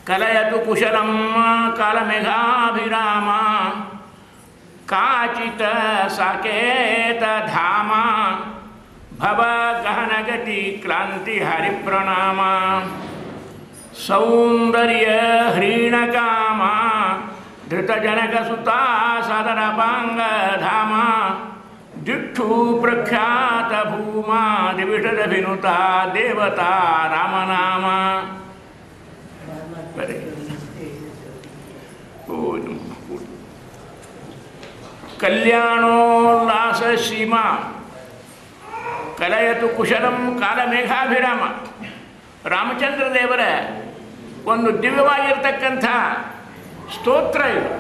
ಕಲಯತು ಕುಶಲಂ ಕಾಲಮೇಘಾಭಿರಾಮ ಕಾಚಿತ ಸಾಕೇತ ಧಾಮ ಭವ ಗಹನಗತಿ ಕ್ರಾಂತಿ ಹರಿಪ್ರಣಾಮ ಸೌಂದರ್ಯ ಹ್ರೀಣಕಾಮ ಧೃತಜನಕ ಸುತಾ ಸದರಪಾಂಗ ಧಾಮ ದಿಕ್ಷು ಪ್ರಖ್ಯಾತ ಭೂಮಾ ದಿವಿಷದ ವಿನುತ ದೇವತಾ ರಾಮನಾಮ. ಕಲ್ಯಾಣೋಲ್ಲಾಸ ಸೀಮಾ ಕಲಯತು ಕುಶಲಂ ಕಾಲಮೇಘಾಭಿರಾಮ. ರಾಮಚಂದ್ರ ದೇವರ ಒಂದು ದಿವ್ಯವಾಗಿರ್ತಕ್ಕಂಥ ಸ್ತೋತ್ರ ಇದು,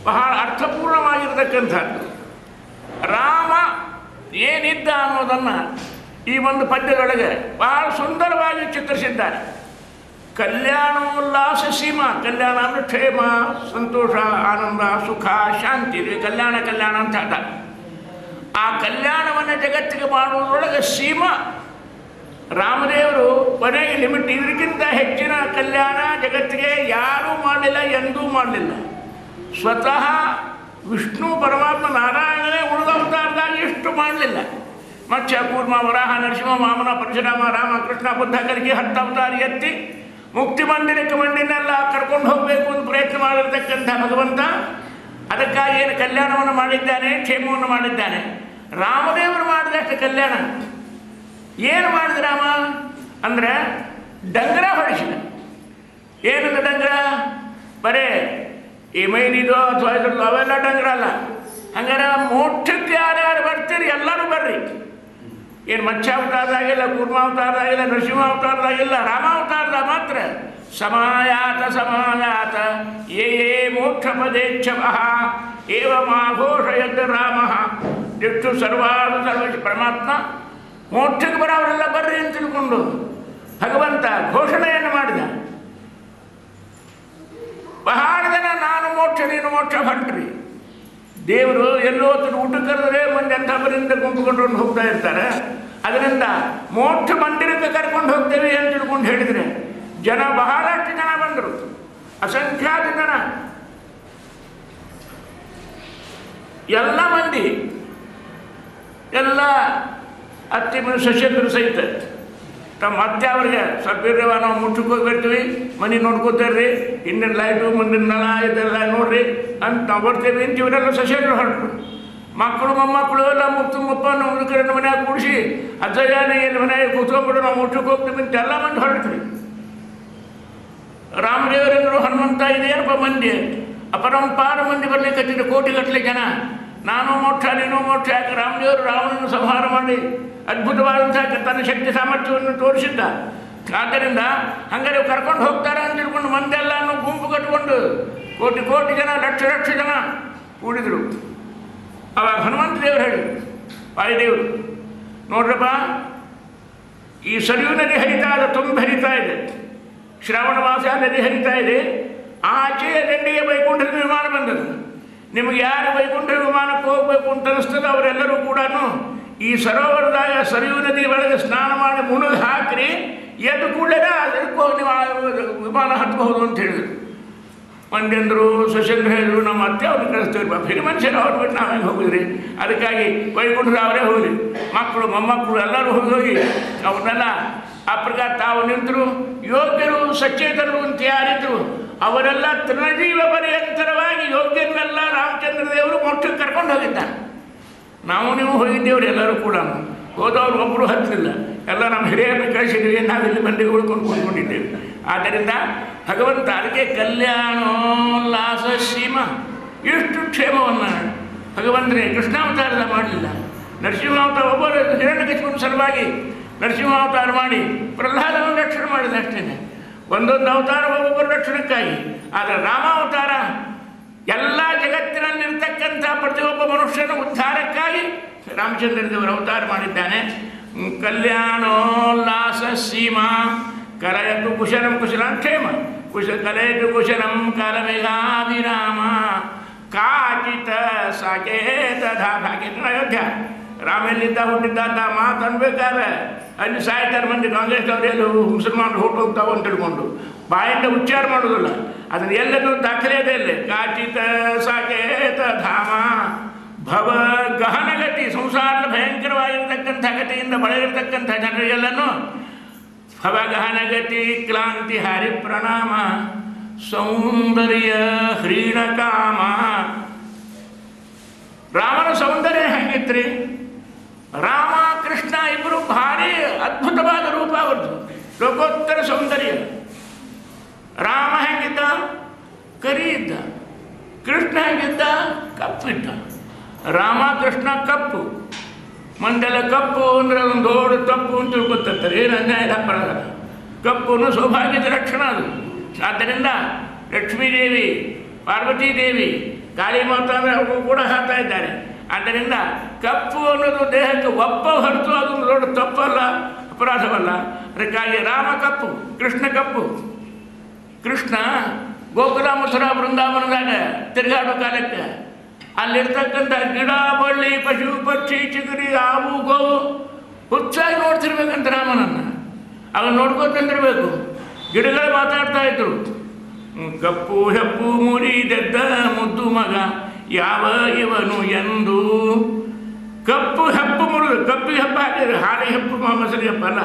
ಬಹಳ ಅರ್ಥಪೂರ್ಣವಾಗಿರ್ತಕ್ಕಂಥದ್ದು. ರಾಮ ಏನಿದ್ದ ಅನ್ನೋದನ್ನು ಈ ಒಂದು ಪದ್ಯದೊಳಗೆ ಬಹಳ ಸುಂದರವಾಗಿ ಚಿತ್ರಿಸಿದ್ದಾರೆ. ಕಲ್ಯಾಣೋಲ್ಲಾಸ ಸೀಮಾ, ಕಲ್ಯಾಣ ಅಂದರೆ ಕ್ಷೇಮ, ಸಂತೋಷ, ಆನಂದ, ಸುಖ, ಶಾಂತಿ, ಕಲ್ಯಾಣ ಕಲ್ಯಾಣ ಅಂತ ಹೇಳ್ತಾರೆ. ಆ ಕಲ್ಯಾಣವನ್ನು ಜಗತ್ತಿಗೆ ಮಾಡುವುದರೊಳಗೆ ಸೀಮಾ ರಾಮದೇವರು ಕೊನೆಗೆ ಲಿಮಿಟ್, ಇದಕ್ಕಿಂತ ಹೆಚ್ಚಿನ ಕಲ್ಯಾಣ ಜಗತ್ತಿಗೆ ಯಾರೂ ಮಾಡಲಿಲ್ಲ, ಎಂದೂ ಮಾಡಲಿಲ್ಲ. ಸ್ವತಃ ವಿಷ್ಣು ಪರಮಾತ್ಮ ನಾರಾಯಣನೇ ಉಳಿದ ಅವತಾರದಾಗ ಇಷ್ಟು ಮಾಡಲಿಲ್ಲ. ಮತ್ಸ್ಯ ಕೂರ್ಮ ವರಾಹ ನರಸಿಂಹ ವಾಮನ ಪರಶುರಾಮ ರಾಮ ಕೃಷ್ಣ ಬುದ್ಧ ಕಲಿಕೆ 10 ಅವತಾರ ಎತ್ತಿ ಮುಕ್ತಿ ಮಂದಿರಕ್ಕೆ ಮಂದಿನೆಲ್ಲ ಕರ್ಕೊಂಡು ಹೋಗಬೇಕು ಅಂತ ಪ್ರಯತ್ನ ಮಾಡಿರ್ತಕ್ಕಂಥ ಭಗವಂತ ಅದಕ್ಕಾಗಿ ಏನು ಕಲ್ಯಾಣವನ್ನು ಮಾಡಿದ್ದಾನೆ, ಕ್ಷೇಮವನ್ನು ಮಾಡಿದ್ದಾನೆ. ರಾಮದೇವರು ಮಾಡಿದಷ್ಟು ಕಲ್ಯಾಣ ಏನು ಮಾಡಿದ ರಾಮ ಅಂದರೆ ಡಂಗರ ಹೊಡಿಸಿದ. ಏನಂದ ಡಂಗರ? ಬರೇ ಈ ಮೈನಿದು ಅಥವಾ ಇದ್ರದ್ದು ಅವೆಲ್ಲ ಡಂಗರ ಅಲ್ಲ. ಹಂಗಾರೆ ಮೋಕ್ಷಕ್ಕೆ ಯಾರ್ಯಾರು ಬರ್ತೀರಿ ಎಲ್ಲರೂ ಬರ್ರಿ. ಏನು ಮತ್ಸ್ಯಾವತಾರದಾಗಿಲ್ಲ, ಕೂರ್ಮಾವತಾರದಾಗಿಲ್ಲ, ನರಸಿಂಹಾವತಾರದಾಗಿಲ್ಲ, ರಾಮಾವತಾರದಾಗ ಮಾತ್ರ ಸಮಾಯಾತ ಸಮಾಯಾತ ಯೇ ಯೇ ಮೋಕ್ಷ ಪದೇಚ್ಛವಃ ಏವ ಮಾಘೋಷಯದ್ ರಾಮ. ಎಷ್ಟು ಸರ್ವಾರು ಸರ್ವ ಪರಮಾತ್ಮ ಮೋಕ್ಷಕ್ಕೆ ಬರೋವರೆಲ್ಲ ಬರ್ರಿ ಅಂತ ತಿಳ್ಕೊಂಡು ಭಗವಂತ ಘೋಷಣೆಯನ್ನು ಮಾಡಿದ. ಬಹಳ ಜನ ನಾನು ಮೋಕ್ಷ ನೀನು ಮೋಕ್ಷ ಹೊಂಟ್ರಿ. ದೇವರು ಎಲ್ಲೋ ಊಟ ಕರೆದ್ರೆ ಮಂದಿ ಅಂಥವರಿಂದ ಗುಂಪುಕೊಂಡು ಹೋಗ್ತಾ ಇರ್ತಾರೆ. ಅದರಿಂದ ಮೋಕ್ಷ ಮಂದಿರಕ್ಕೆ ಕರ್ಕೊಂಡು ಹೋಗ್ತೇವೆ ಅಂತ ತಿಳ್ಕೊಂಡು ಹೇಳಿದರೆ ಜನ ಬಹಳಷ್ಟು ಜನ ಬಂದರು, ಅಸಂಖ್ಯಾತ ಜನ. ಎಲ್ಲ ಮಂದಿ ಎಲ್ಲ ಅತ್ತಿ ಸಸ್ಯಂದ್ರ ಸಹಿತ ತಮ್ಮ ಅತ್ತೆ ಅವ್ರಿಗೆ ಸ್ವಲ್ಪ ಇರ್ರವ ನಾವು ಮುಟ್ಟಕ್ಕೆ ಹೋಗಿ ಬರ್ತೀವಿ, ಮನೆ ನೋಡ್ಕೋತಾರ್ರಿ, ಹಿಂದಿನ ಲೈಟು ಮುಂದಿನ ನಳ ಇದೆಲ್ಲ ನೋಡ್ರಿ ಅಂತ ನಾವು ಬರ್ತೀವಿ ಅಂತ ಇವರೆಲ್ಲ ಸಸ್ಯಂದ್ರ ಹೊರಟರು. ಮಕ್ಕಳು ಮೊಮ್ಮಕ್ಕಳು ಎಲ್ಲ ಮುಪ್ಪ ನಮ್ಮ ಕಡೆ ಮನೆಯಾಗ ಕೂಡಿಸಿ ಅಜ್ಜಯ್ಯನೇ ಏನು ಮನೆಯಾಗ ಕೂತ್ಕೊಂಡ್ಬಿಡು ನಾವು ಮುಟ್ಟಕ್ಕೆ ಹೋಗ್ತೀವಿ ಅಂತ ಎಲ್ಲ ಮಂದಿ ಹೊರಟ್ರಿ. ರಾಮದೇವರೆಂದರು ಹನುಮಂತ ಇದೇನಪ್ಪ ಮಂದಿ ಅಪರಂಪಾರ ಮಂದಿ ಬರ್ಲಿಕ್ಕೆ ಕೋಟಿಗಟ್ಟಲೆ ಜನ. ನಾನು ಮೋಕ್ಷ ನೀನು ಮೋಕ್ಷ. ಯಾಕೆ? ರಾಮದೇವರು ರಾವಣನ ಸಂಹಾರ ಮಾಡಿ ಅದ್ಭುತವಾದಂಥ ತನ್ನ ಶಕ್ತಿ ಸಾಮರ್ಥ್ಯವನ್ನು ತೋರಿಸಿದ್ದ. ಆದ್ದರಿಂದ ಹಂಗಾರೆ ಕರ್ಕೊಂಡು ಹೋಗ್ತಾರೆ ಅಂತ ತಿಳ್ಕೊಂಡು ಮಂದೆಲ್ಲನೂ ಗುಂಪು ಕಟ್ಕೊಂಡು ಕೋಟಿ ಕೋಟಿ ಜನ ಲಕ್ಷ ಲಕ್ಷ ಜನ ಕೂಡಿದರು. ಅವಾಗ ಹನುಮಂತ ದೇವರು ಹೇಳಿ, ವಾಯುದೇವರು ನೋಡ್ರಪ್ಪ, ಈ ಸರಿಯು ನದಿ ಹರಿತಾ ಇದೆ, ತುಂಬ ಹರಿತಾ ಇದೆ, ಶ್ರಾವಣ ಮಾಸ ನದಿ ಹರಿತಾ ಇದೆ. ಆಚೆಯ ದಂಡಿಗೆ ವೈಕುಂಠದ ವಿಮಾನ ಬಂದದ್ದು. ನಿಮಗೆ ಯಾರು ವೈಕುಂಠ ವಿಮಾನಕ್ಕೆ ಹೋಗಬೇಕು ಅಂತ ಅನಿಸ್ತದೆ ಅವರೆಲ್ಲರೂ ಕೂಡ ಈ ಸರೋವರದಾಗ ಸರಿಯು ನದಿ ಒಳಗೆ ಸ್ನಾನ ಮಾಡಿ ಮುಳುಗಿ ಹಾಕ್ರಿ, ಎದ್ದು ಕೂಡಲೇ ಅದಕ್ಕೆ ಹೋಗಿ ನೀವು ವಿಮಾನ ಹತ್ಬಹುದು ಅಂತ ಹೇಳಿದರು. ಮಂದಿಯಂದರು ಸಸ್ಯಂದ್ರ ಹೇಳಿದ್ರು, ನಮ್ಮ ಅತ್ತೆ ಅವ್ರಿಗೆ ಕಳಿಸ್ತೇವೆ, ಹಿರಿ ಮನುಷ್ಯರು ಅವ್ರು ಬಿಟ್ಟು ನಾವೇನು ಹೋಗಿದ್ರಿ. ಅದಕ್ಕಾಗಿ ವೈಕುಂಠದ ಅವರೇ ಹೋಗಲಿ, ಮಕ್ಕಳು ಮೊಮ್ಮಕ್ಕಳು ಎಲ್ಲರೂ ಹೋಗಿ ಅವ್ರನ್ನೆಲ್ಲ ಆ ಪ್ರಕಾರ ತಾವು ನಿಂತರು. ಯೋಗ್ಯರು ಸಚೇತನರು ಅಂತ ಯಾರಿದ್ರು ಅವರೆಲ್ಲ ತೃಣಜೀವ ಪರ್ಯಂತರವಾಗಿ ಯೋಗ್ಯರನ್ನೆಲ್ಲ ರಾಮಚಂದ್ರ ದೇವರು ಮೋಕ್ಷಕ್ಕೆ ಕರ್ಕೊಂಡು ಹೋಗಿದ್ದಾನೆ. ನಾವು ನೀವು ಹೋಗಿದ್ದೇವ್ರಿ, ಎಲ್ಲರೂ ಕೂಡ ಹೋದವ್ರು ಒಬ್ಬರು ಹತ್ತಲಿಲ್ಲ, ಎಲ್ಲ ನಮ್ಮ ಹಿರಿಯರನ್ನು ಕಳಿಸಿದ್ವಿ, ನಾವಿಲ್ಲಿ ಮಂದಿ ಉಳ್ಕೊಂಡು ಕೂತ್ಕೊಂಡಿದ್ದೇವೆ. ಆದ್ದರಿಂದ ಭಗವಂತ ಅದಕ್ಕೆ ಕಲ್ಯಾಣೋಲ್ಲಾಸ ಸೀಮಾ ಇಷ್ಟು ಕ್ಷೇಮವನ್ನು ಭಗವಂತನೇ ಕೃಷ್ಣಾವತಾರದ ಮಾಡಲಿಲ್ಲ. ನರಸಿಂಹಾವತಾರ ಒಬ್ಬರು ಹಿರಣ್ಯಕಶಿಪುವಿನ ಸಲುವಾಗಿ ನರಸಿಂಹಾವತಾರ ಮಾಡಿ ಪ್ರಹ್ಲಾದವನ್ನು ರಕ್ಷಣೆ ಮಾಡಿದ ಅಷ್ಟೇ. ಒಂದೊಂದು ಅವತಾರ ಒಬ್ಬೊಬ್ಬರ ರಕ್ಷಣಕ್ಕಾಗಿ. ಆದರೆ ರಾಮಾವತಾರ ಎಲ್ಲ ಜಗತ್ತಿನಲ್ಲಿರ್ತಕ್ಕಂಥ ಪ್ರತಿಯೊಬ್ಬ ಮನುಷ್ಯನ ಉದ್ಧಾರಕ್ಕಾಗಿ ರಾಮಚಂದ್ರ ದೇವರು ಅವತಾರ ಮಾಡಿದ್ದಾನೆ. ಕಲ್ಯಾಣೋಲ್ಲಾಸ ಸೀಮಾ ಕಲಯತು ಕುಶಲಂ ಕುಶಲಂ ಕ್ಷೇಮ ಕಲಯತು ಕುಶಲಂ ಕಾಲಮೇಘಾಭಿರಾಮ ಕಾಚಿತ ಸಾಕೇತ ಧಾಕೇತ ಅಯೋಧ್ಯ. ರಾಮ ಎಲ್ಲಿದ್ದ ಹುಟ್ಟಿದ್ದ ಅಂತ ಮಾತು ಅನ್ಬೇಕಾದ್ರೆ ಅಲ್ಲಿ ಸಾಯ್ತಾರೆ ಮಂದಿ ಕಾಂಗ್ರೆಸ್ನವ್ರು ಎಲ್ಲೂ ಮುಸಲ್ಮಾನರು ಹೊರಟೋಗ್ತಾವೆ ಅಂತ ತಿಳ್ಕೊಂಡು ಬಾಯಿಂದ ಉಚ್ಚಾರ ಮಾಡೋದಿಲ್ಲ. ಅದನ್ನು ಎಲ್ಲನೂ ದಾಖಲೆಯದೇ ಇಲ್ಲ. ಕಾಚಿತ ಸಾಕೇತ ಧಾಮ ಭವ ಗಹನಗತಿ, ಸಂಸಾರದ ಭಯಂಕರವಾಗಿರ್ತಕ್ಕಂಥ ಗತಿಯಿಂದ ಬಳಲಿರ್ತಕ್ಕಂಥ ಜನರಿಗೆಲ್ಲನೂ ಭವಗಹನಗತಿ ಕ್ಲಾಂತಿ ಹರಿ ಪ್ರಣಾಮ ಸೌಂದರ್ಯ ಹ್ರೀಣಕಾಮ. ರಾಮನ ಸೌಂದರ್ಯ ಹೆಂಗಿತ್ರಿ? ರಾಮ ಕೃಷ್ಣ ಇಬ್ಬರು ಭಾರಿ ಅದ್ಭುತವಾದ ರೂಪ ಅವ್ರದ್ದು, ಲೋಕೋತ್ತರ ಸೌಂದರ್ಯ. ರಾಮ ಹೆಂಗಿದ್ದ? ಕರಿ ಇದ್ದ. ಕೃಷ್ಣ ಹೆಂಗಿದ್ದ? ಕಪ್ಪಿದ್ದ. ರಾಮ ಕೃಷ್ಣ ಕಪ್ಪು, ಮಂದೆಲ್ಲ ಕಪ್ಪು ಅಂದರೆ ಒಂದು ದೊಡ್ಡ ತಪ್ಪು ಅಂತ ತಿಳ್ಕೊತಿರ್ತಾರೆ. ಏನು ಅನ್ಯಾಯ ಹಾಕೊಳ್ಳಲ್ಲ. ಕಪ್ಪುನು ಸೌಭಾಗ್ಯದ ಲಕ್ಷಣ ಅದು. ಆದ್ದರಿಂದ ಲಕ್ಷ್ಮೀದೇವಿ, ಪಾರ್ವತೀದೇವಿ, ಕಾಳಿ ಮಾತಾ ಅಂದರೆ ಅವರು ಕೂಡ ಹಾಕ್ತಾ ಇದ್ದಾರೆ. ಆದ್ದರಿಂದ ಕಪ್ಪು ಅನ್ನೋದು ದೇಹಕ್ಕೆ ಒಪ್ಪ ಹೊರತು ಅದೊಂದು ದೊಡ್ಡ ತಪ್ಪಲ್ಲ, ಅಪರಾಧವಲ್ಲ. ಅದಕ್ಕಾಗಿ ರಾಮ ಕಪ್ಪು, ಕೃಷ್ಣ ಕಪ್ಪು. ಕೃಷ್ಣ ಗೋಕುಲ ಮಥುರಾ ಬೃಂದಾವನದಾಗ ತಿರುಗಾಡೋ ಕಾಲಕ್ಕೆ ಅಲ್ಲಿರ್ತಕ್ಕಂಥ ಗಿಡ ಬಳ್ಳಿ ಪಶು ಪಕ್ಷಿ ಚಿಗುರಿ ಹಾವು ಗೋವು ಹುಚ್ಚಾಗಿ ನೋಡ್ತಿರ್ಬೇಕಂತ ರಾಮನನ್ನು. ಅವನು ನೋಡ್ಕೊತಿರ್ಬೇಕು. ಗಿಡಗಳು ಮಾತಾಡ್ತಾ ಇದ್ರು. ಕಪ್ಪು ಹೆಪ್ಪು ಮುರಿದೆದ್ದ ಮುದ್ದು ಮಗ ಯಾವ ಇವನು ಎಂದು. ಕಪ್ಪು ಹೆಪ್ಪು ಮುರಿದು, ಕಪ್ಪಿಗೆ ಹೆಪ್ಪ ಹಾಕಿದ್ರೆ ಹಾಲಿಗೆ ಹೆಪ್ಪು ಮೊಸರಿಗೆ ಹೆಪ್ಪ ಅಲ್ಲ.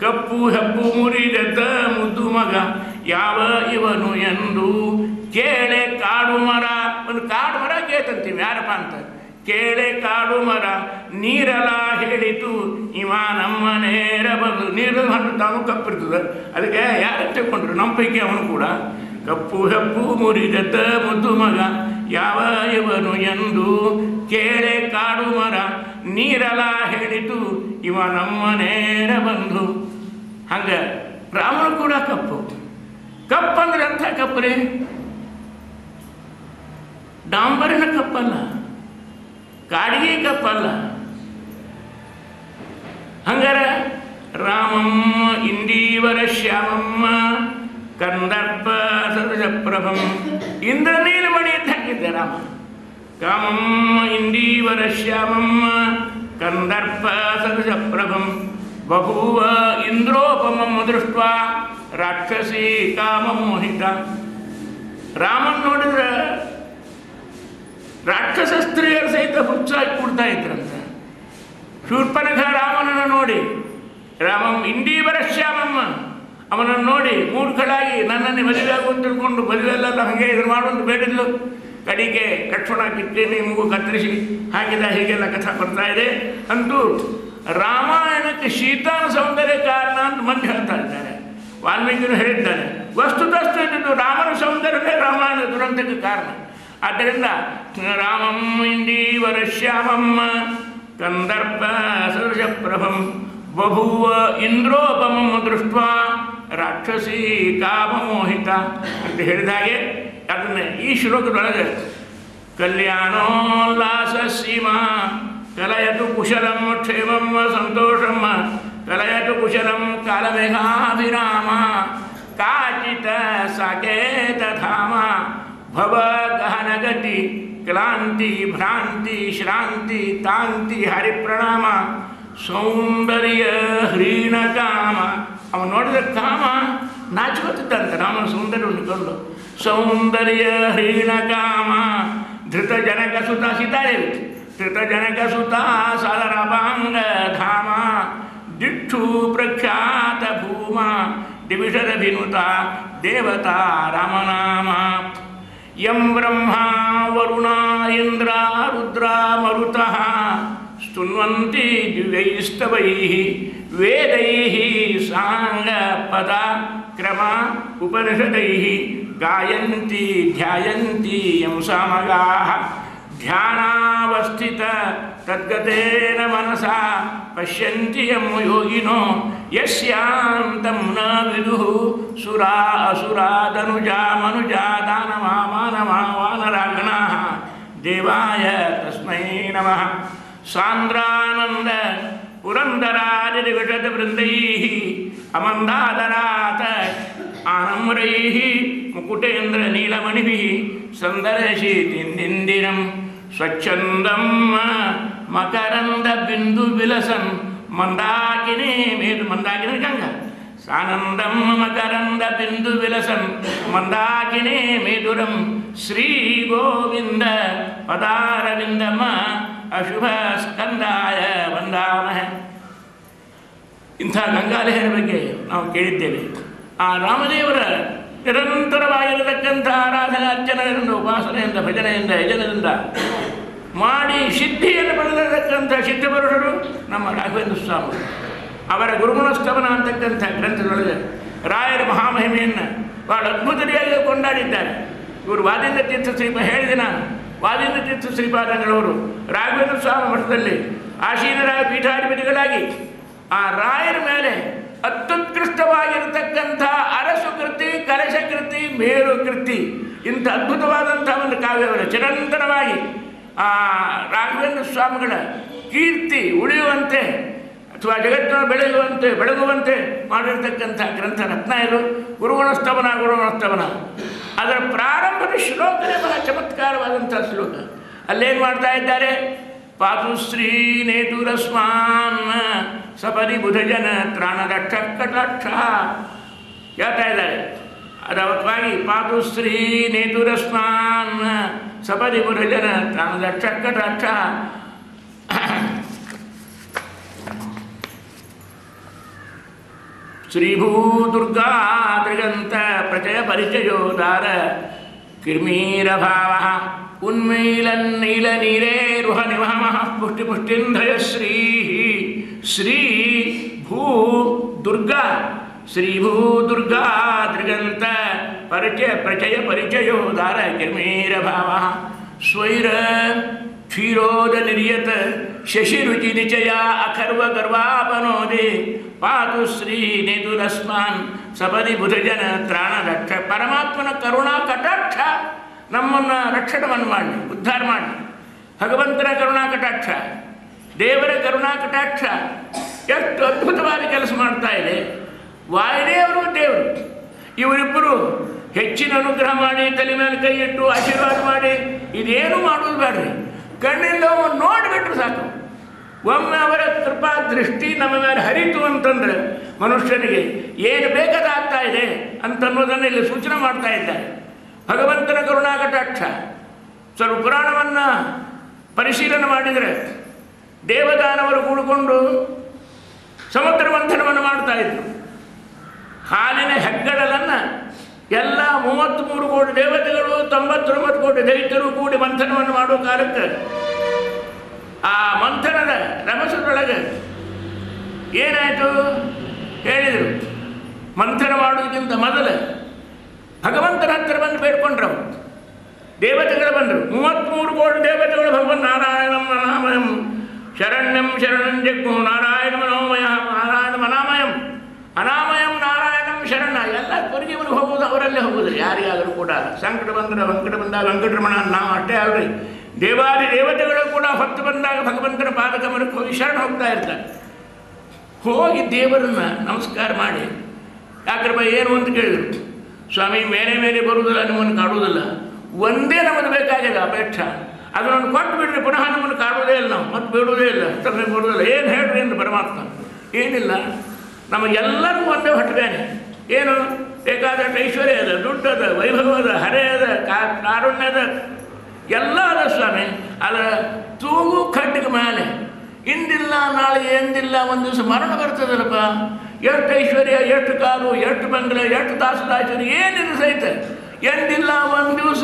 ಕಪ್ಪು ಹೆಪ್ಪು ಮುರಿದೆದ್ದ ಮುದ್ದು ಮಗ ಯಾವ ಇವನು ಎಂದು. ಕೇಳೆ ಕಾಡು ಮರ, ಒಂದು ಕಾಡು ಮರ ಕೇತಂತೀವಿ ಯಾರಪ್ಪ ಅಂತ. ಕೇಳೆ ಕಾಡು ಮರ ನೀರೆಲ್ಲ ಹೇಳಿತು ಇವ ನಮ್ಮ ನೇರ ಬಂದು. ನೀರು ಹಣ್ಣು ತಾನು ಕಪ್ಪಿರ್ತದೆ, ಅದಕ್ಕೆ ಯಾರು ತಿಳ್ಕೊಂಡ್ರು? ನಮ್ಮ ಪೈಕಿ ಅವನು ಕೂಡ. ಕಪ್ಪು ಹೆಪ್ಪು ಮುರಿದೆದ್ದ ಮುದ್ದು ಮಗ ಯಾವ ಇವನು ಎಂದು. ಕೇಳೆ ಕಾಡು ಮರ ನೀರೆಲ್ಲ ಹೇಳಿತು ಇವ ನಮ್ಮ ನೇರ ಬಂದು. ಹಂಗೆ ರಾಮನು ಕೂಡ ಕಪ್ಪು. ಕಪ್ಪಂದ್ರೆ ಅಂಥ ಕಪ್ಪರಿ, ಡಾಂಬರಿನ ಕಪ್ಪಲ್ಲ, ಕಾಡಿಗೆ ಕಪ್ಪಲ್ಲ. ಹಂಗಾರ ರಾಮಮ್ಮ ಇಂದೀವರ ಶ್ಯಾಮಮ್ಮ ಕಂದರ್ಪ ಸದೃಶಪ್ರಭಂ. ಇಂದ್ರನೀಲಮಣಿ ಅಂತ ಹಾಕಿದ್ದೆ ರಾಮ. ಕಾಮಮ್ಮ ಇಂದೀವರ ಶ್ಯಾಮಮ್ಮ ಕಂದರ್ಪ ಸದೃಶಪ್ರಭಂ ಬಭೂವ ಇಂದ್ರೋಪಮಂ ದೃಷ್ಟ ರಾಕ್ಷಸಿ ಕಾಮಮೋಹಿತ. ರಾಮನ್ ನೋಡಿದ್ರೆ ರಾಕ್ಷಸ ಸ್ತ್ರೀಯರು ಸಹಿತ ಹುಚ್ಚಾಗಿ ಕೊಡ್ತಾ ಇದ್ರಂತೆ. ಶೂರ್ಪನಖ ರಾಮನನ್ನು ನೋಡಿ, ರಾಮಂ ಇಂದೀವರ ಶ್ಯಾಮಮ್ಮ, ಅವನನ್ನು ನೋಡಿ ಮೂರ್ಖಳಾಗಿ ನನ್ನನ್ನು ಮದುವೆ ಆಗುವಂತ ತಿಳ್ಕೊಂಡು ಮದುವೆಲ್ಲ ಹಾಗೆ ಇದನ್ನು ಮಾಡುವಂತ ಬೇಡಿದ್ಲು. ಕಡಿಗೆ ಕಟ್ಸೋಣ ಕಿತ್ತೇನೆ ಮೂಗು ಕತ್ತರಿಸಿ ಹಾಕಿದ, ಹೀಗೆಲ್ಲ ಕಥಾ ಬರ್ತಾ ಇದೆ. ಅಂತೂ ರಾಮಾಯಣಕ್ಕೆ ಶೀತಾನ ಸೌಂದರ್ಯ ಕಾರಣ ಅಂತ ಮಂದಿ ಹೇಳ್ತಾ ಇದ್ದಾರೆ. ವಾಲ್ಮೀಕಿನು ಹೇಳಿದ್ದಾನೆ. ವಸ್ತುತಸ್ತು ಇದ್ದು ರಾಮನ ಸೌಂದರ್ಯವೇ ರಾಮಾಯಣ ದುರಂತಕ್ಕೆ ಕಾರಣ. ಆದ್ದರಿಂದ ರಾಮಂ ಇಂದೀವರ ಶ್ಯಾಮಮ್ಮ ಕಂದರ್ಪ ಸದೃಶಪ್ರಭಂ ಬಭೂವ ಇಂದ್ರೋಪಮಂ ದೃಷ್ಟ ರಾಕ್ಷಸಿ ಕಾಮಮೋಹಿತ ಅಂತ ಹೇಳಿದ ಹಾಗೆ ಅದನ್ನು ಈ ಶ್ಲೋಕದೊಳಗೆ ಕಲ್ಯಾಣೋಲ್ಲಾಸ ಸೀಮಾ ಕಲಯತು ಕುಶಲಂ ಕ್ಷೇಮಂ ಸಂತೋಷಂ ಕಲಯತು ಕುಶಲಂ ಕಾಲಮೇಘಾಭಿರಾಮ ಕಾಚಿತ ಸಾಕೇತ ಧಾಮ ಭವ ಗಹನಗತಿ ಕ್ಲಾಂತಿ ಭ್ರಾಂತಿ ಶ್ರಾಂತಿ ಕಾಂತಿ ಹರಿಪ್ರಣಾಮ ಸೌಂದರ್ಯ ಹ್ರೀಣಕಾಮ. ಅವನು ನೋಡಿದ ಕಾಮ ನಾಚ್ಕೋತಿದ್ದಂತೆ ರಾಮನ ಸೌಂದರ್ಯವನ್ನು ಕಂಡು. ಸೌಂದರ್ಯ ಹ್ರೀಣಕಾಮ ಧೃತ ಜನಕ ಸುತ ಸೀತಾದೇವಿ, ಧೃತ ಜನಕ ಸುತ ಸಾದರಾಪಾಂಗ ಧಾಮ ದಿಕ್ಷು ಪ್ರಖ್ಯಾತ ಭೂಮ ದಿವಿಷರಭಿನುತ ದೇವತಾ ರಾಮನಾಮ. ಯಂ ಬ್ರಹ್ಮ ವರುಣ ಇಂದ್ರ ರುದ್ರ ಮರುತಃ ಸ್ತುನ್ವಂತಿ ದಿವ್ಯೈಸ್ತವೈಃ ವೇದೈಃ ಸಾಂಗ ಪದ ಕ್ರಮ ಉಪನಿಷದೈಃ ಗಾಯಂತಿ ಧ್ಯಾಯಂತಿ ಯಂ ಸಾಮಗಾಃ ಧ್ಯಾನಾವಸ್ಥಿತ ತದ್ಗತೇನ ಮನಸಾ ಪಶ್ಯಂತಿ ಯಂ ಯೋಗಿನೋ ಯಸ್ಯಾಂತಂ ನ ವಿದುಃ ಸುರಾ ಅಸುರಾ ಧನುಜಾ ಮನುಜಾ ದಾನವಾ ಮಾನವಾ ವಾನರಾಗಣಾಃ ದೇವಾಯ ತಸ್ಮೈ ನಮಃ. ಸಾಂದ್ರಾನಂದ ಪುರಂದರಾದಿ ವಿಷದ ವೃಂದೈಃ ಅಮಂದಾದರಾತ ಆನಮ್ರೈಃ ಮುಕುಟೇಂದ್ರ ನೀಲಮಣಿಭಿಃ ಸಂದರ್ಶೀತಿಂದಿಂದಿರಂ ಸ್ವಚ್ಛಂದಂ ಮಕರಂದ ಬಿಂದು ವಿಲಸನ್ ಮಂದಾಕಿನಿ ಮೇದು ಮಂದಾಕಿನಿ ಗಂಗಾ ಸಾನಂದಂ ಮಕರಂದ ಬಿಂದು ವಿಲಸಂ ಮಂದಾಕಿನೇ ಮೇದುರಂ ಶ್ರೀ ಗೋವಿಂದ ಪದಾರವಿಂದಮ ಅಶುಭ ಸ್ಕಂದಾಯ ವಂದಾಮಹ. ಇಂಥ ಗಂಗಾಲಹರಿ ಬಗ್ಗೆ ನಾವು ಕೇಳಿದ್ದೇವೆ. ಆ ರಾಮದೇವರ ನಿರಂತರವಾಗಿರತಕ್ಕಂಥ ಆರಾಧನೆ ಅರ್ಚನೆಯಿಂದ, ಉಪಾಸನೆಯಿಂದ, ಭಜನೆಯಿಂದ, ಯಜನದಿಂದ ಮಾಡಿ ಸಿದ್ಧಿಯನ್ನು ಪಡೆದಿರತಕ್ಕಂಥ ಸಿದ್ಧಪುರುಷರು ನಮ್ಮ ರಾಘವೇಂದ್ರ ಸ್ವಾಮಿ. ಅವರ ಗುರುಗುಣಸ್ತವನ ಅಂತಕ್ಕಂಥ ಗ್ರಂಥದೊಳಗೆ ರಾಯರ ಮಹಾಮಹಿಮೆಯನ್ನು ಭಾಳ ಅದ್ಭುತವಾಗಿ ಕೊಂಡಾಡಿದ್ದಾರೆ. ಇವರು ವಾದಿಂದ ತೀರ್ಥ ಶ್ರೀಪ ಹೇಳಿದೆ ನಾನು. ವಾದಿಂದ ತೀರ್ಥ ಶ್ರೀಪಾದಂಗಳವರು ರಾಘವೇಂದ್ರ ಸ್ವಾಮಿ ಮಠದಲ್ಲಿ ಆಸೀನರಾಯ ಪೀಠಾಧಿಪತಿಗಳಾಗಿ ಆ ರಾಯರ ಮೇಲೆ ಅತ್ಯುತ್ಕೃಷ್ಟವಾಗಿರತಕ್ಕಂಥ ಅರಸು ಕೃತಿ, ಕಲಶ ಕೃತಿ, ಮೇರು ಕೃತಿ, ಇಂಥ ಅದ್ಭುತವಾದಂಥ ಒಂದು ಕಾವ್ಯವನ್ನು ಚಿರಂತರವಾಗಿ ಆ ರಾಘವೇಂದ್ರ ಸ್ವಾಮಿಗಳ ಕೀರ್ತಿ ಉಳಿಯುವಂತೆ ಅಥವಾ ಜಗತ್ತನ್ನು ಬೆಳಗುವಂತೆ ಮಾಡಿರ್ತಕ್ಕಂಥ ಗ್ರಂಥ ರತ್ನ ಇದು. ಗುರುಗುಣಸ್ತವನ. ಅದರ ಪ್ರಾರಂಭದ ಶ್ಲೋಕನೇ ಬಹಳ ಚಮತ್ಕಾರವಾದಂಥ ಶ್ಲೋಕ. ಅಲ್ಲೇನು ಮಾಡ್ತಾ ಇದ್ದಾರೆ? ಪಾತು ಶ್ರೀ ನೇತುರಸ್ಮಾನ್ ಸಪದಿ ಬುಧಜನ ತ್ರಾಣ ರಕ್ಷ ಕಟಾಕ್ಷ ಹೇಳ್ತಾ ಇದ್ದಾರೆ. ಅದವಾಗಿ ಪಾತು ಶ್ರೀ ನೇತುರಸ್ಮಾನ್ ಸಪದಿ ಬುಧಜನ ತ್ರಾಣ ರಕ್ಷ ಕಟಾಕ್ಷ. ಶ್ರೀಭೂ ದುರ್ಗಾ ತ್ರಿಗಂತ ಪ್ರಚಯ ಪರಿಚಯೋದಾರ ಕಿರ್ಮೀರ ಭಾವ ಉನ್ಮೀಲನ್ ನೀಲ ನೀರೇ ರುಹ ನಿವಹಮಃ ಪುಷ್ಟಿ ಪುಷ್ಟಿಂಧಯ ಶ್ರೀ ಶ್ರೀ ಭೂ ದುರ್ಗಾ ಶ್ರೀಭೂ ದುರ್ಗಾ ತ್ರಿಗಂತ ಪರಿಚಯ ಪ್ರಚಯ ಪರಿಚಯೋದಾರ ಕಿರ್ಮೀರ ಭಾವ ಸ್ವೈರ ಕ್ಷೀರೋದ ನಿರ್ಯತ ಶಶಿರುಚಿ ನಿಚಯ ಅಖರ್ವ ಗರ್ವಾಪನೋದೆ ಪಾತು ಶ್ರೀ ನೇತುರಸ್ಮಾನ್ ಸಪದಿ ಬುಧಜನ ತ್ರಾಣ ರಕ್ಷ. ಪರಮಾತ್ಮನ ಕರುಣಾ ಕಟಾಕ್ಷ ನಮ್ಮನ್ನು ರಕ್ಷಣವನ್ನು ಮಾಡಿ, ಉದ್ಧಾರ ಮಾಡಿ. ಭಗವಂತನ ಕರುಣಾ ಕಟಾಕ್ಷ, ದೇವರ ಕರುಣಾ ಕಟಾಕ್ಷ ಎಷ್ಟು ಅದ್ಭುತವಾದ ಕೆಲಸ ಮಾಡ್ತಾ ಇದೆ. ವಾಯುದೇವರು ದೇವರು ಇವರಿಬ್ಬರು ಹೆಚ್ಚಿನ ಅನುಗ್ರಹ ಮಾಡಿ, ತಲೆ ಮೇಲೆ ಕೈ ಇಟ್ಟು ಆಶೀರ್ವಾದ ಮಾಡಿ, ಇದೇನು ಮಾಡೋದು ಬೇಡ್ರಿ. ಕಣ್ಣಿಂದ ಅವನು ನೋಡಿಬಿಟ್ರು ಸಾಕು. ಒಮ್ಮೆ ಅವರ ಕೃಪಾ ದೃಷ್ಟಿ ನಮ್ಮ ಮೇಲೆ ಹರಿತು ಅಂತಂದರೆ ಮನುಷ್ಯನಿಗೆ ಏನು ಬೇಕಾದಾಗ್ತಾ ಇದೆ ಅಂತನ್ನೋದನ್ನು ಇಲ್ಲಿ ಸೂಚನೆ ಮಾಡ್ತಾ ಇದ್ದಾರೆ. ಭಗವಂತನ ಕರುಣಾ ಕಟಾಕ್ಷ. ಸ್ವಲ್ಪ ಪುರಾಣವನ್ನು ಪರಿಶೀಲನೆ ಮಾಡಿದರೆ ದೇವದಾನವರು ಕೂಡಿಕೊಂಡು ಸಮುದ್ರ ಮಂಥನವನ್ನು ಮಾಡ್ತಾ ಇದ್ರು. ಹಾಲಿನ ಹೆಗ್ಗಡಲನ್ನು ಎಲ್ಲ 33 ಕೋಟಿ ದೇವತೆಗಳು 99 ಕೋಟಿ ದೈತ್ಯರು ಕೂಡಿ ಮಂಥನವನ್ನು ಮಾಡುವ ಕಾಲಕ್ಕೆ ಆ ಮಂಥನದ ರಭಸದೊಳಗೆ ಏನಾಯಿತು ಹೇಳಿದರು. ಮಂಥನ ಮಾಡೋದಕ್ಕಿಂತ ಮೊದಲು ಭಗವಂತನ ಹತ್ತಿರ ಬಂದು ಬೇಡ್ಕೊಂಡ್ರು. ದೇವತೆಗಳು ಬಂದರು. 33 ಕೋಟಿ ದೇವತೆಗಳು ಭಗವನ್ ನಾರಾಯಣಂ ಮನಾಮಯಂ ಶರಣ್ಯಂ ಶರಣಂ ಜಗ್ಗು ನಾರಾಯಣ ಮನೋಮಯ ನಾರಾಯಣ ಮನಾಮಯಂ ಅನಾಮಯಂ ನಾರಾಯಣಂ ಶರಣ. ಎಲ್ಲ ಕೊರಿಗೆವನು ಹೋಗೋದು ಅವರಲ್ಲೇ ಹೋಗೋದು. ಯಾರಿಗಾದರೂ ಕೂಡ ಸಂಕಟ ಬಂದಾಗ ವೆಂಕಟರಮಣ ನಾವು ಅಷ್ಟೇ ಅಲ್ರಿ, ದೇವಾದಿ ದೇವತೆಗಳು ಕೂಡ ಹೊತ್ತು ಬಂದಾಗ ಭಗವಂತನ ಪಾದಕಮನಕ್ಕೆ ಹೋಗಿ ಶರಣ ಹೋಗ್ತಾ ಇರ್ತಾರೆ. ಹೋಗಿ ದೇವರನ್ನು ನಮಸ್ಕಾರ ಮಾಡಿ, ಯಾಕ್ರಪ್ಪ ಏನು ಅಂತ ಕೇಳಿದರು. ಸ್ವಾಮಿ ಮೇಲೆ ಮೇಲೆ ಬರುವುದಿಲ್ಲ, ನಿಮ್ಮನ್ನು ಕಾಡುವುದಿಲ್ಲ, ಒಂದೇ ನಮ್ಮದು ಬೇಕಾಗಿದೆ ಅಪೇಕ್ಷ, ಅದನ್ನು ಕೊಟ್ಟು ಬಿಡ್ರಿ, ಪುನಃ ನಮ್ಮನ್ನು ಕಾಡುವುದೇ ಇಲ್ಲ, ನಾವು ಮತ್ತೆ ಬೇಡುವುದೇ ಇಲ್ಲ, ಅಷ್ಟೊಂದು ಬರುವುದಿಲ್ಲ. ಏನು ಹೇಳ್ರಿ ಎಂದು ಪರಮಾತ್ಮ. ಏನಿಲ್ಲ, ನಮಗೆಲ್ಲರಿಗೂ ಒಂದೇ ಹೊಟ್ಟಬೇನೆ. ಏನು ಬೇಕಾದಷ್ಟು ಐಶ್ವರ್ಯ ಅದ, ದುಡ್ಡು ಅದ, ವೈಭವ ಅದ, ಹರೆ ಅದ, ಕಾರುಣ್ಯ ಅದ, ಎಲ್ಲ ಅದ ಸ್ವಾಮಿ. ಅದರ ತೂಗು ಖಡ್ಡಿಗೆ ಮೇಲೆ ಇಂದಿಲ್ಲ ನಾಳೆ ಎಂದಿಲ್ಲ ಒಂದು ದಿವಸ ಮರಣ ಬರ್ತದಲ್ಲಪ್ಪ. ಎಷ್ಟು ಐಶ್ವರ್ಯ, ಎಷ್ಟು ಕಾರು, ಎಷ್ಟು ಬಂಗಲೆ, ಎಷ್ಟು ದಾಸದಾಶ್ವರ್ಯ ಏನಿದೆ ಸಹಿತ ಎಂದಿಲ್ಲ ಒಂದು ದಿವಸ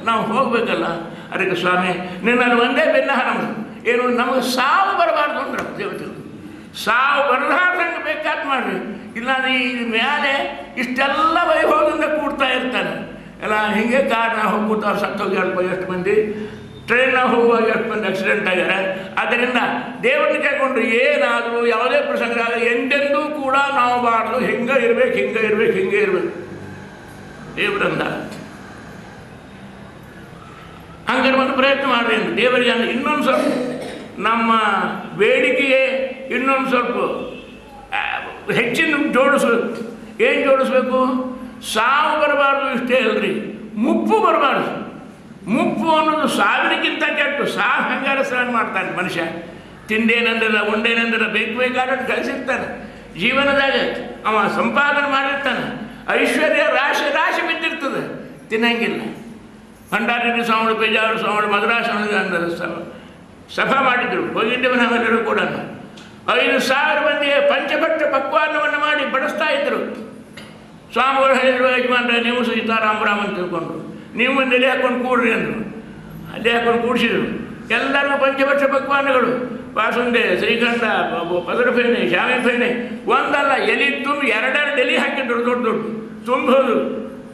ನಾವು ಹೋಗಬೇಕಲ್ಲ. ಅದಕ್ಕೆ ಸ್ವಾಮಿ ನಿನ್ನಲ್ಲಿ ಒಂದೇ ಬೆನ್ನಹ ನಮ್ಮದು ಏನು, ನಮಗೆ ಸಾವು ಬರಬಾರ್ದು ಅಂದ್ರೆ ದೇವತೆಗಳು ಸಾವು ಬರಲಾರ್ದಂಗೆ ಬೇಕಾದ ಮಾಡ್ರಿ. ಇಲ್ಲ ಈ ಮೇಲೆ ಇಷ್ಟೆಲ್ಲ ವೈಭವದಿಂದ ಕೂಡ್ತಾ ಇರ್ತಾನೆ ಎಲ್ಲ. ಹೀಗೆ ಕಾರ್ನ ಹೋಗ್ಬಿಟ್ಟು ಸತ್ತೋಗಿ ಎಷ್ಟು ಮಂದಿ, ಟ್ರೈನ್ನಾಗ ಹೋಗುವಾಗ ಎಷ್ಟು ಮಂದಿ ಆಕ್ಸಿಡೆಂಟ್ ಆಗ್ಯಾರ. ಆದ್ದರಿಂದ ದೇವರನ್ನ ಕೇಳ್ಕೊಂಡು ಏನಾದರೂ ಯಾವುದೇ ಪ್ರಸಂಗ ಆಗಲಿ ಎಂದೆಂದೂ ಕೂಡ ನಾವು ಬಾರ್ದು, ಹಿಂಗೆ ಇರ್ಬೇಕು, ಹಿಂಗೆ ಇರ್ಬೇಕು, ಹಿಂಗೆ ಇರ್ಬೇಕು ದೇವರಂದ. ಹಂಗಾರೆ ಒಂದು ಪ್ರಯತ್ನ ಮಾಡ್ರಿ ಅಂತ ದೇವರಿಗೆ. ಇನ್ನೊಂದು ಸ್ವಲ್ಪ ನಮ್ಮ ಬೇಡಿಕೆಗೆ ಇನ್ನೊಂದು ಸ್ವಲ್ಪ ಹೆಚ್ಚಿನ ಜೋಡಿಸ್ಬೇಕು. ಏನು ಜೋಡಿಸ್ಬೇಕು? ಸಾವು ಬರಬಾರ್ದು ಇಷ್ಟೇ ಅಲ್ರಿ, ಮುಪ್ಪು ಬರಬಾರ್ದು. ಮುಪ್ಪು ಅನ್ನೋದು ಸಾವಿರಕ್ಕಿಂತ ಕೆಟ್ಟು. ಸಾವು ಹಂಗಾರೆ ಸಹನ ಮಾಡ್ತಾನೆ ಮನುಷ್ಯ. ತಿಂದೇನಂದ್ರೆ ಉಂಡೇನಂದ್ರೆ ಬೇಕಾದಷ್ಟು ಕಳಿಸಿರ್ತಾನೆ ಜೀವನದಾಗ. ಅವ ಸಂಪಾದನೆ ಮಾಡಿರ್ತಾನೆ, ಐಶ್ವರ್ಯ ರಾಶಿ ರಾಶಿ ಬಿದ್ದಿರ್ತದೆ, ತಿನ್ನಂಗಿಲ್ಲ. ಭಂಡಾರಿ ಸ್ವಾಮಿಗಳು, ಬೇಜಾರು ಸ್ವಾಮಿಗಳು, ಮದ್ರಾಸ ಸಭಾ ಮಾಡಿದ್ರು, ಹೋಗಿದ್ದೇವೆ ನಾವೆಲ್ಲರೂ ಕೂಡ. 5,000 ಮಂದಿಗೆ ಪಂಚಭಟ್ಟ ಪಕ್ವಾನ್ನವನ್ನು ಮಾಡಿ ಬಡಿಸ್ತಾ ಇದ್ರು. ಸ್ವಾಮಿಗಳು ಹೇಳಿದ್ರು, ಯಜಮಾನ್ರೆ ನೀವು ಸೀತಾರಾಮರಾಮ್ ಅಂತ ತಿಳ್ಕೊಂಡ್ರು, ನೀವು ಒಂದು ಎಲೆ ಹಾಕೊಂಡು ಕೂಡ್ರಿ ಅಂದರು. ಅಲ್ಲೇ ಹಾಕೊಂಡು ಕೂಡಿಸಿದ್ರು. ಎಲ್ಲರಿಗೂ ಪಂಚಭಟ್ಟ ಪಕ್ವಾನ್ನಗಳು, ಪಾಸುಂಡೆ, ಶ್ರೀಖಂಡ, ಪದರಫೇಣೆ, ಶಾಮಿ ಫೇಣೆ, ಒಂದಲ್ಲ ಎಲೆ ತುಂಬಿ 2 ಎಲೆ ಹಾಕಿದ್ರು, ದೊಡ್ಡ ದೊಡ್ಡ ತುಂಬೋದು.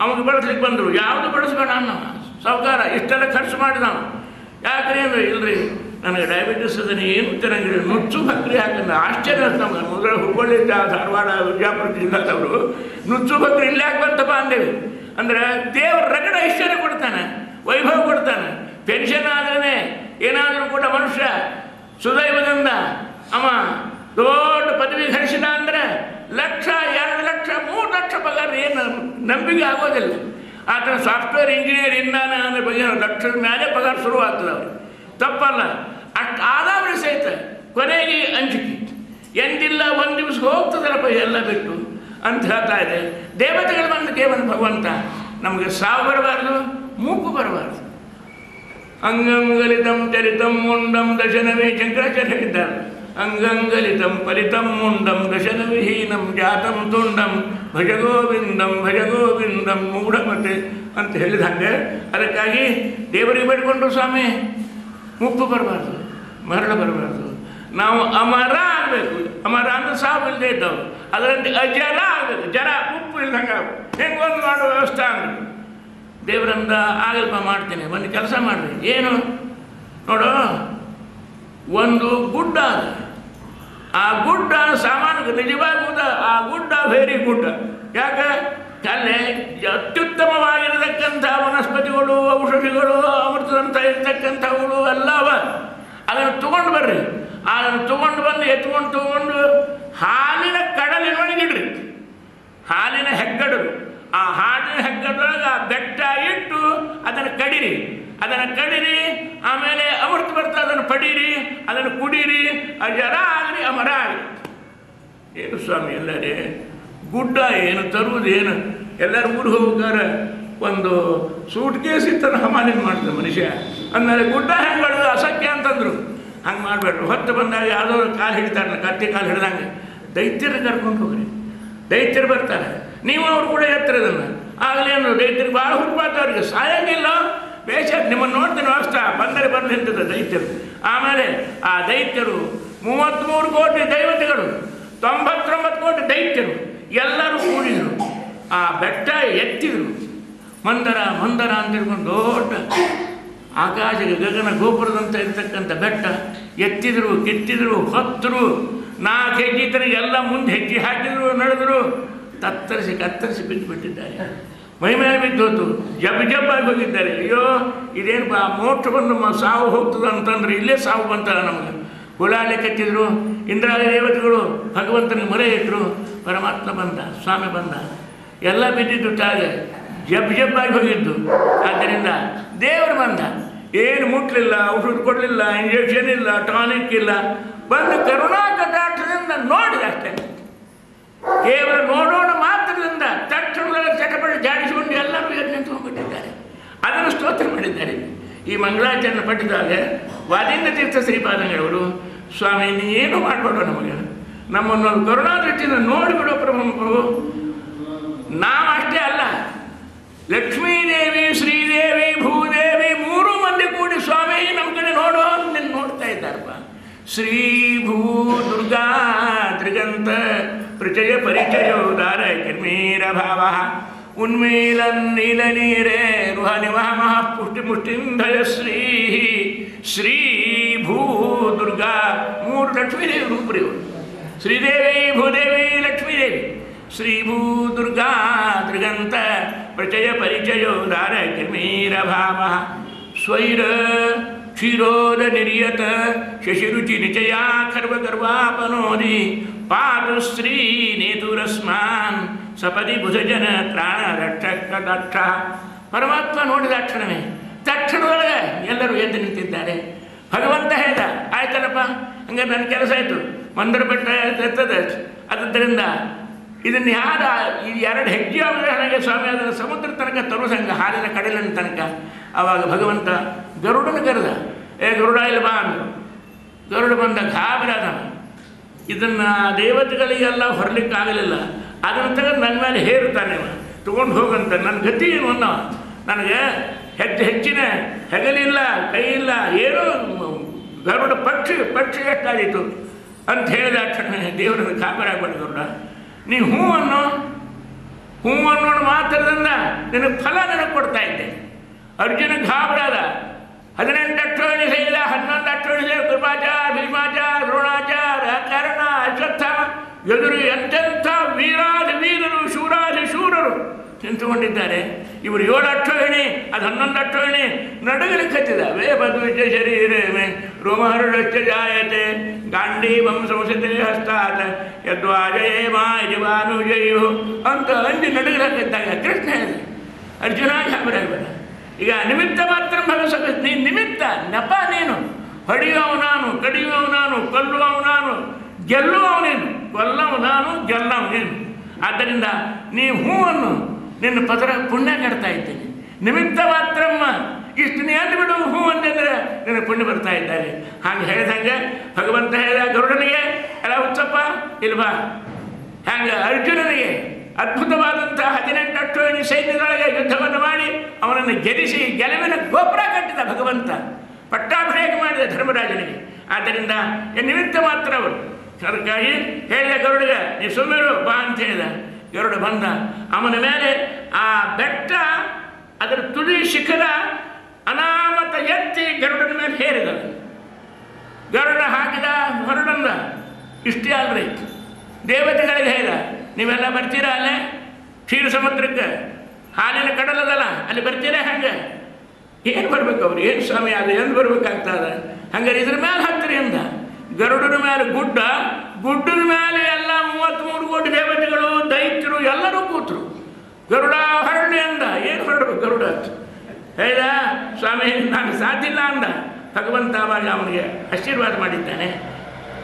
ಅವಾಗ ಬಳಸ್ಲಿಕ್ಕೆ ಬಂದರು. ಯಾವುದು ಬಳಸ್ಬೇಡ ಅನ್ನೋ ಸಾವುಕಾರ, ಇಷ್ಟೆಲ್ಲ ಖರ್ಚು ಮಾಡಿ ನಾವು ಯಾಕ್ರಿ ಅಂದ್ರೆ, ಇಲ್ರಿ ನನಗೆ ಡಯಾಬಿಟಿಸ್ ಅದನ್ನು ಏನು ತಿನ್ನಂಗಿಲ್ಲ, ನುಚ್ಚು ಭಕ್ರಿ ಹಾಕಂದ್ರೆ ಆಶ್ಚರ್ಯ ನಮ್ಗೆ. ಮೊದಲ ಹುಬ್ಬಳ್ಳಿ, ಧಾರವಾಡ, ವಿಜಯಪುರ ಜಿಲ್ಲಾದವರು ನುಚ್ಚು ಭಕ್ರಿ ಇಲ್ಲಿ ಯಾಕೆ ಬಂತಪ್ಪ ಅಂದೇವಿ ಅಂದರೆ, ದೇವರ ರಗಡ ಐಶ್ವರ್ಯ ಕೊಡ್ತಾನೆ, ವೈಭವ ಕೊಡ್ತಾನೆ. ಪೆನ್ಷನ್ ಆದ್ರೆ ಏನಾದರೂ ಕೂಡ ಮನುಷ್ಯ ಸುದೈವದಿಂದ ಅವ ದೊಡ್ಡ ಪದವಿ ಗಳಿಸಿದ ಅಂದರೆ 1,00,000, 2,00,000, 3,00,000 ಪಗಾರ ಏನು ನಂಬಿಕೆ ಆಗೋದಿಲ್ಲ. ಆತ ಸಾಫ್ಟ್ವೇರ್ ಇಂಜಿನಿಯರ್ ಇಂದಾನೆ ಅಂದರೆ ಬಗ್ಗೆ 1,00,000 ಮೇಲೆ ಪಗಾರ ಶುರುವಾಗ್ತದೆ ಅವ್ರಿಗೆ, ತಪ್ಪಲ್ಲ. ಅಷ್ಟು ಆದಾವಣೆ ಸಹಿತ ಕೊನೆಗೆ ಅಂಜಿಕೆ ಎಂದಿಲ್ಲ, ಒಂದು ದಿವಸ ಹೋಗ್ತದಲ್ಲಪ್ಪ ಎಲ್ಲ ಬಿಟ್ಟು ಅಂತ ಹೇಳ್ತಾ ಇದೆ. ದೇವತೆಗಳು ಬಂದು ಕೇವಲ ಭಗವಂತ ನಮಗೆ ಸಾವು ಬರಬಾರ್ದು, ಮೂಪು ಬರಬಾರ್ದು. ಅಂಗಂಗಲಿತಂ ಚರಿತಂ ಮುಂಡಂ ದಶನವೇ ಶಂಕರಾಚಾರ್ಯ ಹೇಳಿದ್ದಾರೆ. ಅಂಗಂಗಲಿತಂ ಫಲಿತಂ ಮುಂಡಂ ದಶನವಿಹೀನಂ ಜಾತಂ ತುಂಡಂ ಭಜ ಗೋವಿಂದಂ ಮೂಢಮತೆ ಅಂತ ಹೇಳಿದ ಹಾಗೆ. ಅದಕ್ಕಾಗಿ ದೇವರಿಗೆ ಬೇಡ್ಕೊಂಡು, ಸ್ವಾಮಿ ಮುಪ್ಪು ಬರಬಾರ್ದು, ಮರಣ ಬರಬಾರ್ದು, ನಾವು ಅಮರ ಆಗಬೇಕು. ಅಮರ ಅಂದ್ರೆ ಸಾವು ಇಲ್ಲದೆ ಇದ್ದವು, ಅದರಂತೆ ಅಜರ ಆಗಬೇಕು. ಜರ ಉಪ್ಪು ಇಲ್ದಂಗೆ ಹೆಂಗೊಂದು ಮಾಡುವ ವ್ಯವಸ್ಥೆ ಆಗಬೇಕು. ದೇವರಿಂದ ಆಗಲ್ಪ ಮಾಡ್ತೇನೆ, ಒಂದು ಕೆಲಸ ಮಾಡಿರಿ. ಏನು ನೋಡು, ಒಂದು ಗುಡ್ಡ ಅದ, ಆ ಗುಡ್ಡ ಸಾಮಾನ್ಯ ನಿಜವಾಗುವುದ, ಆ ಗುಡ್ಡ ವೆರಿ ಗುಡ್ಡ. ಯಾಕೆ ಅಲ್ಲಿ ಅತ್ಯುತ್ತಮವಾಗಿರತಕ್ಕಂಥ ವನಸ್ಪತಿಗಳು, ಔಷಧಿಗಳು, ಅಮೃತದಂಥ ಇರ್ತಕ್ಕಂಥವುಗಳು ಎಲ್ಲವ. ಅದನ್ನು ತೊಗೊಂಡು ಬರ್ರಿ, ಅದನ್ನು ತೊಗೊಂಡು ಬಂದು ತಗೊಂಡು ಹಾಲಿನ ಕಡಲಿನೊಳಗಿಡ್ರಿ. ಹಾಲಿನ ಹೆಗ್ಗಡರು, ಆ ಹಾಲಿನ ಹೆಗ್ಗಡೊಳಗೆ ಆ ಬೆಟ್ಟ ಇಟ್ಟು ಅದನ್ನು ಕಡಿರಿ. ಆಮೇಲೆ ಅಮೃತ ಬರ್ತಾ ಅದನ್ನು ಪಡೀರಿ, ಅದನ್ನು ಕುಡೀರಿ. ಅಜರ ಆಗಲಿ ಅಮರ ಆಗಲಿ. ಏನು ಸ್ವಾಮಿ ಎಲ್ಲರೇ ಗುಡ್ಡ ಏನು ತರುವುದು ಏನು? ಎಲ್ಲರೂ ಊರಿಗೆ ಹೋಗ್ಬೇಕಾರೆ ಒಂದು ಸೂಟ್ ಕೇಸ್ ಇತ್ತನ್ನು ಹಮಾಲಿನ ಮಾಡ್ತಾರೆ ಮನುಷ್ಯ. ಅಂದಮೇಲೆ ಗುಡ್ಡ ಹೆಂಗೆ ಮಾಡೋದು ಅಸಖ್ಯ ಅಂತಂದರು. ಹಂಗೆ ಮಾಡಬೇಡ್ರು. ಹೊತ್ತು ಬಂದಾಗ ಯಾವುದೋ ಕಾಲು ಹಿಡಿತಾರೆ, ಕತ್ತಿ ಕಾಲು ಹಿಡ್ದಂಗೆ. ದೈತ್ಯರು ಕರ್ಕೊಂಡು ಹೋಗ್ರಿ, ದೈತ್ಯರು ಬರ್ತಾರೆ, ನೀವು ಅವ್ರು ಕೂಡ ಎತ್ತರದನ್ನು ಆಗಲಿ ಅನ್ನೋ. ದೈತ್ಯರಿಗೆ ಭಾಳ ಹುಡುಪಾತ, ಅವ್ರಿಗೆ ಸಾಯಂಗಿಲ್ಲ, ಬೇಷಾಗಿ ನಿಮ್ಮನ್ನು ನೋಡ್ತೀನಿ ವ್ಯವಸ್ಥೆ ಬಂದರೆ ಬಂದು ನಿಂತದೆ ದೈತ್ಯರು. ಆಮೇಲೆ ಆ ದೈತ್ಯರು 33 ಕೋಟಿ ದೈವತೆಗಳು, 99 ಕೋಟಿ ದೈತ್ಯರು ಎಲ್ಲರೂ ಕೂಡಿದರು. ಆ ಬೆಟ್ಟ ಎತ್ತಿದರು. ಮಂದರ ಅಂತ ಹೇಳ್ಕೊಂಡು ದೊಡ್ಡ ಆಕಾಶಕ್ಕೆ ಗಗನ ಗೋಪುರದಂತ ಇರ್ತಕ್ಕಂಥ ಬೆಟ್ಟ ಎತ್ತಿದ್ರು, ಕೆತ್ತಿದ್ರು, ಹೊತ್ತರು. 4 ಹೆಜ್ಜೆ ಎಲ್ಲ ಮುಂದೆ ಹೆಜ್ಜೆ ಹಾಕಿದ್ರು, ನಡೆದರು. ಕತ್ತರಿಸಿ ಬಿಟ್ಟುಬಿಟ್ಟಿದ್ದಾರೆ. ಮೈ ಮೇಲೆ ಬಿದ್ದೋತು, ಜಬ್ಬಾಗಿ ಹೋಗಿದ್ದಾರೆ. ಅಯ್ಯೋ ಇದೇನಪ್ಪ ಮೋಕ್ಷ ಬಂದು ಸಾವು ಹೋಗ್ತದೆ ಅಂತಂದ್ರೆ ಇಲ್ಲೇ ಸಾವು ಬಂತಲ್ಲ ನಮಗೆ. ಹುಳಾಲೆ ಕಟ್ಟಿದ್ರು. ಇಂದ್ರಾದಿ ದೇವತೆಗಳು ಭಗವಂತನಿಗೆ ಮೊರೆ ಇಟ್ಟರು. ಪರಮಾತ್ಮ ಬಂದ, ಸ್ವಾಮಿ ಬಂದ, ಎಲ್ಲ ಬಿದ್ದಿದ್ದು ತಾಗೆ ಜಬ್ಬಾಗಿ ಹೋಗಿದ್ದು. ಆದ್ದರಿಂದ ದೇವರು ಬಂದ, ಏನು ಮುಟ್ಲಿಲ್ಲ, ಔಷಧ ಕೊಡಲಿಲ್ಲ, ಇಂಜೆಕ್ಷನ್ ಇಲ್ಲ, ಟಾನಿಕ್ ಇಲ್ಲ, ಬಂದು ಕರುಣಾ ಕಟಾಕ್ಷದಿಂದ ನೋಡಿದ ಅಷ್ಟೇ. ಕೇವಲ ನೋಡೋಣ ಮಾತ್ರದಿಂದ ತಕ್ಷಣದಲ್ಲಿ ಚಟಪಡಿ ಜಾಡಿಸಿಕೊಂಡು ಎಲ್ಲರೂ ಎದ್ದು ನಿಂತ್ಕೊಂಡ್ಬಿಟ್ಟಿದ್ದಾರೆ. ಅದನ್ನು ಸ್ತೋತ್ರ ಮಾಡಿದ್ದಾರೆ. ಈ ಮಂಗಳಾಚರಣೆ ಪಟ್ಟಿದಾಗ ವಾದಿಂದ ತೀರ್ಥ ಶ್ರೀಪಾದಂಗಳವರು, ಸ್ವಾಮಿ ನೀನು ಮಾಡಬೇಡ, ನಮಗೆ ನಮ್ಮನ್ನೊಂದು ಕರುಣಾ ದೃಷ್ಟಿಯಿಂದ ನೋಡಿಬಿಡೋ ಪ್ರಭು. ನಾವು ಅಷ್ಟೇ ಅಲ್ಲ, ಲಕ್ಷ್ಮೀದೇವಿ, ಶ್ರೀದೇವಿ, ಭೂದೇವಿ 3 ಮಂದಿ ಕೂಡಿ ಸ್ವಾಮಿ ನಮ್ಮ ಕಡೆ ನೋಡೋ ನಿನ್ನ ನೋಡ್ತಾ ಇದ್ದಾರಪ್ಪ. ಶ್ರೀ ಭೂ ದುರ್ಗಾ ತ್ರಿಗಂತ ಪ್ರಚಯ ಪರಿಚಯೋದಾರ ಕಿರ್ಮೀರ ಭಾವ ಉನ್ಮೀಲನ್ ನೀಲ ನೀರೇ ರುಹ ನಿವಹ ಪುಷ್ಟಿ ಮುಷ್ಟಿಂಧಯ ಶ್ರೀ ಭೂ ದುರ್ಗಾ 3 ಲಕ್ಷ್ಮೀದೇವಿ ರೂಪ್ರಿ. ಶ್ರೀದೇವಿ, ಭೂದೇವಿ, ಲಕ್ಷ್ಮೀದೇವಿ. ಶ್ರೀ ಭೂ ದುರ್ಗಾ ತ್ರಿಗಂತ ಪ್ರಚಯ ಪರಿಚಯೋದಾರ ಕಿರ್ಮೀರ ಭಾವ ಸ್ವೈರ ಕ್ಷೀರೋದ ನಿರ್ಯತ ಶಶಿರುಚಿ ನಿಚಯಾ ಖರ್ವಗರ್ವಾಪನೋದಿ ಪಾದು ಶ್ರೀ ನೇತುರಸ್ಮಾನ್ ಸಪದಿ ಭುಜಜನ ತ್ರಾಣ ರಕ್ಷಕ ದಕ್ಷ. ಪರಮಾತ್ಮ ನೋಡಿದ ತಕ್ಷಣದೊಳಗೆ ಎಲ್ಲರೂ ಎದ್ದು ನಿಂತಿದ್ದಾರೆ. ಭಗವಂತ ಹೇಳ್ದ, ಆಯ್ತಲ್ಲಪ್ಪ, ಹಂಗೆ ನನ್ನ ಕೆಲಸ ಆಯಿತು, ಮಂದಿರ ಬೆಟ್ಟ ಎತ್ತದೆ. ಆದ್ದರಿಂದ ಇದನ್ನು ಈ 2 ಹೆಜ್ಜೆ ಆದರೆ ನನಗೆ ಸ್ವಾಮಿ ಅದನ್ನು ಸಮುದ್ರ ತನಕ ತರುಸಂಗ ಹಾಲಿನ ಕಡಲಿನ ತನಕ. ಆವಾಗ ಭಗವಂತ ಗರುಡನ ಕರೆದ, ಗರುಡ ಇಲ್ಲಿ ಬಾ ಅಂದರು. ಗರುಡ ಬಂದ, ಗಾಬರಾದ. ಇದನ್ನು ದೇವತೆಗಳಿಗೆಲ್ಲ ಹೊರಲಿಕ್ಕಾಗಲಿಲ್ಲ. ಅದನ್ನು ತಗೊಂಡು ನನ್ನ ಮೇಲೆ ಹೇರುತ್ತಾನೆ, ತೊಗೊಂಡು ಹೋಗಂತ. ನನ್ನ ಗತಿ ಏನು ಅನ್ನೋ, ನನಗೆ ಹೆಚ್ಚಿನ ಹೆಗಲಿಲ್ಲ, ಕೈ ಇಲ್ಲ, ಏನೋ ಗರುಡ ಪಕ್ಷಿ ಎಷ್ಟಾದೀತು ಅಂತ ಹೇಳಿದ ತಕ್ಷಣ ದೇವರನ್ನು ಗಾಬರಾಗ್ಬೇಡ ಗರುಡ, ನೀ ಹ್ಞೂ ಅನ್ನೋಣ ಮಾತ್ರದಿಂದ ನಿನಗೆ ಫಲ ನನಗೆ ಕೊಡ್ತಾ ಇದ್ದೆ. ಅರ್ಜುನ ಗಾಬರಾದ. 18 ಅಕ್ಷೋಹಿಣಿ ಸೇರಿದ, 11 ಅಕ್ಷೋಹಿಣಿ ಸೇರಿದ ಕೃಪಾಚಾರ, ಭೀಮಾಚಾರ, ದ್ರೋಣಾಚಾರ, ಕರ್ಣ, ಅಶ್ವತ್ಥಾಮ ಎದುರು ಎಂತೆಂಥ ವೀರರು, ಶೂರರು ನಿಂತುಕೊಂಡಿದ್ದಾರೆ. ಇವರು 7 ಅಕ್ಷೋಹಿಣಿ, ಅದು 11 ಅಕ್ಷೋಹಿಣಿ. ನಡುಗಲಿಕ್ಕೆ ಹತ್ತಿದ. ವೇ ಬದ್ವಿಜ ಶರೀರೇ ಮೇ ರೋಮಹರ್ಷಶ್ಚ ಜಾಯತೆ ಗಾಂಡೀವಂ ಸಂಸತೆ ಹಸ್ತಾತ್ ಯದ್ವಾಜಯೇ ಮಾ ಯಜಮಾನುಜಯು ಅಂತ ಅಂಜಿ ನಡುಗಲಿಕ್ಕಿದ್ದಾಗ ಕೃಷ್ಣ ಹೇಳಿದೆ, ಅರ್ಜುನ ಗಾಬರಾಗಬೇಡ. ಈಗ ನಿಮಿತ್ತ ಮಾತ್ರ ಭಗವತ್, ನೀನು ನಿಮಿತ್ತ, ನೆಪ ನೀನು. ಹೊಡೆಯುವವು ನಾನು, ಕಡಿಯುವವು ನಾನು, ಕೊಲ್ಲುವವು ನಾನು, ಗೆಲ್ಲುವವು ನೀನು. ಕೊಲ್ಲವು ನಾನು, ಗೆಲ್ಲವು ನೀನು. ಆದ್ದರಿಂದ ನೀ ಹೂ ಅನ್ನು, ನಿನ್ನ ಪದರ ಪುಣ್ಯ ಕಟ್ತಾ ಇದ್ದೀನಿ. ನಿಮಿತ್ತ ಮಾತ್ರಮ್ಮ, ಇಷ್ಟು ನೀ ಅಂದ್ಬಿಡು ಹೂ ಅಂತಂದ್ರೆ ನಿನ್ನ ಪುಣ್ಯ ಬರ್ತಾ ಇದ್ದಾರೆ. ಹಾಗೆ ಹೇಳಿದಂಗೆ ಭಗವಂತ ಹೇಳಿದ ಗರುಡನಿಗೆ, ಎಲ್ಲ ಹುಚ್ಚಪ್ಪ ಇಲ್ವಾ. ಹಾಗೆ ಅರ್ಜುನನಿಗೆ ಅದ್ಭುತವಾದಂಥ 18 ಅಕ್ಷೋಹಿಣಿ ಸೈನ್ಯದೊಳಗೆ ಯುದ್ಧವನ್ನು ಮಾಡಿ ಅವನನ್ನು ಗೆಲ್ಲಿಸಿ ಗೆಲುವಿನ ಗೋಪುರ ಕಟ್ಟಿದ ಭಗವಂತ. ಪಟ್ಟಾಭಿಷೇಕ ಮಾಡಿದ ಧರ್ಮರಾಜನಿಗೆ. ಆದ್ದರಿಂದ ನಿಮಿತ್ತ ಮಾತ್ರ ಅವರು. ಅದಕ್ಕಾಗಿ ಹೇಳಿದ ಗರುಡಿಗೆ, ನೀ ಸುಮ್ಮಿರು ಬಾ ಅಂತ ಹೇಳಿದ. ಗರುಡ ಬಂದ. ಅವನ ಮೇಲೆ ಆ ಬೆಟ್ಟ, ಅದರ ತುದಿ ಶಿಖರ ಅನಾಮತ ಎತ್ತಿ ಗರುಡನ ಮೇಲೆ ಹೇರಿದ. ಗರುಡ ಹಾಕಿದ, ಹೊರಡಂದ. ಇಷ್ಟೇ ಅಲ್ರಿ, ದೇವತೆಗಳಿಗೆ ಹೇಳಿದ, ನೀವೆಲ್ಲ ಬರ್ತೀರಾ ಅಲ್ಲೇ ಕ್ಷೀರ ಸಮುದ್ರಕ್ಕೆ, ಹಾಲಿನ ಕಡಲದಲ್ಲ, ಅಲ್ಲಿ ಬರ್ತೀರಾ? ಹಂಗೆ ಏನು ಬರ್ಬೇಕು ಅವ್ರು? ಏನು ಸ್ವಾಮಿ ಅದು ಎಂದು ಬರ್ಬೇಕಾಗ್ತದೆ? ಹಂಗಾರೆ ಇದ್ರ ಮೇಲೆ ಹತ್ತಿರಿ ಅಂದ. ಗರುಡನ ಮೇಲೆ ಗುಡ್ಡದ ಮೇಲೆ ಎಲ್ಲ 33 ಕೋಟಿ ದೇವತೆಗಳು, ದೈತ್ಯರು ಎಲ್ಲರೂ ಕೂತರು. ಗರುಡ ಹೊರಡಿ ಅಂದ. ಏನು ಹೊರಡ್ಬೇಕು ಗರುಡ? ಹೇಳಿದ, ಸ್ವಾಮಿ ನಾನು ಸಾಧ್ಯ ಇಲ್ಲ ಅಂದ. ಭಗವಂತ ಅವಾಗ ಅವನಿಗೆ ಆಶೀರ್ವಾದ ಮಾಡಿದ್ದಾನೆ.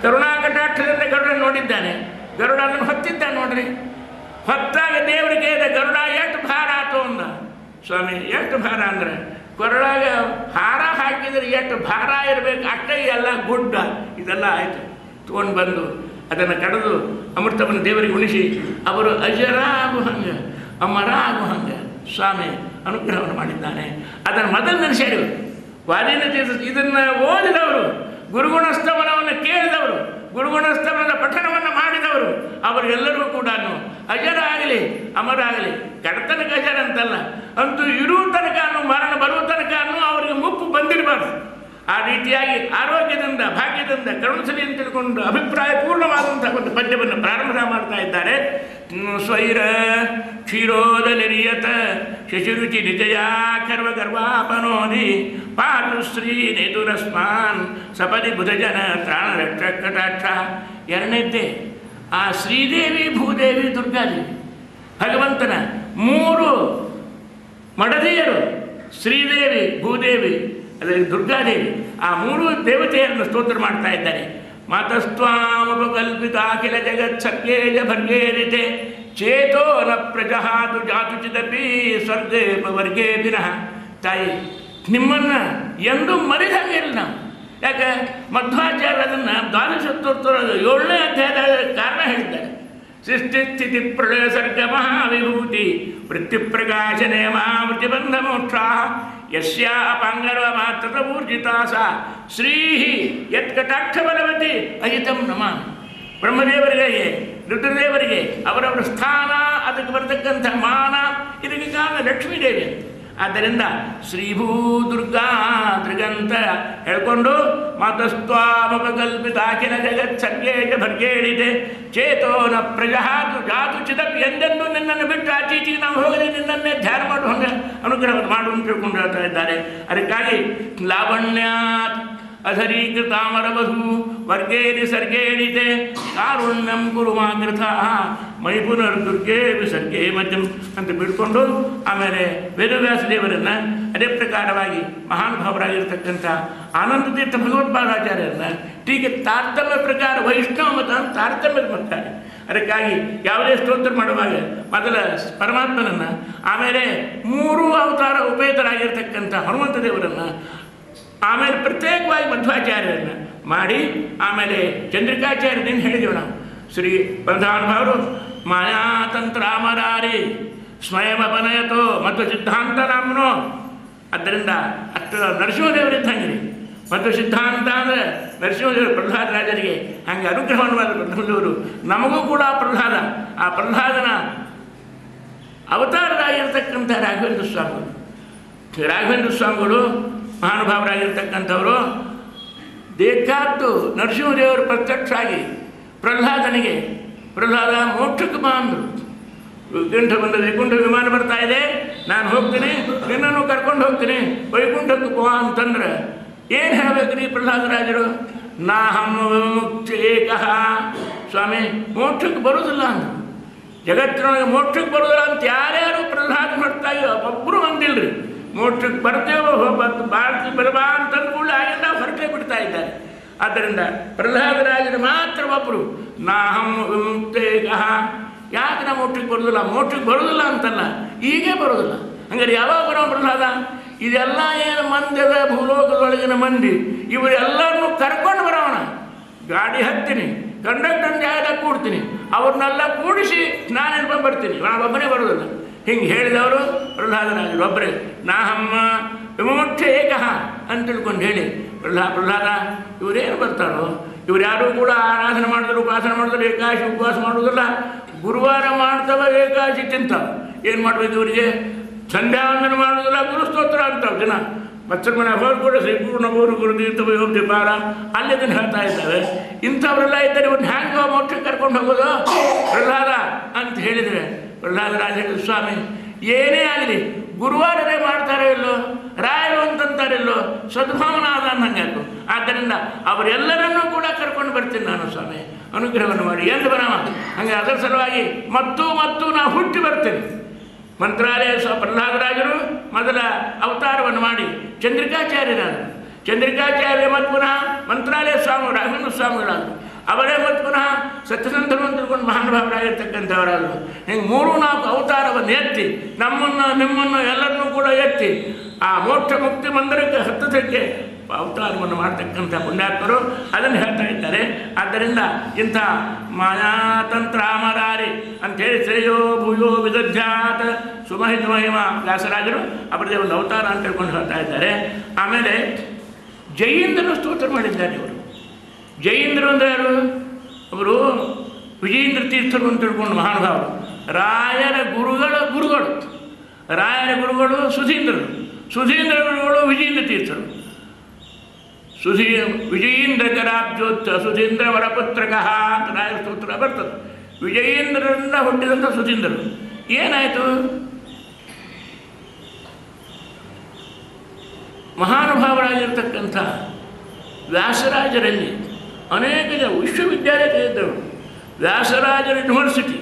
ಕರುಣಾಕಟಾಕ್ಷದಿಂದ ಗರುಡ ನೋಡಿದ್ದಾನೆ. ಗರುಡ ಅದನ್ನು ಹೊತ್ತಿದ್ದಾನೆ ನೋಡ್ರಿ. ಹೊತ್ತಾಗ ದೇವರಿಗೆ ಗರುಡ ಎಷ್ಟು ಭಾರ ಆತು ಅಂದ. ಸ್ವಾಮಿ ಎಷ್ಟು ಭಾರ ಅಂದರೆ, ಕೊರಳಾಗ ಹಾರ ಹಾಕಿದರೆ ಎಷ್ಟು ಭಾರ ಇರಬೇಕು, ಅಷ್ಟೇ ಎಲ್ಲ ಗುಡ್ಡ ಇದೆಲ್ಲ ಆಯಿತು. ತೊಗೊಂಡು ಬಂದು ಅದನ್ನು ಕಡಿದು ಅಮೃತವನ್ನು ದೇವರಿಗೆ ಉಣಿಸಿ ಅವರು ಅಜರ ಆಗು ಹಂಗೆ, ಅಮರ ಆಗು ಹಂಗೆ ಸ್ವಾಮಿ ಅನುಗ್ರಹವನ್ನು ಮಾಡಿದ್ದಾನೆ. ಅದನ್ನು ಮೊದಲು ನೆನೆಸಿದರು. ವಾದಿನ ಇದನ್ನು ಓದಿದವರು, ಗುರುಗುಣಸ್ತವನವನ್ನು ಕೇಳಿದವರು, ಗುರುಗುಣಸ್ತವನದ ಪಠಣವನ್ನು ಮಾಡಿದವರು, ಅವರೆಲ್ಲರೂ ಕೂಡ ಅಜರ ಆಗಲಿ ಅಮರ ಆಗಲಿ, ಕಡತನಕ ಅಜರ ಅಂತಲ್ಲ, ಅಂತೂ ಇರುವ ತನಕ ಮರಣ ಬರುವ ತನಕ ಅವರಿಗೆ ಮುಪ್ಪು ಬಂದಿರಬಾರ್ದು. ಆ ರೀತಿಯಾಗಿ ಆರೋಗ್ಯದಿಂದ, ಭಾಗ್ಯದಿಂದ ಕರುಣಿಸಲಿ ಅಂತ ತಿಳ್ಕೊಂಡು ಅಭಿಪ್ರಾಯ ಪೂರ್ಣವಾದಂತಹ ಒಂದು ಪದ್ಯವನ್ನು ಪ್ರಾರಂಭ ಮಾಡ್ತಾ ಇದ್ದಾರೆ. ಸ್ವೈರ ಕ್ಷೀರೋದ ನಿರ್ಯತ ಶಶಿರುಚಿ ನಿಜಯಾ ಕರ್ವ ಗರ್ವಾಪನೋದಿ ಪಾತು ಶ್ರೀ ನೇತುರಸ್ಮಾನ್ ಸಪದಿ ಬುಧಜನ ತ್ರಾಣ ರಕ್ಷ ಕಟಾಕ್ಷ. ಎರಡನೇದ್ದೇ ಆ ಶ್ರೀದೇವಿ, ಭೂದೇವಿ, ದುರ್ಗಾದೇವಿ, ಭಗವಂತನ 3 ಮಡದಿಯರು, ಶ್ರೀದೇವಿ, ಭೂದೇವಿ, ಅದರಲ್ಲಿ ದುರ್ಗಾದೇವಿ, ಆ 3 ದೇವತೆಯರನ್ನು ಸ್ತೋತ್ರ ಮಾಡ್ತಾ ಇದ್ದಾರೆ. ಮಾತಸ್ತ್ವಾಮುಪಕಲ್ಪಿತ ಅಖಿಲ ಜಗತ್ ಸತ್ಯೇಜ ಭರ್ಗೇರಿತೆ ಚೇತೋ ನ ಪ್ರಜಹಾತು ಜಾತು ಚಿದಪಿ ಸ್ವರ್ಗೇ ವರ್ಗೇ ವಿನಃ. ತಾಯಿ, ನಿಮ್ಮನ್ನು ಎಂದೂ ಮರಿದಂಗಿಲ್ಲ ನಾವು. ಯಾಕೆ ಮಧ್ವಾಚಾರ್ಯ ಅದನ್ನು 7ನೇ ಅಧ್ಯಾಯದ ಕಾರಣ ಹೇಳಿದ್ದಾರೆ. ಸೃಷ್ಟಿ ಸ್ಥಿತಿ ಪ್ರಳಯ ಸರ್ಗ ಮಹಾವಿಭೂತಿ ವೃತ್ತಿ ಪ್ರಕಾಶನೆ ಮಹಾವೃತ್ತಿಬಂಧ ಮೋಕ್ಷ ಯಸ್ಯಾ ಅಪಾಂಗರ್ವ ಮಾತ್ರ ಊರ್ಜಿತಾ ಸಾ ಶ್ರೀ ಯತ್ಕಟಾಕ್ಷ ಬಲವತಿ ಅಹಿತಂ ನಮಃ. ಬ್ರಹ್ಮದೇವರಿಗೆ, ರುದ್ರದೇವರಿಗೆ ಅವರವರ ಸ್ಥಾನ, ಅದಕ್ಕೆ ಬರತಕ್ಕಂಥ ಮಾನ, ಇದಕ್ಕೆ ಕಾರಣ ಲಕ್ಷ್ಮೀದೇವಿ. ಆದ್ದರಿಂದ ಶ್ರೀಭೂ ದುರ್ಗಾ ತ್ರಿಗಂತ ಹೇಳ್ಕೊಂಡು ಮಾತಸ್ತ್ವಾಮುಪಕಲ್ಪಿತ ಅಖಿಲ ಜಗತ್ ಸತ್ಯೇಜ ಭರ್ಗೇಳಿದೆ ಚೇತೋ ನ ಪ್ರಜಹಾತು ಜಾತು ಚಿದಪ್. ಎಂದೆಂದು ನಿನ್ನನ್ನು ಬಿಟ್ಟು ಆಚೀಚಿ ನಾವು ಹೋಗಲಿ, ನಿನ್ನನ್ನೇ ಧ್ಯಾನ ಮಾಡು, ಹಂಗೆ ಅನುಗ್ರಹವನ್ನು ಮಾಡು ಅಂತ ತಿಳ್ಕೊಂಡು ಹೇಳ್ತಾ ಇದ್ದಾರೆ. ಅದಕ್ಕಾಗಿ ಲಾವಣ್ಯಾತ್ ಅಧರೀಕೃತಾಮರವಧೂ ವರ್ಗೇರಿ ಸರ್ಗೇಣಿತೆ ಕಾರುಣ್ಯಂ ಕುರು ಮಾಗೃಥ ಮೈ ಪುನರ್ದುರ್ಗೇ ವಿಸರ್ಗೇ ಮಧ್ಯಂ ಅಂತ ಬಿಡ್ಕೊಂಡು ಆಮೇಲೆ ವೇದವ್ಯಾಸ ದೇವರನ್ನು, ಅದೇ ಪ್ರಕಾರವಾಗಿ ಮಹಾನುಭಾವರಾಗಿರ್ತಕ್ಕಂಥ ಆನಂದತೀರ್ಥ ಭಗವತ್ಪಾದಾಚಾರ್ಯರನ್ನು ಟೀಕೆ ತಾರತಮ್ಯ ಪ್ರಕಾರ ವೈಷ್ಣವ ಮತ ತಾರತಮ್ಯದ ಬರ್ತಾರೆ. ಅದಕ್ಕಾಗಿ ಯಾವುದೇ ಸ್ತೋತ್ರ ಮಾಡುವಾಗ ಮೊದಲ ಪರಮಾತ್ಮನನ್ನು, ಆಮೇಲೆ 3 ಅವತಾರ ಉಪೇತರಾಗಿರ್ತಕ್ಕಂಥ ಹನುಮಂತ ದೇವರನ್ನು, ಆಮೇಲೆ ಪ್ರತ್ಯೇಕವಾಗಿ ಮಧ್ವಾಚಾರ್ಯರನ್ನು ಮಾಡಿ, ಆಮೇಲೆ ಚಂದ್ರಿಕಾಚಾರ್ಯರನ್ನು ಹೇಳಿದೆವು ನಾವು. ಶ್ರೀ ಪ್ರಧಾನಭಾವರು ಮಾಯಾತಂತ್ರಾಮರಾರಿ ಸ್ವಯಮಪನಯತೋ ಮತ್ತು ಸಿದ್ಧಾಂತ ನಾಮನೋ. ಆದ್ದರಿಂದ ಅಷ್ಟು ನರಸಿಂಹದೇವರಿದ್ದಂಗೆ ಮತ್ತು ಸಿದ್ಧಾಂತ ಅಂದರೆ ನರಸಿಂಹದೇವರು ಪ್ರಹ್ಲಾದ ರಾಜರಿಗೆ ಹಾಗೆ ಅನುಗ್ರಹವನ್ನು ಮಾಡಿದ ಪ್ರಥಮದೇವರು. ನಮಗೂ ಕೂಡ ಪ್ರಹ್ಲಾದ, ಆ ಪ್ರಹ್ಲಾದನ ಅವತಾರರಾಗಿರ್ತಕ್ಕಂಥ ರಾಘವೇಂದ್ರ ಸ್ವಾಮಿಗಳು. ರಾಘವೇಂದ್ರ ಸ್ವಾಮಿಗಳು ಮಹಾನುಭಾವರಾಗಿರ್ತಕ್ಕಂಥವರು ಬೇಕಾದ್ದು ನರಸಿಂಹದೇವರು ಪ್ರತ್ಯಕ್ಷ ಆಗಿ ಪ್ರಹ್ಲಾದನಿಗೆ, ಪ್ರಹ್ಲಾದ ಮೋಕ್ಷಕ್ಕೆ ಬಾ ಅಂದರು. ವೈಕುಂಠ ವಿಮಾನ ಬರ್ತಾ ಇದೆ, ನಾನು ಹೋಗ್ತೀನಿ, ನಿನ್ನನ್ನು ಕರ್ಕೊಂಡು ಹೋಗ್ತೀನಿ, ವೈಕುಂಠಕ್ಕೆ ಬಾ ಅಂತಂದ್ರೆ ಏನು ಹೇಳಬೇಕ್ರಿ ಪ್ರಹ್ಲಾದರಾಜರು? ನಾಹಂ ವಿಮುಕ್ತೇಕಃ. ಸ್ವಾಮಿ ಮೋಕ್ಷಕ್ಕೆ ಬರೋದಿಲ್ಲ ಅಂದರು. ಜಗತ್ತಿನೊಳಗೆ ಮೋಕ್ಷಕ್ಕೆ ಬರೋದಿಲ್ಲ ಅಂತ ಯಾರ್ಯಾರು ಪ್ರಹ್ಲಾದ ಹೊರತಾಗಿ ಒಬ್ಬರು ಅಂದಿಲ್ರಿ. ಮೋಕ್ಷಕ್ಕೆ ಬರ್ತೇವೋ ಬರಬಾ ಅಂತಂದು ಕೂಡ ಆಗಿಲ್ಲ, ಹೊರಟೇ ಬಿಡ್ತಾ ಇದ್ದಾರೆ. ಆದ್ದರಿಂದ ಪ್ರಹ್ಲಾದರಾಜರು ಮಾತ್ರ ಒಬ್ಬರು ನಾಹಂ ವಿಮುಕ್ತೇಕಃ. ಯಾಕೆ ನಾವು ಮೋಕ್ಷಕ್ಕೆ ಬರೋದಿಲ್ಲ? ಮೋಕ್ಷಕ್ಕೆ ಬರೋದಿಲ್ಲ ಅಂತಲ್ಲ, ಈಗೇ ಬರೋದಿಲ್ಲ. ಹಂಗಾರೆ ಯಾವಾಗ ಬರೋ ಪ್ರಹ್ಲಾದ? ಇದೆಲ್ಲ ಏನು ಮಂದಿದ ಭೂಲೋಕದೊಳಗಿನ ಮಂದಿ, ಇವರೆಲ್ಲರನ್ನೂ ಕರ್ಕೊಂಡು ಬರೋಣ. ಗಾಡಿ ಹತ್ತೀನಿ, ಕಂಡಕ್ಟರ್ ಜಾಗದಾಗ ಕೂಡ್ತೀನಿ, ಅವ್ರನ್ನೆಲ್ಲ ಕೂಡಿಸಿ ನಾನೇನು ಬರ್ತೀನಿ, ನಾವೊಬ್ಬನೇ ಬರೋದಿಲ್ಲ. ಹಿಂಗೆ ಹೇಳಿದವರು ಪ್ರಹ್ಲಾದರಾಜರು ಒಬ್ಬರೇ. ನಾಹಮ್ಮ ವಿಮುಕ್ತ ಏಕಃ ಅಂತ ತಿಳ್ಕೊಂಡು ಹೇಳಿ ಪ್ರಹ್ಲಾದ ಇವರೇನು ಬರ್ತಾರೋ, ಇವ್ರು ಯಾರೂ ಕೂಡ ಆರಾಧನೆ ಮಾಡಿದ್ರು, ಉಪಾಸನೆ ಮಾಡಿದ್ರು, ಏಕಾದಶಿ ಉಪವಾಸ ಮಾಡೋದಿಲ್ಲ. ಗುರುವಾರ ಮಾಡ್ತವ, ಏಕಾದಶಿ ತಿಂತಾವ. ಏನು ಮಾಡಬೇಕು ಇವರಿಗೆ? ಸಂಧ್ಯಾವಂದನೆ ಮಾಡೋದಿಲ್ಲ, ಗುರುಸ್ತೋತ್ರ ಅಂತಾವ ಜನ. ಮತ್ಸರ್ಮನ ಹೋಗಿ ಕೂಡ ಶ್ರೀಪೂರ್ಣ ಗೋರು ಗುರುದೀರ್ಥ ವಯೋಬ್ಧಿ ಪಾರ ಅಲ್ಲಿ ಅದನ್ನು ಹೇಳ್ತಾ ಇದ್ದಾವೆ. ಇಂಥವರೆಲ್ಲ ಇದ್ದಾರೆ, ಇವ್ರನ್ನ ಹ್ಯಾಂಗೆ ಮೋಕ್ಷಕ್ಕೆ ಕರ್ಕೊಂಡು ಹೋಗೋದು ಪ್ರಹ್ಲಾದ ಅಂತ ಹೇಳಿದರೆ ಪ್ರಹ್ಲಾದರಾಜ ಹೇಳಿದ, ಸ್ವಾಮಿ ಏನೇ ಆಗಲಿ ಗುರುವಾರನೇ ಮಾಡ್ತಾರೆ ಇಲ್ಲೋ, ರಾಯರು ಅಂತಂತಾರಿಲ್ಲೋ, ಸದ್ಭಾವನಾದ ಅನ್ನಂಗೆ ಅದು. ಆದ್ದರಿಂದ ಅವರೆಲ್ಲರನ್ನೂ ಕೂಡ ಕರ್ಕೊಂಡು ಬರ್ತೀನಿ ನಾನು ಸ್ವಾಮಿ, ಅನುಗ್ರಹವನ್ನು ಮಾಡಿ ಎಂದು ಬರವ. ಹಾಗೆ ಅದರ ಸಲುವಾಗಿ ಮತ್ತು ನಾವು ಹುಟ್ಟಿ ಬರ್ತೇನೆ. ಮಂತ್ರಾಲಯ ಪ್ರಹ್ಲಾದರಾಜರು ಮೊದಲ ಅವತಾರವನ್ನು ಮಾಡಿ ಚಂದ್ರಿಕಾಚಾರ್ಯರಾದರು. ಚಂದ್ರಿಕಾಚಾರ್ಯ ಮತ್ತು ಪುನಃ ಮಂತ್ರಾಲಯ ಸ್ವಾಮಿ ರಾಘವೇಂದ್ರ ಸ್ವಾಮಿಗಳಾದರು. ಅವರೇ ಮತ್ತು ಪುನಃ ಸತ್ಯಸಂಧರು ಅಂತ ತಿಳ್ಕೊಂಡು ಮಹಾನುಭಾವರಾಗಿರ್ತಕ್ಕಂಥವರಾದರು. ಹಿಂಗೆ 3-4 ಅವತಾರವನ್ನು ಎತ್ತಿ ನಮ್ಮನ್ನು ನಿಮ್ಮನ್ನು ಎಲ್ಲರನ್ನೂ ಕೂಡ ಎತ್ತಿ ಆ ಮೋಕ್ಷ ಮುಕ್ತಿ ಮಂದಿರಕ್ಕೆ ಹತ್ತದಕ್ಕೆ ಅವತಾರವನ್ನು ಮಾಡ್ತಕ್ಕಂಥ ಪುಣ್ಯಾತ್ಮರು ಅದನ್ನು ಹೇಳ್ತಾ ಇದ್ದಾರೆ. ಆದ್ದರಿಂದ ಇಂಥ ಮಾಯಾತಂತ್ರಾಮರಾರಿ ಅಂಥೇಳಿ ಶ್ರೇಯೋ ಭೂಯೋ ವಿದಧ್ಯಾತ್ ಸುಮಹಿತ ಮಹಿಮ ವ್ಯಾಸರಾಜರು ಅವರದೇ ಒಂದು ಅವತಾರ ಅಂತ ತಿಳ್ಕೊಂಡು ಹೇಳ್ತಾ ಇದ್ದಾರೆ. ಆಮೇಲೆ ಜಯೀಂದ್ರನು ಸ್ತೋತ್ರ ಮಾಡಿದ್ದಾರೆ ಇವರು. ಜಯೀಂದ್ರ ಅಂದರೆ ಯಾರು? ಅವರು ವಿಜಯೇಂದ್ರ ತೀರ್ಥರು ಅಂತ ತಿಳ್ಕೊಂಡು ಮಹಾನುಭಾವರು. ರಾಯರ ಗುರುಗಳು ರಾಯರ ಗುರುಗಳು ಸುಧೀಂದ್ರರು, ಸುಧೀಂದ್ರ ಗುರುಗಳು ವಿಜಯೇಂದ್ರ ತೀರ್ಥರು. ವಿಜಯೇಂದ್ರ ಕರಾಬ್ಜೋತ್ ಸುಧೀಂದ್ರ ವರಪುತ್ರಕಃ ಅಂತ ರಾಯರ ಸ್ತೋತ್ರ ಬರ್ತದೆ. ವಿಜಯೇಂದ್ರರಿಂದ ಹುಟ್ಟಿದಂಥ ಸುಧೀಂದ್ರರು. ಏನಾಯಿತು? ಮಹಾನುಭಾವರಾಗಿರ್ತಕ್ಕಂಥ ವ್ಯಾಸರಾಜರಲ್ಲಿ ಅನೇಕ ವಿಶ್ವವಿದ್ಯಾಲಯ ಇದ್ದರು. ವ್ಯಾಸರಾಜರ ಯೂನಿವರ್ಸಿಟಿ,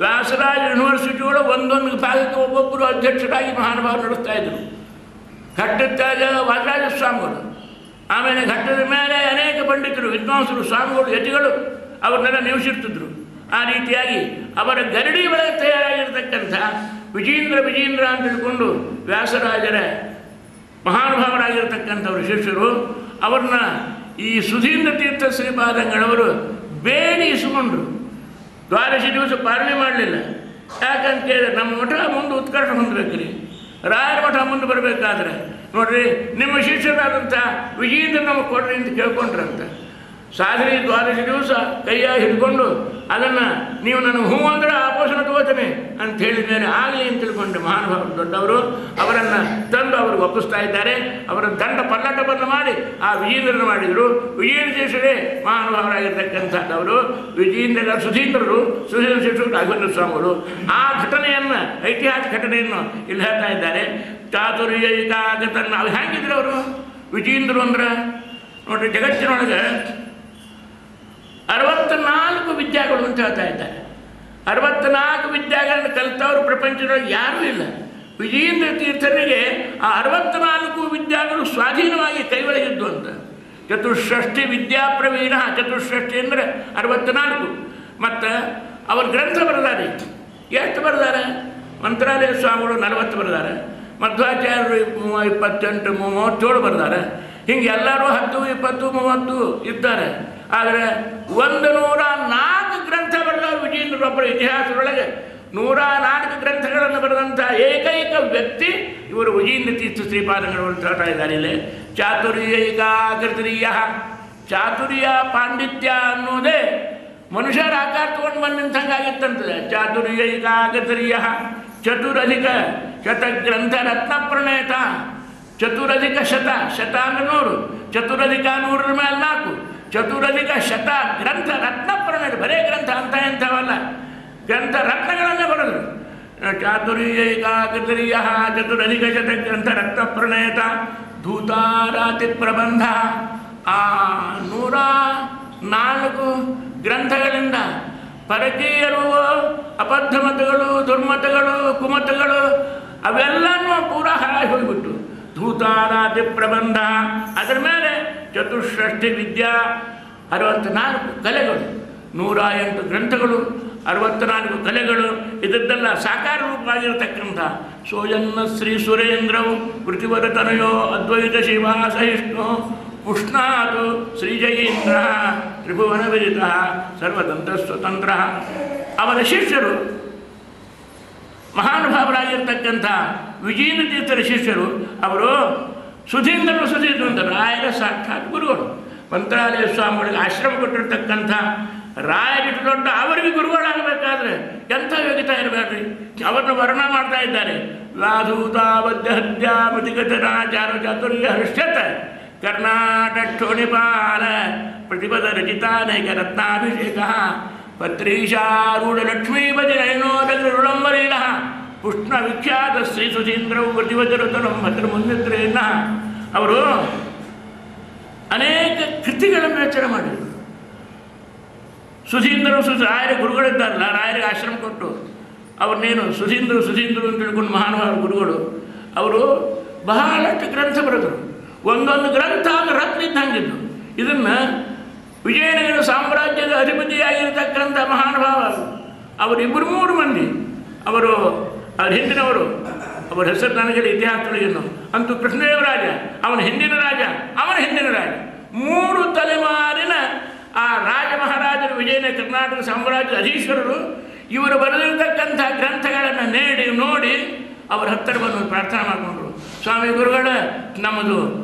ವ್ಯಾಸರಾಜ ಯೂನಿವರ್ಸಿಟಿಗಳು ಒಂದೊಂದು ಭಾಗಕ್ಕೆ ಒಬ್ಬೊಬ್ಬರು ಅಧ್ಯಕ್ಷರಾಗಿ ಮಹಾನುಭಾವರು ನಡೆಸ್ತಾ ಇದ್ದರು. ಘಟ್ಟದ ವಾದರಾಜ ಸ್ವಾಮಿಗಳು, ಆಮೇಲೆ ಘಟ್ಟದ ಮೇಲೆ ಅನೇಕ ಪಂಡಿತರು, ವಿದ್ವಾಂಸರು, ಸ್ವಾಮಿಗಳು, ಯತಿಗಳು ಅವ್ರನ್ನೆಲ್ಲ ನಿವಸಿರ್ತಿದ್ರು. ಆ ರೀತಿಯಾಗಿ ಅವರ ಗರಡಿ ಒಳಗೆ ತಯಾರಾಗಿರ್ತಕ್ಕಂಥ ವಿಜೇಂದ್ರ ಅಂತ ತಿಳ್ಕೊಂಡು ವ್ಯಾಸರಾಜರ ಮಹಾನುಭಾವರಾಗಿರ್ತಕ್ಕಂಥವ್ರು ಶಿಷ್ಯರು ಅವ್ರನ್ನ ಈ ಸುಧೀಂದ್ರ ತೀರ್ಥ ಶ್ರೀಪಾದಂಗಳವರು ಬೇಡಿ ಇಸ್ಕೊಂಡ್ರು. ದ್ವಾದಶಿ ದಿವಸ ಪಾಲನೆ ಮಾಡಲಿಲ್ಲ. ಯಾಕಂತ ಕೇಳಿದ್ರೆ ನಮ್ಮ ಮಠ ಮುಂದೆ ಉತ್ಕರ್ಷ ಹೊಂದಬೇಕ್ರಿ, ರಾಯರ ಮಠ ಮುಂದೆ ಬರಬೇಕಾದ್ರೆ ನೋಡ್ರಿ ನಿಮ್ಮ ಶಿಷ್ಯರಾದಂಥ ವಿಜೇಂದ್ರ ನಮಗೆ ಕೊಡ್ರಿ ಅಂತ ಕೇಳ್ಕೊಂಡ್ರಂತ. ಸಾಧನೆ ದ್ವಾದಶಿ ದಿವಸ ಕೈಯಾಗಿ ಹಿಡ್ಕೊಂಡು ಅದನ್ನು ನೀವು ನನಗೆ ಹೂ ಅಂದ್ರೆ ಆಪೋಷಣ ತಗೋತೇನೆ ಅಂತ ಹೇಳಿದ ಮೇಲೆ ಆಗಲಿ ಅಂತ ತಿಳ್ಕೊಂಡು ಮಹಾನುಭಾವರು ದೊಡ್ಡವರು ಅವರನ್ನು ತಂದು ಅವ್ರಿಗೆ ಒಪ್ಪಿಸ್ತಾ ಇದ್ದಾರೆ. ಅವರ ದಂಡ ಪಲ್ಲಟವನ್ನು ಮಾಡಿ ಆ ವಿಜೇಂದ್ರನ ಮಾಡಿದರು. ವಿಜೇಂದ್ರ ಶಿಷ್ಯರೇ ಮಹಾನುಭಾವರಾಗಿರ್ತಕ್ಕಂಥದ್ದವರು ಸುಧೀಂದ್ರ ಶಿಷ್ಯರು ರಾಘವೇಂದ್ರ ಸ್ವಾಮಿಗಳು. ಆ ಘಟನೆಯನ್ನು, ಐತಿಹಾಸಿಕ ಘಟನೆಯನ್ನು ಇಲ್ಲಿ ಹೇಳ್ತಾ ಇದ್ದಾರೆ. ಚಾತುರ್ಯೈಕಾಗತನ್ನು ಅವ್ರು ಹೇಗಿದ್ರು ಅವರು ವಿಜೇಂದ್ರರು ಅಂದ್ರೆ ನೋಡ್ರಿ, ಜಗತ್ತಿನೊಳಗೆ 64 ವಿದ್ಯಾಗಳು ಅಂತ ಹೇಳ್ತಾ ಇದ್ದಾರೆ. 64 ವಿದ್ಯಾಗಳನ್ನು ಕಲಿತವರು ಪ್ರಪಂಚದೊಳಗೆ ಯಾರೂ ಇಲ್ಲ. ವಿಜೇಂದ್ರ ತೀರ್ಥರಿಗೆ ಆ 64 ವಿದ್ಯಾಗಳು ಸ್ವಾಧೀನವಾಗಿ ಕೈಗೊಳಗಿದ್ದು ಅಂತ. ಚತುಷ್ಷಷ್ಟಿ ವಿದ್ಯಾಪ್ರವೀಣ, ಚತುಷ್ಷಷ್ಟಿ ಅಂದರೆ 64. ಮತ್ತು ಅವ್ರ ಗ್ರಂಥ ಬರೆದಾರೆ. ಎಷ್ಟು ಬರೆದಾರೆ? ಮಂತ್ರಾಲಯ ಸ್ವಾಮಿಗಳು 40 ಬರೆದಾರೆ, ಮಧ್ವಾಚಾರ್ಯರು 28, 37 ಬರೆದಾರೆ. ಹಿಂಗೆ ಎಲ್ಲರೂ 10, 20, 30 ಇದ್ದಾರೆ. ಆದರೆ 104 ಗ್ರಂಥ ಬರೆದವರು ವಿಜಯೇಂದ್ರರೊಬ್ಬರ ಇತಿಹಾಸದೊಳಗೆ. 104 ಗ್ರಂಥಗಳನ್ನು ಬರೆದಂಥ ಏಕೈಕ ವ್ಯಕ್ತಿ ಇವರು ವಿಜಯೇಂದ್ರ ತೀರ್ಥ ಶ್ರೀಪಾದಂಗಳು ಅಂತ ಹೇಳ್ತಾ ಇದ್ದಾರೆ. ಇಲ್ಲಿ ಚಾತುರ್ಯೈಕಾಕೃತಿಯ ಚಾತುರ್ಯ ಪಾಂಡಿತ್ಯ ಅನ್ನೋದೇ ಮನುಷ್ಯರ ಆಕಾರ ತೊಗೊಂಡು ಬಂದು ನಿಂತಂಗಾಗಿತ್ತಂತದೆ. ಚಾತುರ್ಯೈಕಾಕೃತಿಯ ಚತುರಧಿಕ ಶತಗ್ರಂಥ ರತ್ನ ಪ್ರಣೇತ. ಚತುರಧಿಕ ಶತ ಅಂದ್ರೆ 100, ಚತುರಧಿಕ 100ರ ಮೇಲೆ 4, ಚತುರಧಿಕ ಶತ ಗ್ರಂಥ ರತ್ನ ಪ್ರಣೇತ. ಬರೇ ಗ್ರಂಥ ಅಂತ ಎಂಥವಲ್ಲ, ಗ್ರಂಥ ರತ್ನಗಳನ್ನೇ ಬರೆದರು. ಚಾತುರ್ಯೈಕಾಕೃತಿಯ ಚತುರಧಿಕ ಶತ ಗ್ರಂಥ ರತ್ನ ಪ್ರಣೇತ ಧೂತಾರಾತಿ ಪ್ರಬಂಧ. ಆ 104 ಗ್ರಂಥಗಳಿಂದ ಪರಕೀಯರು, ಅಬದ್ಧ ಮತಗಳು, ದುರ್ಮತಗಳು, ಕುಮತಗಳು ಅವೆಲ್ಲನೂ ಪೂರ ಹಾಳಾಗಿ ಹೋಗಿಬಿಟ್ಟು ಧೂತಾರಾತಿ ಪ್ರಬಂಧ. ಅದರ ಮೇಲೆ ಚತುಷ್ಷಷ್ಠಿ ವಿದ್ಯಾ, 64 ಕಲೆಗಳು, 108 ಗ್ರಂಥಗಳು, 64 ಕಲೆಗಳು, ಇದದ್ದೆಲ್ಲ ಸಾಕಾರ ರೂಪವಾಗಿರತಕ್ಕಂಥ ಸೋಯನ್ನ ಶ್ರೀ ಸುರೇಂದ್ರವು ಕೃತಿವರತನಯೋ ಅದ್ವೈತ ಶಿವ ಸಹಿಷ್ಣು ಉಷ್ಣಾದು ಶ್ರೀಜಯೇಂದ್ರ ತ್ರಿಭುವನ ವಿದಿತ ಸರ್ವತಂತ್ರ ಸ್ವತಂತ್ರ. ಅವರ ಶಿಷ್ಯರು ಮಹಾನುಭಾವರಾಗಿರ್ತಕ್ಕಂಥ ವಿಜಯೇಂದ್ರ ತೀರ್ಥರ ಶಿಷ್ಯರು. ಅವರು ಸುಧೀಂದ್ರ ಅಂತ ರಾಯರ ಸಾಕ್ಷಾತ್ ಗುರುಗಳು. ಮಂತ್ರಾಲಯ ಸ್ವಾಮಿಗಳಿಗೆ ಆಶ್ರಮ ಕೊಟ್ಟಿರ್ತಕ್ಕಂಥ ರಾಯರಿಟ್ಟು ದೊಡ್ಡ ಅವರಿಗೆ ಗುರುಗಳಾಗಬೇಕಾದ್ರೆ ಎಂಥ ಯೋಗ್ಯತಾ ಇರಬೇಡ್ರಿ. ಅವರನ್ನು ವರ್ಣ ಮಾಡ್ತಾ ಇದ್ದಾರೆ. ವ್ಯಾಧೂತಾವಧ್ಯ ಹತ್ಯಾ ಮತಿಗತನಾಚಾರ ಚಾತುರ್ಯ ಹರ್ಷತ ಕರ್ನಾಟಕ ಪ್ರತಿಪದ ರಚಿತಾನೇಕ ರತ್ನಾಭಿಷೇಕ ಪತ್ರೀಶಾರೂಢ ಲಕ್ಷ್ಮೀಪತಿನಯನೋದೃಳಂಬರೀಣ ಪುಷ್ಣ ವಿಖ್ಯಾತ ಶ್ರೀ ಸುಧೀಂದ್ರವು ಪ್ರತಿವಚರತನಂ ಭದ್ರ ಮುನ್ನಿತ್ರೇನ. ಅವರು ಅನೇಕ ಕೃತಿಗಳನ್ನು ರಚನೆ ಮಾಡಿದರು. ಸುಧೀಂದ್ರರು ರಾಯರ ಗುರುಗಳಿದ್ದಾರಲ್ಲ, ರಾಯರಿಗೆ ಆಶ್ರಮ ಕೊಟ್ಟು ಅವ್ರನ್ನೇನು ಸುಧೀಂದ್ರು ಅಂತ ತಿಳ್ಕೊಂಡು ಮಹಾನುಭಾವ ಗುರುಗಳು. ಅವರು ಬಹಳಷ್ಟು ಗ್ರಂಥ ಬರೆದರು. ಒಂದೊಂದು ಗ್ರಂಥ ರತ್ನ ಇದ್ದಂಗಿದ್ದು. ಇದನ್ನು ವಿಜಯನಗರ ಸಾಮ್ರಾಜ್ಯದ ಅಧಿಪತಿಯಾಗಿರ್ತಕ್ಕಂಥ ಮಹಾನುಭಾವ ಅವರು 2-3 ಮಂದಿ. ಅವರು ಅವ್ರ ಹಿಂದಿನವರು, ಅವರ ಹೆಸರು ನನಗೆ ಇತಿಹಾಸದೊಳಗೇನು ಅಂತೂ ಕೃಷ್ಣದೇವರಾಜ, ಅವನ ಹಿಂದಿನ ರಾಜ, 3 ತಲೆಮಾರಿನ ಆ ರಾಜ ಮಹಾರಾಜರು ವಿಜಯನಗರ ಕರ್ನಾಟಕ ಸಾಮ್ರಾಜ್ಯದ ಅಧೀಶ್ವರರು. ಇವರು ಬರೆದಿರ್ತಕ್ಕಂಥ ಗ್ರಂಥಗಳನ್ನು ನೋಡಿ ಅವರ ಹತ್ತಿರ ಬಂದು ಪ್ರಾರ್ಥನೆ ಮಾಡಿಕೊಂಡ್ರು. ಸ್ವಾಮಿ ಗುರುಗಳ, ನಮ್ಮದು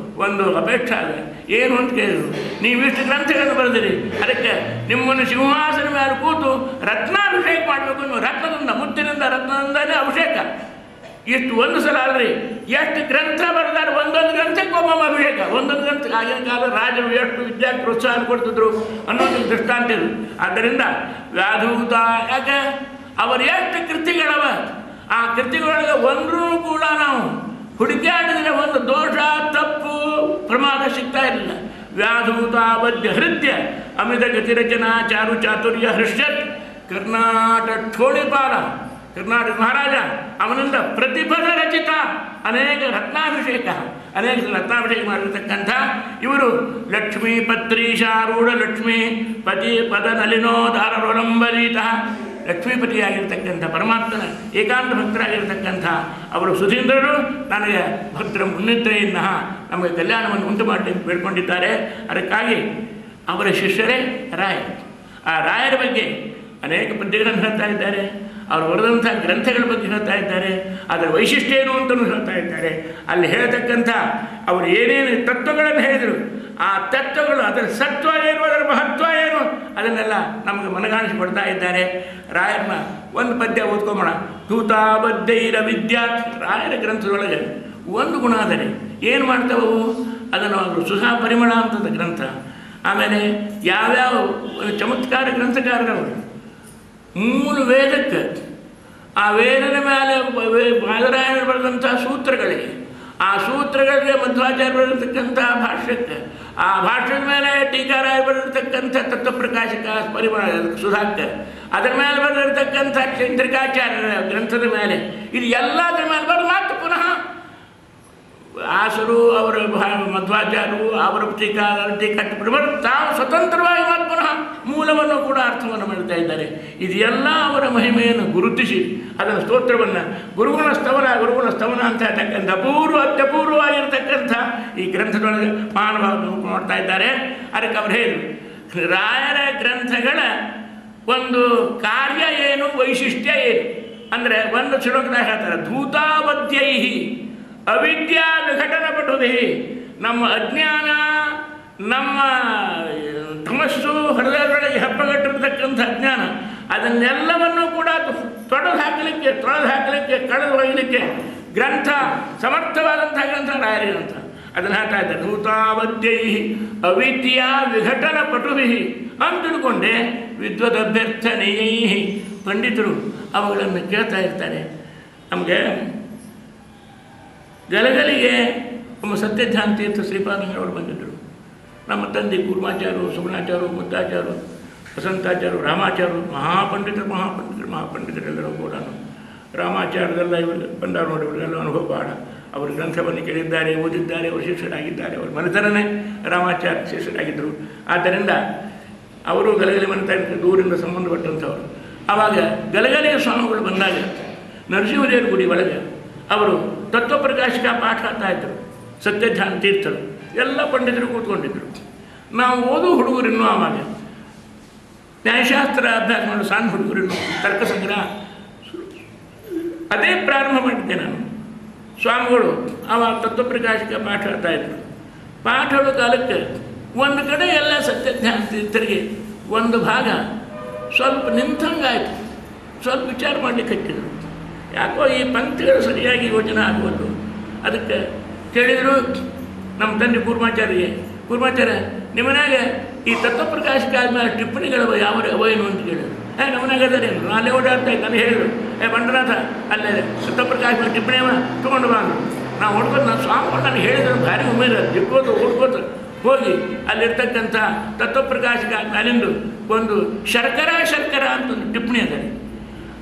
ಒಂದು ಅಪೇಕ್ಷೆ ಇದೆ. ಏನು ಅಂತ ಕೇಳಿದ್ರು. ನೀವಿಷ್ಟು ಗ್ರಂಥಗಳನ್ನು ಬರೆದಿರಿ, ಅದಕ್ಕೆ ನಿಮ್ಮನ್ನು ಸಿಂಹಾಸನ ಮೇಲೆ ಕೂತು ರತ್ನಾಭಿಷೇಕ ಮಾಡಬೇಕು. ನೀವು ರತ್ನದಿಂದ, ಮುತ್ತಿನಿಂದ ರತ್ನದಿಂದಲೇ ಅಭಿಷೇಕ. ಇಷ್ಟು ಒಂದು ಸಲ ಅಲ್ರಿ, ಎಷ್ಟು ಗ್ರಂಥ ಬರೆದಾರೆ. ಒಂದೊಂದು ಗ್ರಂಥಕ್ಕೆ ಒಬ್ಬೊಬ್ಬ ಅಭಿಷೇಕ. ಒಂದೊಂದು ಗ್ರಂಥ ಆಗಿನ ಕಾಲ ರಾಜರು ಎಷ್ಟು ವಿದ್ಯಾರ್ಥಿ ಪ್ರೋತ್ಸಾಹ ಕೊಡ್ತಿದ್ರು ಅನ್ನೋದು ದೃಷ್ಟಾಂತ ಇದು. ಆದ್ದರಿಂದ ವ್ಯಾಧೂತ, ಯಾಕೆ ಅವರು ಎಷ್ಟು ಕೃತಿಗಳವ, ಆ ಕೃತಿಗಳೊಳಗೆ ಒಂದೂ ಕೂಡ ನಾವು ಹುಡುಕಾಡಿದರೆ ಒಂದು ದೋಷ, ತಪ್ಪು, ಪ್ರಮಾದ ಸಿಗ್ತಾ ಇರಲಿಲ್ಲ. ವ್ಯಾಧೂತಾವಧ್ಯ ಹೃದಯ ಅಮಿತ ಗತಿರಚನಾ ಚಾರು ಚಾತುರ್ಯ ಹೃಷ್ಯತ್ ಕರ್ನಾಟಕ ಠೋಳಿಪಾಲ. ಕರ್ನಾಟಕ ಮಹಾರಾಜ ಅವನಿಂದ ಪ್ರತಿಪದ ರಚಿತ ಅನೇಕ ರತ್ನಾಭಿಷೇಕ ಮಾಡಿರ್ತಕ್ಕಂಥ ಇವರು ಲಕ್ಷ್ಮೀ ಪತ್ರೀಶಾರೂಢ ಲಕ್ಷ್ಮೀ ಪತಿ ಪದ ನಲಿನೋದಾರವಲಂಬರೀತ. ಲಕ್ಷ್ಮೀಪತಿಯಾಗಿರ್ತಕ್ಕಂಥ ಪರಮಾತ್ಮನ ಏಕಾಂತ ಭಕ್ತರಾಗಿರ್ತಕ್ಕಂಥ ಅವರು ಸುಧೀಂದ್ರರು ನನಗೆ ಭಕ್ತರ ಮುನ್ನಿದ್ರೆಯಿಂದ ನಮಗೆ ಕಲ್ಯಾಣವನ್ನು ಉಂಟು ಮಾಡಿ ಬೇಡ್ಕೊಂಡಿದ್ದಾರೆ. ಅದಕ್ಕಾಗಿ ಅವರ ಶಿಷ್ಯರೇ ರಾಯ. ಆ ರಾಯರ ಬಗ್ಗೆ ಅನೇಕ ಪದ್ಯಗಳನ್ನು ಹೇಳ್ತಾ ಇದ್ದಾರೆ. ಅವರು ಬರೆದಂಥ ಗ್ರಂಥಗಳ ಬಗ್ಗೆ ಹೇಳ್ತಾ ಇದ್ದಾರೆ. ಅದರ ವೈಶಿಷ್ಟ್ಯ ಏನು ಅಂತಲೂ ಹೇಳ್ತಾ ಇದ್ದಾರೆ. ಅಲ್ಲಿ ಹೇಳ್ತಕ್ಕಂಥ ಅವರು ಏನೇನು ತತ್ವಗಳನ್ನು ಹೇಳಿದರು, ಆ ತತ್ವಗಳು, ಅದರ ಸತ್ವ ಏನು, ಅದರ ಮಹತ್ವ ಏನು, ಅದನ್ನೆಲ್ಲ ನಮಗೆ ಮನಗಾಣಿಸಿಕೊಡ್ತಾ ಇದ್ದಾರೆ. ರಾಯರನ್ನ ಒಂದು ಪದ್ಯ ಓದ್ಕೊಂಬೋಣ. ಧೂತಾಬದ್ಧೈರ ವಿದ್ಯಾ. ರಾಯರ ಗ್ರಂಥದೊಳಗೆ ಒಂದು ಗುಣ ಆದರೆ ಏನು ಮಾಡ್ತಾವು ಅದನ್ನು ಅವರು ಸುಧಾ ಪರಿಮಳ ಅಂತಂದ ಗ್ರಂಥ. ಆಮೇಲೆ ಯಾವ್ಯಾವ ಚಮತ್ಕಾರ ಗ್ರಂಥಕಾರರವರು ಮೂಲ ವೇದಕ್ಕೆ, ಆ ವೇದದ ಮೇಲೆ ಬಾದರಾಯಣ ಬರೆದಂಥ ಸೂತ್ರಗಳಿಗೆ, ಆ ಸೂತ್ರಗಳಿಗೆ ಮಧ್ವಾಚಾರ್ಯ ಬರೆದಿರ್ತಕ್ಕಂಥ ಭಾಷ್ಯಕ್ಕೆ, ಆ ಭಾಷ್ಯದ ಮೇಲೆ ಟೀಕಾರಾಯ ಬರೆದಿರ್ತಕ್ಕಂಥ ತತ್ವಪ್ರಕಾಶಕ ಪರಿಮಳ ಸುಧಾಕ್ಕೆ, ಅದರ ಮೇಲೆ ಬರೆದಿರ್ತಕ್ಕಂಥ ಚಂದ್ರಿಕಾಚಾರ್ಯರ ಗ್ರಂಥದ ಮೇಲೆ, ಇದು ಎಲ್ಲದರ ಮೇಲೆ ಬರೆದು ಮತ್ತೆ ಪುನಃ ಆಸರು ಅವರ ಮಧ್ವಾಚಾರ್ಯರು ಅವರ ಟೀಕಾ ತಾವು ಸ್ವತಂತ್ರವಾಗಿ ಮತ್ತೆ ಪುನಃ ಮೂಲವನ್ನು ಕೂಡ ಅರ್ಥವನ್ನು ಮಾಡ್ತಾ ಇದ್ದಾರೆ. ಇದೆಲ್ಲ ಅವರ ಮಹಿಮೆಯನ್ನು ಗುರುತಿಸಿ ಅದನ್ನು ಸ್ತೋತ್ರವನ್ನು ಗುರುಗುಣ ಸ್ತವನ ಅಂತ ಹೇಳ್ತಕ್ಕಂಥ ಅತ್ಯಪೂರ್ವವಾಗಿರ್ತಕ್ಕಂಥ ಈ ಗ್ರಂಥದೊಳಗೆ ಮಹಾನುಭಾವರು ನೋಡ್ತಾ ಇದ್ದಾರೆ. ಅದಕ್ಕೆ ಅವರು ಹೇಳಿದರು, ರಾಯರ ಗ್ರಂಥಗಳ ಒಂದು ಕಾರ್ಯ ಏನು, ವೈಶಿಷ್ಟ್ಯ ಏನು ಅಂದರೆ ಒಂದು ಶ್ಲೋಕದಾಗ ಹೇಳ್ತಾರೆ, ಧೂತಾವಧ್ಯೈ ಅವಿದ್ಯಾ ವಿಘಟನ ಪಟುಭಿ. ನಮ್ಮ ಅಜ್ಞಾನ, ನಮ್ಮ ತಮಸ್ಸು ಹೃದಯದೊಳಗೆ ಹೆಪ್ಪಗಟ್ಟಿರ್ತಕ್ಕಂಥ ಅಜ್ಞಾನ ಅದನ್ನೆಲ್ಲವನ್ನು ಕೂಡ ತೊಡೆದು ಹಾಕಲಿಕ್ಕೆ ಕಳೆದು ಒಯ್ಯಲಿಕ್ಕೆ ಗ್ರಂಥ ಸಮರ್ಥವಾದಂಥ ಗ್ರಂಥ ರಾಯರ ಗ್ರಂಥ. ಅದನ್ನು ಹೇಳ್ತಾ ಇದ್ದಾರೆ, ಧೂತಾವಧ್ಯೈ ಅವಿದ್ಯಾ ವಿಘಟನ ಪಟುಭಿ ಅಂತ ತಿಳ್ಕೊಂಡೆ ವಿದ್ವದಭ್ಯರ್ಥನೆಯೈ. ಪಂಡಿತರು ಅವುಗಳನ್ನು ಕೇಳ್ತಾ ಇರ್ತಾರೆ. ನಮಗೆ ಗಲಗಲಿಗೆ ಒಬ್ಬ ಸತ್ಯಧ್ಯಾನ ತೀರ್ಥ ಶ್ರೀಪಾದಂಗಳವರು ಬಂದಿದ್ದರು. ನಮ್ಮ ತಂದೆ ಕೂರ್ಮಾಚಾರ್ಯರು, ಸುಗುಣಾಚಾರ್ಯರು, ಮುದ್ದಾಚಾರ್ಯರು, ವಸಂತಾಚಾರ್ಯರು, ರಾಮಾಚಾರ್ಯರು, ಮಹಾಪಂಡಿತರೆಲ್ಲರೂ ಕೂಡ ರಾಮಾಚಾರ್ಯರೆಲ್ಲ ಇವರು ಬಂದವರು ನೋಡಿ, ಇವರಿಗೆಲ್ಲ ಅನುಭವ ಭಾಳ. ಅವರು ಗ್ರಂಥವನ್ನು ಕೇಳಿದ್ದಾರೆ, ಓದಿದ್ದಾರೆ, ಅವರು ಶಿಷ್ಯರಾಗಿದ್ದಾರೆ. ಅವರು ಮನೆತರನೇ ರಾಮಾಚಾರ್ಯ ಶಿಷ್ಯರಾಗಿದ್ದರು. ಆದ್ದರಿಂದ ಅವರು ಗಲಗಲಿ ಮನೆತ ದೂರಿಂದ ಸಂಬಂಧಪಟ್ಟಂಥವರು. ಆವಾಗ ಗಲಗಲಿಯ ಸ್ವಾಮಿಗಳು ಬಂದಾಗ ನರಸಿಂಹದೇವರ ಗುಡಿ ಒಳಗೆ ಅವರು ತತ್ವಪ್ರಕಾಶಿಕ ಪಾಠ ಆಗ್ತಾ ಇದ್ದರು. ಸತ್ಯಧ್ಯಾನ ತೀರ್ಥರು ಎಲ್ಲ ಪಂಡಿತರು ಕೂತ್ಕೊಂಡಿದ್ದರು. ನಾವು ಓದು ಹುಡುಗರಿನ್ನೂ ಆವಾಗ ನ್ಯಾಯಶಾಸ್ತ್ರ ಅಭ್ಯಾಸ ಮಾಡೋ ಸಣ್ಣ ಹುಡುಗರಿನ್ನೂ ತರ್ಕ ಸಂಗ್ರಹ ಅದೇ ಪ್ರಾರಂಭ ಮಾಡಿದ್ದೆ ನಾನು. ಸ್ವಾಮಿಗಳು ಆವಾಗ ತತ್ವಪ್ರಕಾಶಿಕ ಪಾಠ ಹೇಳ್ತಾ ಇದ್ದರು. ಪಾಠ ಹೇಳೋ ಕಾಲಕ್ಕೆ ಒಂದು ಕಡೆ ಎಲ್ಲ ಸತ್ಯಜ್ಞಾನ ತೀರ್ಥರಿಗೆ ಒಂದು ಭಾಗ ಸ್ವಲ್ಪ ನಿಂತಂಗಾಯಿತು. ಸ್ವಲ್ಪ ವಿಚಾರ ಮಾಡಲಿಕ್ಕೆ ಹಚ್ಚಿದರು. ಯಾಕೋ ಈ ಪಂಕ್ತಿಗಳು ಸರಿಯಾಗಿ ಯೋಚನೆ ಆಗುವುದು. ಅದಕ್ಕೆ ಕೇಳಿದರು ನಮ್ಮ ತಂದೆ ಕೂರ್ಮಾಚಾರ್ಯ, ನಿಮ್ಮನ್ಯಾಗ ಈ ತತ್ವಪ್ರಕಾಶಕ ಆದಮೇಲೆ ಟಿಪ್ಪಣಿಗಳು ಯಾವ ಅವೇನು ಅಂತ ಕೇಳಿದ್ರು. ನಮ್ಮನ್ಯಾಗ ಅದೇನು ನಾನೇ ಓಡಾಡ್ತಾ ಇದ್ದೆ. ನಾನು ಹೇಳಿದರು, ಬಂಡನಾಥ ಅಲ್ಲೇ ತತ್ವಪ್ರಕಾಶ ಟಿಪ್ಪಣಿ ತೊಗೊಂಡು ಬಾ ಅಂದರು. ನಾವು ಹೊಡ್ಕೊಂಡು ನಾನು ಸ್ವಾಮಿಗಳು ನಾನು ಹೇಳಿದ್ರು ಭಾರಿ ಉಮೇದು ಜಿಕ್ಕೋದು ಓಡ್ಕೋತು ಹೋಗಿ ಅಲ್ಲಿರ್ತಕ್ಕಂಥ ತತ್ವಪ್ರಕಾಶಕ ಅಲ್ಲಿಂದು ಒಂದು ಶರ್ಕರ ಅಂತ ಒಂದು ಟಿಪ್ಪಣಿ ಅದ.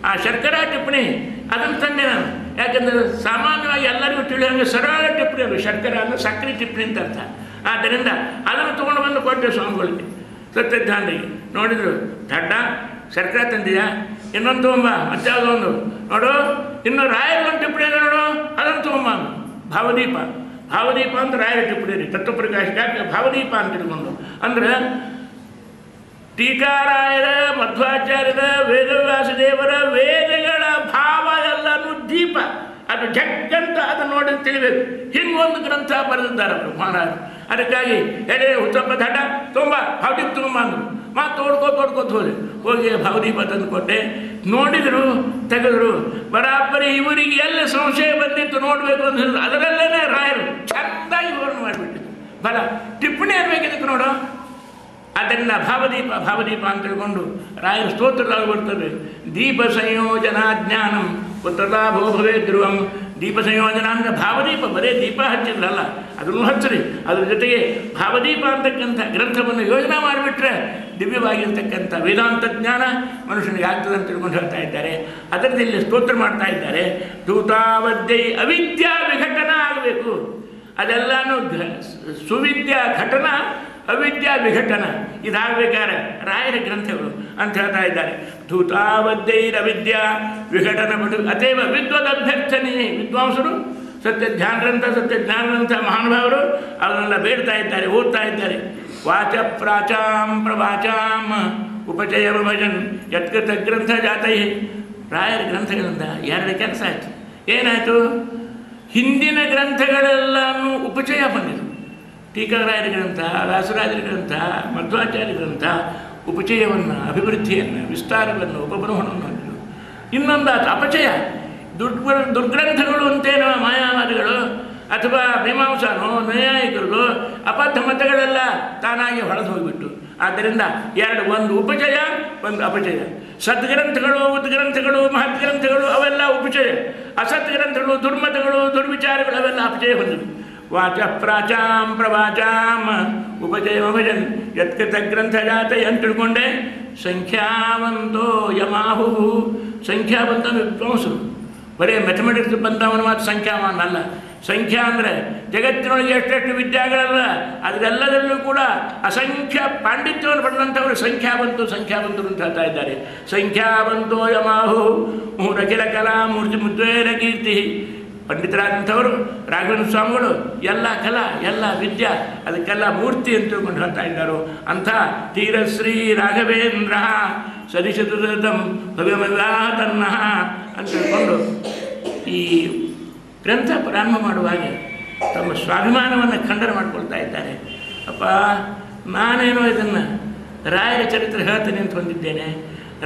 ಆ ಶರ್ಕರ ಟಿಪ್ಪಣಿ ಅದನ್ನು ತಂದೆ ನಾನು. ಯಾಕಂದರೆ ಸಾಮಾನ್ಯವಾಗಿ ಎಲ್ಲರಿಗೂ ತಿಳಿಯೋಂಗೆ ಸರಳ ಟಿಪ್ಪಣಿ ಅದು. ಶರ್ಕರ ಅಂದರೆ ಸಕ್ಕರೆ ಟಿಪ್ಪಣಿ ಅಂತ ಅರ್ಥ. ಆದ್ದರಿಂದ ಅದನ್ನು ತೊಗೊಂಡು ಬಂದು ಕೊಟ್ಟೆ ಸ್ವಾಮಿಗಳಿಗೆ. ಸತ್ಯಜ್ಞಾನಿಗೆ ನೋಡಿದರು, ದಡ್ಡ ಶರ್ಕರ ತಂದೆಯಾ, ಇನ್ನೊಂದು ತೊಗೊಂಬ, ಮತ್ತಾವುದೋ ಒಂದು ನೋಡು, ಇನ್ನು ರಾಯರ ಒಂದು ಟಿಪ್ಪಣಿ ಅದ ನೋಡು, ಅದನ್ನು ತೊಗೊಂಬ. ಭಾವದೀಪ ಅಂತ ರಾಯರ ಟಿಪ್ಪಣಿ ರೀ. ತತ್ವಪ್ರಕಾಶಕ ಭಾವದೀಪ ಅಂತ ಇಟ್ಕೊಂಡು ಅಂದರೆ ಟೀಕಾರಾಯರ, ಮಧ್ವಾಚಾರ್ಯರ, ವೇದವ್ಯಾಸದೇವರ ವೇದಗಳ ಭಾವ ಎಲ್ಲನೂ ದೀಪ. ಅದು ಜಗ್ಗಂತ ಅದನ್ನು ನೋಡಿ ತಿಳಿಬೇಕು. ಹಿಂಗೊಂದು ಗ್ರಂಥ ಬರೆದಿದ್ದಾರೆ ಅವರು ಮಹಾರಾಜರು. ಅದಕ್ಕಾಗಿ ಎಡೆ ಹುತ್ತಪ್ಪ ದಡ್ಡ ತುಂಬ ಭಾವದೀಪ ತುಂಬ ಅಂದರು. ಮತ್ತು ಓಡ್ಕೋತ ಹೋಗಿ ಭಾವದೀಪ ತಂದು ಕೊಟ್ಟೆ. ನೋಡಿದರು, ತೆಗೆದರು. ಬರಾಬರಿ ಇವರಿಗೆ ಎಲ್ಲಿ ಸಂಶಯ ಬಂದಿತ್ತು ನೋಡಬೇಕು ಅಂತ ಹೇಳಿದ್ರು. ಅದರಲ್ಲೇ ರಾಯರು ಚೆಂದಾಗಿ ವಿವರಣೆ ಮಾಡಿಬಿಟ್ಟಿದ್ರು. ಬಲ ಟಿಪ್ಪಣಿ ಅನ್ಬೇಕಿದ್ದಕ್ಕೆ ನೋಡು. ಆದ್ದರಿಂದ ಭಾವದೀಪ ಅಂತ ತಿಳ್ಕೊಂಡು ರಾಯರ ಸ್ತೋತ್ರದಾಗ ಬರ್ತದೆ, ದೀಪ ಸಂಯೋಜನಾ ಜ್ಞಾನಂ ಪುತ್ರಲಾಭೋ ಭವೇ ಧ್ರುವಂ. ದೀಪ ಸಂಯೋಜನ ಅಂದರೆ ಭಾವದೀಪ, ಬರೇ ದೀಪ ಹಚ್ಚಿದ್ರಲ್ಲ, ಅದನ್ನು ಹಚ್ಚಿರಿ. ಅದ್ರ ಜೊತೆಗೆ ಭಾವದೀಪ ಅಂತಕ್ಕಂಥ ಗ್ರಂಥವನ್ನು ಯೋಜನೆ ಮಾಡಿಬಿಟ್ರೆ ದಿವ್ಯವಾಗಿರ್ತಕ್ಕಂಥ ವೇದಾಂತ ಜ್ಞಾನ ಮನುಷ್ಯನಿಗೆ ಆಗ್ತದೆ ಅಂತ ತಿಳ್ಕೊಂಡು ಹೇಳ್ತಾ ಇದ್ದಾರೆ. ಅದರಲ್ಲಿ ಸ್ತೋತ್ರ ಮಾಡ್ತಾ ಇದ್ದಾರೆ. ಧೂತಾವಧ್ಯೈ ಅವಿದ್ಯಾ ವಿಘಟನ ಆಗಬೇಕು. ಅದೆಲ್ಲನೂ ಸುವಿದ್ಯಾ ಘಟನ, ಅವಿದ್ಯಾ ವಿಘಟನ ಇದಾಗಬೇಕಾದ್ರೆ ರಾಯರ ಗ್ರಂಥಗಳು ಅಂತ ಹೇಳ್ತಾ ಇದ್ದಾರೆ. ಧೂತಾವಧ್ಯೈರವಿದ್ಯಾ ವಿಘಟನ ಪಟು ಅತೇವ ವಿದ್ವದಭ್ಯರ್ಥನೆ. ವಿದ್ವಾಂಸರು ಸತ್ಯಜ್ಞಾನಂಥ ಮಹಾನುಭಾವರು ಅವನ್ನೆಲ್ಲ ಬೇಡ್ತಾ ಇದ್ದಾರೆ, ಓದ್ತಾ ಇದ್ದಾರೆ. ವಾಚ ಪ್ರಾಚಾಂ ಪ್ರವಾಚಾಂ ಉಪಚಯ ಭಜನ್ ಯತ್ಕೃತ ಗ್ರಂಥ ಜಾತೈ. ರಾಯರ ಗ್ರಂಥಗಳಿಂದ ಎರಡು ಕೆಲಸ ಆಯಿತು. ಏನಾಯಿತು? ಹಿಂದಿನ ಗ್ರಂಥಗಳೆಲ್ಲನೂ ಉಪಚಯ ಬಂದಿತು. ಟೀಕಾರಾಯರ ಗ್ರಂಥ, ವ್ಯಾಸರಾಜರ ಗ್ರಂಥ, ಮಧ್ವಾಚಾರ್ಯ ಗ್ರಂಥ ಉಪಚಯವನ್ನು, ಅಭಿವೃದ್ಧಿಯನ್ನು, ವಿಸ್ತಾರವನ್ನು, ಉಪಬ್ರಹ್ಮಣವನ್ನು ಹೊಂದಿದರು. ಇನ್ನೊಂದು ಅಪಚಯ. ದುರ್ಗ್ರಂಥಗಳು ಅಂತೇನೋ ಮಾಯಾವಾದಿಗಳು ಅಥವಾ ಮೀಮಾಂಸನೋ ನೈಯಾಯಿಕರು ಅಬದ್ಧ ಮತಗಳೆಲ್ಲ ತಾನಾಗಿ ಹೊಳೆದು ಹೋಗಿಬಿಟ್ಟು. ಆದ್ದರಿಂದ ಒಂದು ಉಪಚಯ, ಒಂದು ಅಪಚಯ. ಸದ್ಗ್ರಂಥಗಳು, ಉದ್ಗ್ರಂಥಗಳು, ಮಹದ್ಗ್ರಂಥಗಳು ಅವೆಲ್ಲ ಉಪಚಯ. ಅಸತ್ ಗ್ರಂಥಗಳು, ದುರ್ಮತಗಳು, ದುರ್ವಿಚಾರಗಳು ಅವೆಲ್ಲ ಅಪಚಯ ಹೊಂದಿವೆ. ವಾಚ ಪ್ರಾಚಾಂ ಪ್ರವಾಚಾಂ ಉಪಚಯ ಭಜನ್ ಯತ್ಕೃತ ಗ್ರಂಥ ಜಾತ ಅಂತ ತಿಳ್ಕೊಂಡೆ. ಸಂಖ್ಯಾವಂತೋ ಯಮಾಹು. ಸಂಖ್ಯಾವಂತ ವಿದ್ವಾಂಸರು ಬರೀ ಮ್ಯಾಥಮೆಟಿಕ್ಸ್ ಬಂದವನು ಮಾತ್ರ ಸಂಖ್ಯಾವಾನ ಅಲ್ಲ. ಸಂಖ್ಯಾ ಅಂದರೆ ಜಗತ್ತಿನೊಳಗೆ ಎಷ್ಟೆಷ್ಟು ವಿದ್ಯಾಗಳಲ್ಲ ಅದರೆಲ್ಲದರಲ್ಲೂ ಕೂಡ ಅಸಂಖ್ಯ ಪಾಂಡಿತ್ಯವನ್ನು ಪಡೆದಂಥವರು ಸಂಖ್ಯಾವಂತರು ಅಂತ ಹೇಳ್ತಾ ಇದ್ದಾರೆ. ಸಂಖ್ಯಾವಂತೋ ಯಮಾಹು ಮೂರಖಿಲ ಕಲಾ ಮೂರ್ತಿ ಮುದ್ವೇನ ಕೀರ್ತಿ. ಪಂಡಿತರಾದಂಥವರು ರಾಘವೇಂದ್ರ ಸ್ವಾಮಿಗಳು ಎಲ್ಲ ಕಲಾ ಎಲ್ಲ ವಿದ್ಯಾ ಅದಕ್ಕೆಲ್ಲ ಮೂರ್ತಿ ಅಂತ ತಿಳ್ಕೊಂಡು ಹೇಳ್ತಾ ಇದ್ದಾರೋ ಅಂಥ ತೀರಶ್ರೀ ರಾಘವೇಂದ್ರ ಸದಿಶತುರತಂ ಭಗವದಾತನ್ನ ಅಂತ ತಿಳ್ಕೊಂಡು ಈ ಗ್ರಂಥ ಪ್ರಾರಂಭ ಮಾಡುವಾಗ ತಮ್ಮ ಸ್ವಾಭಿಮಾನವನ್ನು ಖಂಡನ ಮಾಡ್ಕೊಳ್ತಾ ಇದ್ದಾರೆ. ಅಪ್ಪ ನಾನೇನೋ ಇದನ್ನು ರಾಯರ ಚರಿತ್ರೆ ಹೇಳ್ತೀನಿ ಅಂತ ಹೊಂದಿದ್ದೇನೆ,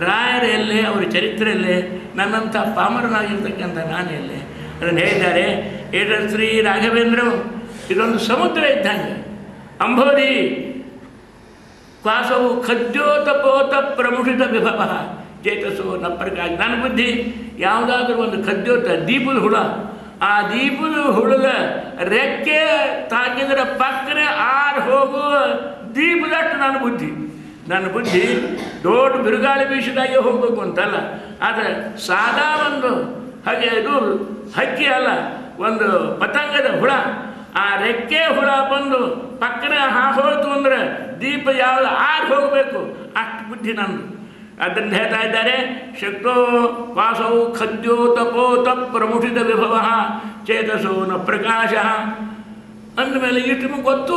ರಾಯರ ಎಲ್ಲೇ ಅವರ ಚರಿತ್ರೆಯಲ್ಲೇ ನನ್ನಂಥ ಪಾಮರನಾಗಿರ್ತಕ್ಕಂಥ ನಾನು ಎಲ್ಲೇ ಅದನ್ನು ಹೇಳಿದ್ದಾರೆ. ಶ್ರೀ ರಾಘವೇಂದ್ರ ಇದೊಂದು ಸಮುದ್ರ ಇದ್ದಂಗೆ, ಅಂಬೋಧಿ ಕ್ವಾಸವು ಖದ್ಯೋತಪೋತ ಪ್ರಮುಷಿತ ವಿಭವ ಚೇತಸೋ ನ ಪ್ರಕಾಶ. ನನ್ನ ಬುದ್ಧಿ ಯಾವುದಾದ್ರೂ ಒಂದು ಖದ್ಯೋತ ದೀಪದ ಹುಳ, ಆ ದೀಪದ ಹುಳದ ರೆಕ್ಕೆ ತಾಕಿದ್ರೆ ಪಕ್ಕನೆ ಆರು ಹೋಗುವ ದೀಪದಷ್ಟು ನನ್ನ ಬುದ್ಧಿ ದೊಡ್ಡ ಬಿರುಗಾಳಿ ಬೀಸಿದಾಗೆ ಹೋಗಬೇಕು ಅಂತಲ್ಲ, ಆದರೆ ಸಾದಾ ಒಂದು ಹಾಗೆ ಇದು ಹಕ್ಕಿ ಅಲ್ಲ, ಒಂದು ಪತಂಗದ ಹುಳ, ಆ ರೆಕ್ಕೆ ಹುಳ ಬಂದು ಪಕ್ಕನೆ ಹೋಯ್ತು ಅಂದರೆ ದೀಪ ಯಾವುದು ಆರು ಹೋಗಬೇಕು ಅಷ್ಟು ಬುದ್ಧಿ ನಂದು. ಅದನ್ನು ಹೇಳ್ತಾ ಇದ್ದಾರೆ. ಶಕ್ತೋ ವಾಸವು ಖದ್ಯೋತಪೋತ ಪ್ರಮುಷಿತ ವಿಭವ ಚೇತಸೋ ನ ಪ್ರಕಾಶ ಅಂದಮೇಲೆ ಇಷ್ಟು ಗೊತ್ತು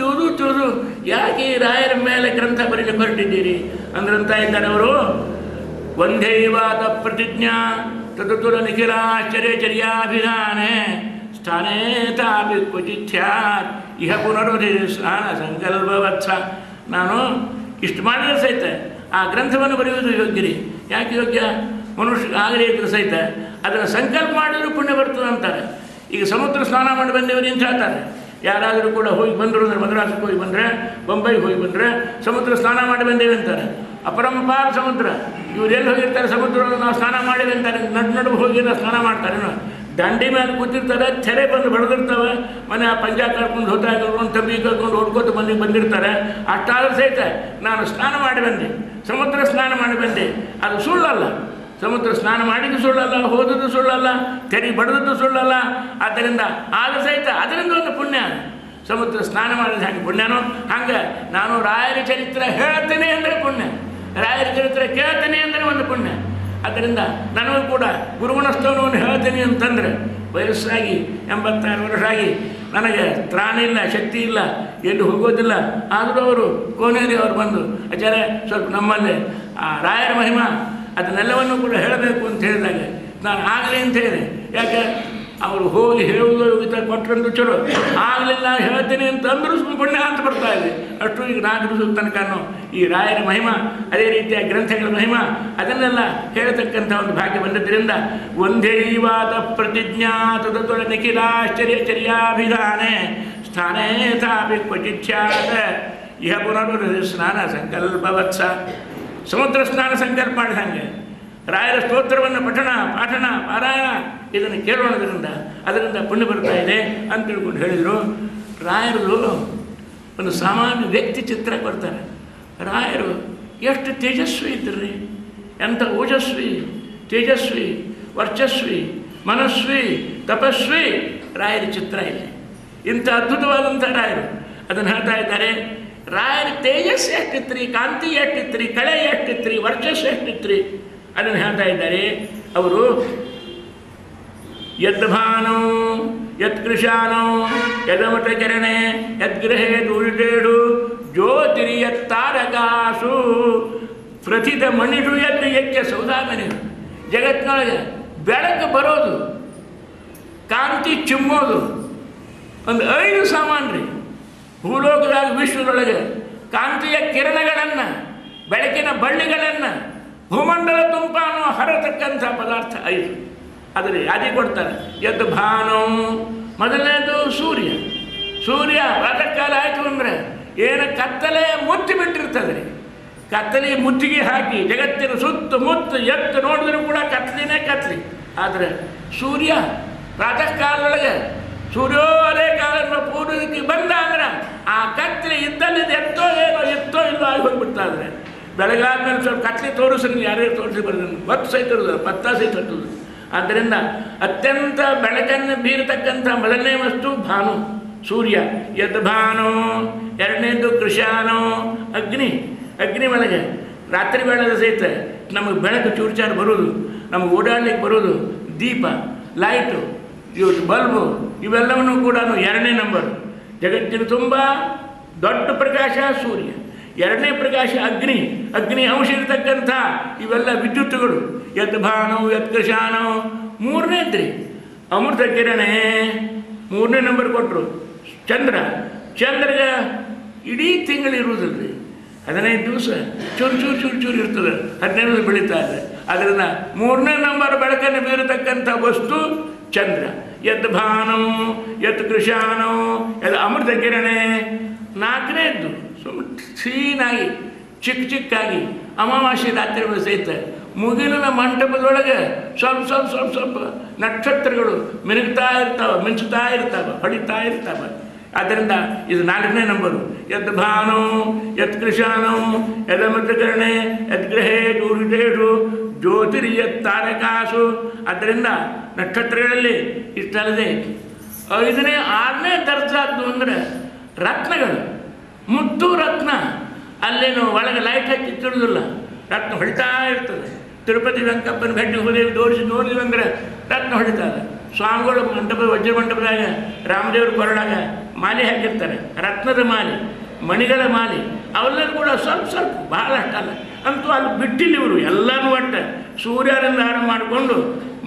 ತಿಳಿದು ಯಾಕೆ ಈ ರಾಯರ ಮೇಲೆ ಗ್ರಂಥ ಬರೀಲಿಕ್ಕೆ ಹೊರಟಿದ್ದೀರಿ ಅಂದ್ರಂತ ಇದ್ದಾರೆ ಅವರು. ಒಂದೈವಾತ ಪ್ರತಿಜ್ಞಾ ತದುರ ನಿಖಿಲಾಶ್ಚರ್ಯಚರ್ಯಾಭಿಧಾನೆ ಸ್ಥಾನೇ ತಾಪಿ ಕ್ವಚಿತ್ಯಾತ್ ಇಹ ಪುನರ್ವಧಿ ಸ್ನಾನ ಸಂಕಲ್ಪವತ್ಸ. ನಾನು ಇಷ್ಟು ಮಾಡಿದ್ರೆ ಸಹಿತ ಆ ಗ್ರಂಥವನ್ನು ಬರೆಯುವುದು ಯೋಗ್ಯರಿ. ಯಾಕೆ ಯೋಗ್ಯ? ಮನುಷ್ಯ ಆಗಲೇ ಇದ್ರೆ ಸಹಿತ ಅದನ್ನು ಸಂಕಲ್ಪ ಮಾಡಿದರೂ ಪುಣ್ಯ ಬರ್ತದೆ ಅಂತಾರೆ. ಈಗ ಸಮುದ್ರ ಸ್ನಾನ ಮಾಡಿ ಬಂದೇವ್ರಿ ಅಂತ ಹೇಳ್ತಾರೆ. ಯಾರಾದರೂ ಕೂಡ ಹೋಗಿ ಬಂದರು ಅಂದರೆ ಮದ್ರಾಸಕ್ಕೆ ಹೋಗಿ ಬಂದರೆ, ಬೊಂಬೈಗೆ ಹೋಗಿ ಬಂದರೆ ಸಮುದ್ರ ಸ್ನಾನ ಮಾಡಿ ಬಂದೇವೆ ಅಂತಾರೆ. ಅಪರಂಪಾರ ಸಮುದ್ರ, ಇವ್ರು ಎಲ್ಲಿ ಹೋಗಿರ್ತಾರೆ ಸಮುದ್ರವನ್ನು ನಾವು ಸ್ನಾನ ಮಾಡಿದೆ ಅಂತಾರೆ. ನಡು ಹೋಗಿ ಸ್ನಾನ ಮಾಡ್ತಾರೆ. ದಂಡಿ ಮೇಲೆ ಕೂತಿರ್ತಾರೆ, ತೆರೆ ಬಂದು ಬಡ್ದಿರ್ತವೆ, ಮನೆ ಆ ಪಂಜಾ ಕರ್ಕೊಂಡು ಹೊತ್ತ ಕರ್ಕೊಂಡು ತಂಬಿ ಕರ್ಕೊಂಡು ಹೊಡ್ಕೊತ ಬಂದಿರ್ತಾರೆ. ಅಷ್ಟಾದರೂ ಸಹಿತ ನಾನು ಸ್ನಾನ ಮಾಡಿ ಬಂದೆ, ಸಮುದ್ರ ಸ್ನಾನ ಮಾಡಿ ಬಂದೆ, ಅದು ಸುಳ್ಳಲ್ಲ. ಸಮುದ್ರ ಸ್ನಾನ ಮಾಡಿದ್ದು ಸುಳ್ಳಲ್ಲ, ಹೋದದ್ದು ಸುಳ್ಳಲ್ಲ, ತೆರೆ ಬಡ್ದದ್ದು ಸುಳ್ಳಲ್ಲ. ಆದ್ದರಿಂದ ಆದ ಸಹಿತ ಅದರಿಂದ ಒಂದು ಪುಣ್ಯ. ಸಮುದ್ರ ಸ್ನಾನ ಮಾಡಿದ ಹಾಗೆ ಪುಣ್ಯನೋ ಹಂಗೆ ನಾನು ರಾಯರ ಚರಿತ್ರೆ ಹೇಳ್ತೇನೆ ಅಂದರೆ ಪುಣ್ಯ, ರಾಯರ ಚರಿತ್ರೆ ಕೇಳ್ತೇನೆ ಅಂದರೆ ಒಂದು ಪುಣ್ಯ. ಆದ್ದರಿಂದ ನನಗೂ ಕೂಡ ಗುರುಗುಣಸ್ಥಾನವನ್ನು ಹೇಳ್ತೀನಿ ಅಂತಂದರೆ ವಯಸ್ಸಾಗಿ 86 ವರ್ಷ ಆಗಿ ನನಗೆ ತ್ರಾಣ ಇಲ್ಲ, ಶಕ್ತಿ ಇಲ್ಲ, ಎಲ್ಲಿ ಹೋಗೋದಿಲ್ಲ. ಆದರೂ ಅವರು ಕೋನೇರಿ ಅವರು ಬಂದು ಆಚಾರ್ಯ ಸ್ವಲ್ಪ ನಮ್ಮಲ್ಲಿ ಆ ರಾಯರ ಮಹಿಮಾ ಅದನ್ನೆಲ್ಲವನ್ನು ಕೂಡ ಹೇಳಬೇಕು ಅಂತ ಹೇಳಿದಾಗ ನಾನು ಆಗಲಿ ಅಂತ ಹೇಳಿದೆ. ಯಾಕೆ ಅವರು ಹೋಗಿ ಹೇಳುವುದು ಯೋಗಿತ ಕೊಟ್ಟರಂತೂ ಚಲೋ, ಆಗಲಿಲ್ಲ ಹೇಳ್ತೀನಿ ಅಂತಂದ್ರೂ ಪುಣ್ಯ ಅಂತ ಬರ್ತಾ ಇದೆ. ಅಷ್ಟು ಈಗ 4 ದಿವಸದ ತನಕನೂ ಈ ರಾಯರ ಮಹಿಮಾ, ಅದೇ ರೀತಿಯ ಗ್ರಂಥಗಳ ಮಹಿಮಾ ಅದನ್ನೆಲ್ಲ ಹೇಳತಕ್ಕಂಥ ಒಂದು ಭಾಗ್ಯ ಬಂದದ್ದರಿಂದ ಒಂದೈವಾತ ಪ್ರತಿಜ್ಞಾ ತದತುರ ನಿಖಿಲಾಶ್ಚರ್ಯಚರ್ಯಾಭಿಧಾನೆ ಸ್ಥಾನೇ ತಾಪಿ ಕ್ವಚಿತ್ಯಾತ್ ಇಹ ಪುನರ್ವಧಿ ಸ್ನಾನ ಸಂಕಲ್ಪವತ್ಸ. ಸಮುದ್ರ ಸ್ನಾನ ಸಂಕಲ್ಪ ಮಾಡಿದಂಗೆ ರಾಯರ ಸ್ತೋತ್ರವನ್ನು ಪಾಠನ ಪಾರಾಯಣ ಇದನ್ನು ಕೇಳೋಣದ್ರಿಂದ ಅದರಿಂದ ಪುಣ್ಯ ಬರ್ತಾ ಇದೆ ಅಂತ ತಿಳ್ಕೊಂಡು ಹೇಳಿದರು. ರಾಯರು ಒಂದು ಸಾಮಾನ್ಯ ವ್ಯಕ್ತಿ ಚಿತ್ರ ಕೊಡ್ತಾರೆ. ರಾಯರು ಎಷ್ಟು ತೇಜಸ್ವಿ ಇದ್ದರು, ಎಂಥ ಓಜಸ್ವಿ, ತೇಜಸ್ವಿ, ವರ್ಚಸ್ವಿ, ಮನಸ್ವಿ, ತಪಸ್ವಿ ರಾಯರ ಚಿತ್ರ ಇಲ್ಲಿ. ಇಂಥ ಅದ್ಭುತವಾದಂಥ ರಾಯರು ಅದನ್ನು ಹೇಳ್ತಾ ಇದ್ದಾರೆ. ರಾಯರ ತೇಜಸ್ಸು ಎಷ್ಟಿತ್ರಿ, ಕಾಂತಿ ಎಷ್ಟಿತ್ರಿ, ಕಳೆ ಎಷ್ಟಿತ್ರಿ, ವರ್ಚಸ್ಸು ಎಷ್ಟಿತ್ರಿ ಅದನ್ನು ಹೇಳ್ತಾ ಇದ್ದಾರೆ ಅವರು. ಯದ್ಭಾನೋ ಯತ್ಕೃಶಾನೋ ಯದಮಠಚರಣೆ ಯದ್ಗೃಹೇ ದೂರಿಟೇಡು ಜ್ಯೋತಿರ್ಯತ್ತಾರಕಾಸು ಪ್ರಥಿತ ಮಣಿಷು ಎದ್ದು ಯಜ್ಞ ಸೌದಾಮನೆ. ಜಗತ್ತಿನೊಳಗೆ ಬೆಳಕು ಬರೋದು, ಕಾಂತಿ ಚಿಮ್ಮೋದು ಒಂದು 5 ಸಾಮಾನು ರೀ. ಭೂಲೋಕದಾಗ ವಿಶ್ವದೊಳಗೆ ಕಾಂತಿಯ ಕಿರಣಗಳನ್ನು, ಬೆಳಕಿನ ಬಳ್ಳಿಗಳನ್ನು ಭೂಮಂಡಲ ತುಂಬಾನು ಹರತಕ್ಕಂಥ ಪದಾರ್ಥ 5. ಅದರ ಯಾದಿ ಕೊಡ್ತಾರೆ. ಎದ್ದು ಭಾನು ಮೊದಲನೇದು ಸೂರ್ಯ ಪ್ರಾತಃಕಾಲ ಆಯಿತು ಅಂದರೆ ಏನು ಕತ್ತಲೆ ಮುತ್ತಿ ಬಿಟ್ಟಿರ್ತದೆ ರೀ. ಕತ್ತಲೆ ಮುತ್ತಿಗೆ ಹಾಕಿ ಜಗತ್ತಿನ ಸುತ್ತಮುತ್ತ ಎತ್ತು ನೋಡಿದ್ರೂ ಕೂಡ ಕತ್ತಲಿನೇ ಕತ್ತಲಿ. ಆದರೆ ಸೂರ್ಯ ಪ್ರಾತಃ ಕಾಲದೊಳಗೆ ಸೂರ್ಯೋದಯ ಕಾಲದ ಪೂರ್ವಕ್ಕೆ ಬಂದ ಅಂದ್ರೆ ಆ ಕತ್ತಲೆ ಇದ್ದಲ್ಲಿದ್ದು ಎತ್ತೋ ಇಲ್ಲೋ ಆಗಿ ಹೋಗ್ಬಿಡ್ತಾ ಇದ್ರೆ ಬೆಳಗಾದ್ಮೇಲೆ ಸ್ವಲ್ಪ ಕತ್ಲೆ ತೋರಿಸ್ರಿ, ಯಾರ್ಯಾರು ತೋರಿಸಿ ಬರೋದನ್ನು ಒತ್ತು ಸಹಿತ ಇರೋದು, ಪತ್ತ ಸಹಿತ ಹತ್ತೋದು. ಆದ್ದರಿಂದ ಅತ್ಯಂತ ಬೆಳಕನ್ನು ಬೀರತಕ್ಕಂಥ ಮೊದಲನೇ ವಸ್ತು ಭಾನು, ಸೂರ್ಯ. ಯದ್ ಭಾನು. ಎರಡನೇದು ಕೃಷಾನೋ, ಅಗ್ನಿ. ಅಗ್ನಿ ಒಳಗೆ ರಾತ್ರಿ ಬೆಳದ ಸಹಿತ ನಮಗೆ ಬೆಳಕು ಚೂರ್ಚಾರು ಬರೋದು, ನಮಗೆ ಓಡಾಡ್ಲಿಕ್ಕೆ ಬರೋದು ದೀಪ, ಲೈಟು, ಬಲ್ಬು, ಇವೆಲ್ಲವನ್ನೂ ಕೂಡ ಎರಡನೇ ನಂಬರ್. ಜಗತ್ತಿನ ತುಂಬ ದೊಡ್ಡ ಪ್ರಕಾಶ ಸೂರ್ಯ, ಎರಡನೇ ಪ್ರಕಾಶ ಅಗ್ನಿ. ಅಗ್ನಿ ಅಂಶ ಇರತಕ್ಕಂಥ ಇವೆಲ್ಲ ವಿದ್ಯುತ್ತುಗಳು. ಯತ್ ಭಾನು ಯತ್ ಕೃಷಾನೋ. ಮೂರನೇದ್ರಿ ಅಮೃತ ಕಿರಣೆ, ಮೂರನೇ ನಂಬರ್ ಕೊಟ್ಟರು. ಚಂದ್ರ. ಚಂದ್ರಗೆ ಇಡೀ ತಿಂಗಳಿರುವುದಿಲ್ಲ ರೀ, 15 ದಿವಸ ಚೂರು ಚೂರು ಚೂರು ಚೂರು ಇರ್ತದೆ, 15 ದಿವಸ ಬೆಳೀತಾ ಇದೆ. ಅದರಿಂದ ಮೂರನೇ ನಂಬರ್ ಬೆಳಕನ್ನು ಬೀರತಕ್ಕಂಥ ವಸ್ತು ಚಂದ್ರ. ಯತ್ ಭಾನು ಯತ್ ಕೃಷಾನೋ ಯದ್ ಅಮೃತ ಕಿರಣೆ. ನಾಲ್ಕನೇದ್ದು ಸೀನಾಗಿ ಚಿಕ್ಕ ಚಿಕ್ಕಾಗಿ ಅಮಾವಾಸ್ಯೆ ರಾತ್ರಿ ಸಹಿತ ಮುಗಿಲಿನ ಮಂಟಪದೊಳಗೆ ಸ್ವಲ್ಪ ಸ್ವಲ್ಪ ಸ್ವಲ್ಪ ಸ್ವಲ್ಪ ನಕ್ಷತ್ರಗಳು ಮಿನುಗ್ತಾ ಇರ್ತಾವೆ, ಮಿಂಚುತ್ತಾ ಇರ್ತಾವೆ, ಹೊಡಿತಾ ಇರ್ತಾವೆ. ಆದ್ದರಿಂದ ಇದು 4ನೇ ನಂಬರು. ಯದ್ ಭಾನು ಯತ್ ಕೃಷಾನೋ ಯದಮೃತಕರಣೆ ಯದ್ಗ್ರಹೇ ದೂರಿತೇಷು ಜ್ಯೋತಿರ್ಯತ್ ತಾರಕಾಸು. ಆದ್ದರಿಂದ ನಕ್ಷತ್ರಗಳಲ್ಲಿ ಇಷ್ಟಲ್ಲದೆ 5ನೇ 6ನೇ ದರ್ಜಾದ್ದು ಅಂದರೆ ರತ್ನಗಳು. ಮುತ್ತು ರತ್ನ. ಅಲ್ಲೇನು ಒಳಗೆ ಲೈಟ್ ಹಚ್ಚಿ ತಿಳುದಿಲ್ಲ, ರತ್ನ ಹೊಡಿತಾ ಇರ್ತದೆ. ತಿರುಪತಿ ವೆಂಕಪ್ಪನ ಭೇಟಿ ಹೋದೇವಿ ನೋಡಿದ್ವಿ ಅಂದರೆ ರತ್ನ ಹೊಡಿತಾರೆ. ಸ್ವಾಮಿಗಳು ಮಂಟಪದ ವಜ್ರ ಮಂಟಪದಾಗ ರಾಮದೇವ್ರ ಕೊರಳಾಗ ಮಾಲೆ ಹಾಕಿರ್ತಾರೆ, ರತ್ನದ ಮಾಲೆ, ಮಣಿಗಳ ಮಾಲೆ. ಅವೆಲ್ಲರೂ ಕೂಡ ಸ್ವಲ್ಪ ಸ್ವಲ್ಪ, ಬಹಳಷ್ಟಲ್ಲ. ಅಂತೂ ಅಲ್ಲಿ ಬಿಟ್ಟಿಲ್ಲ ಇವರು ಎಲ್ಲನೂ ಒಟ್ಟು ಸೂರ್ಯನಿಂದ ಹಾರ ಮಾಡಿಕೊಂಡು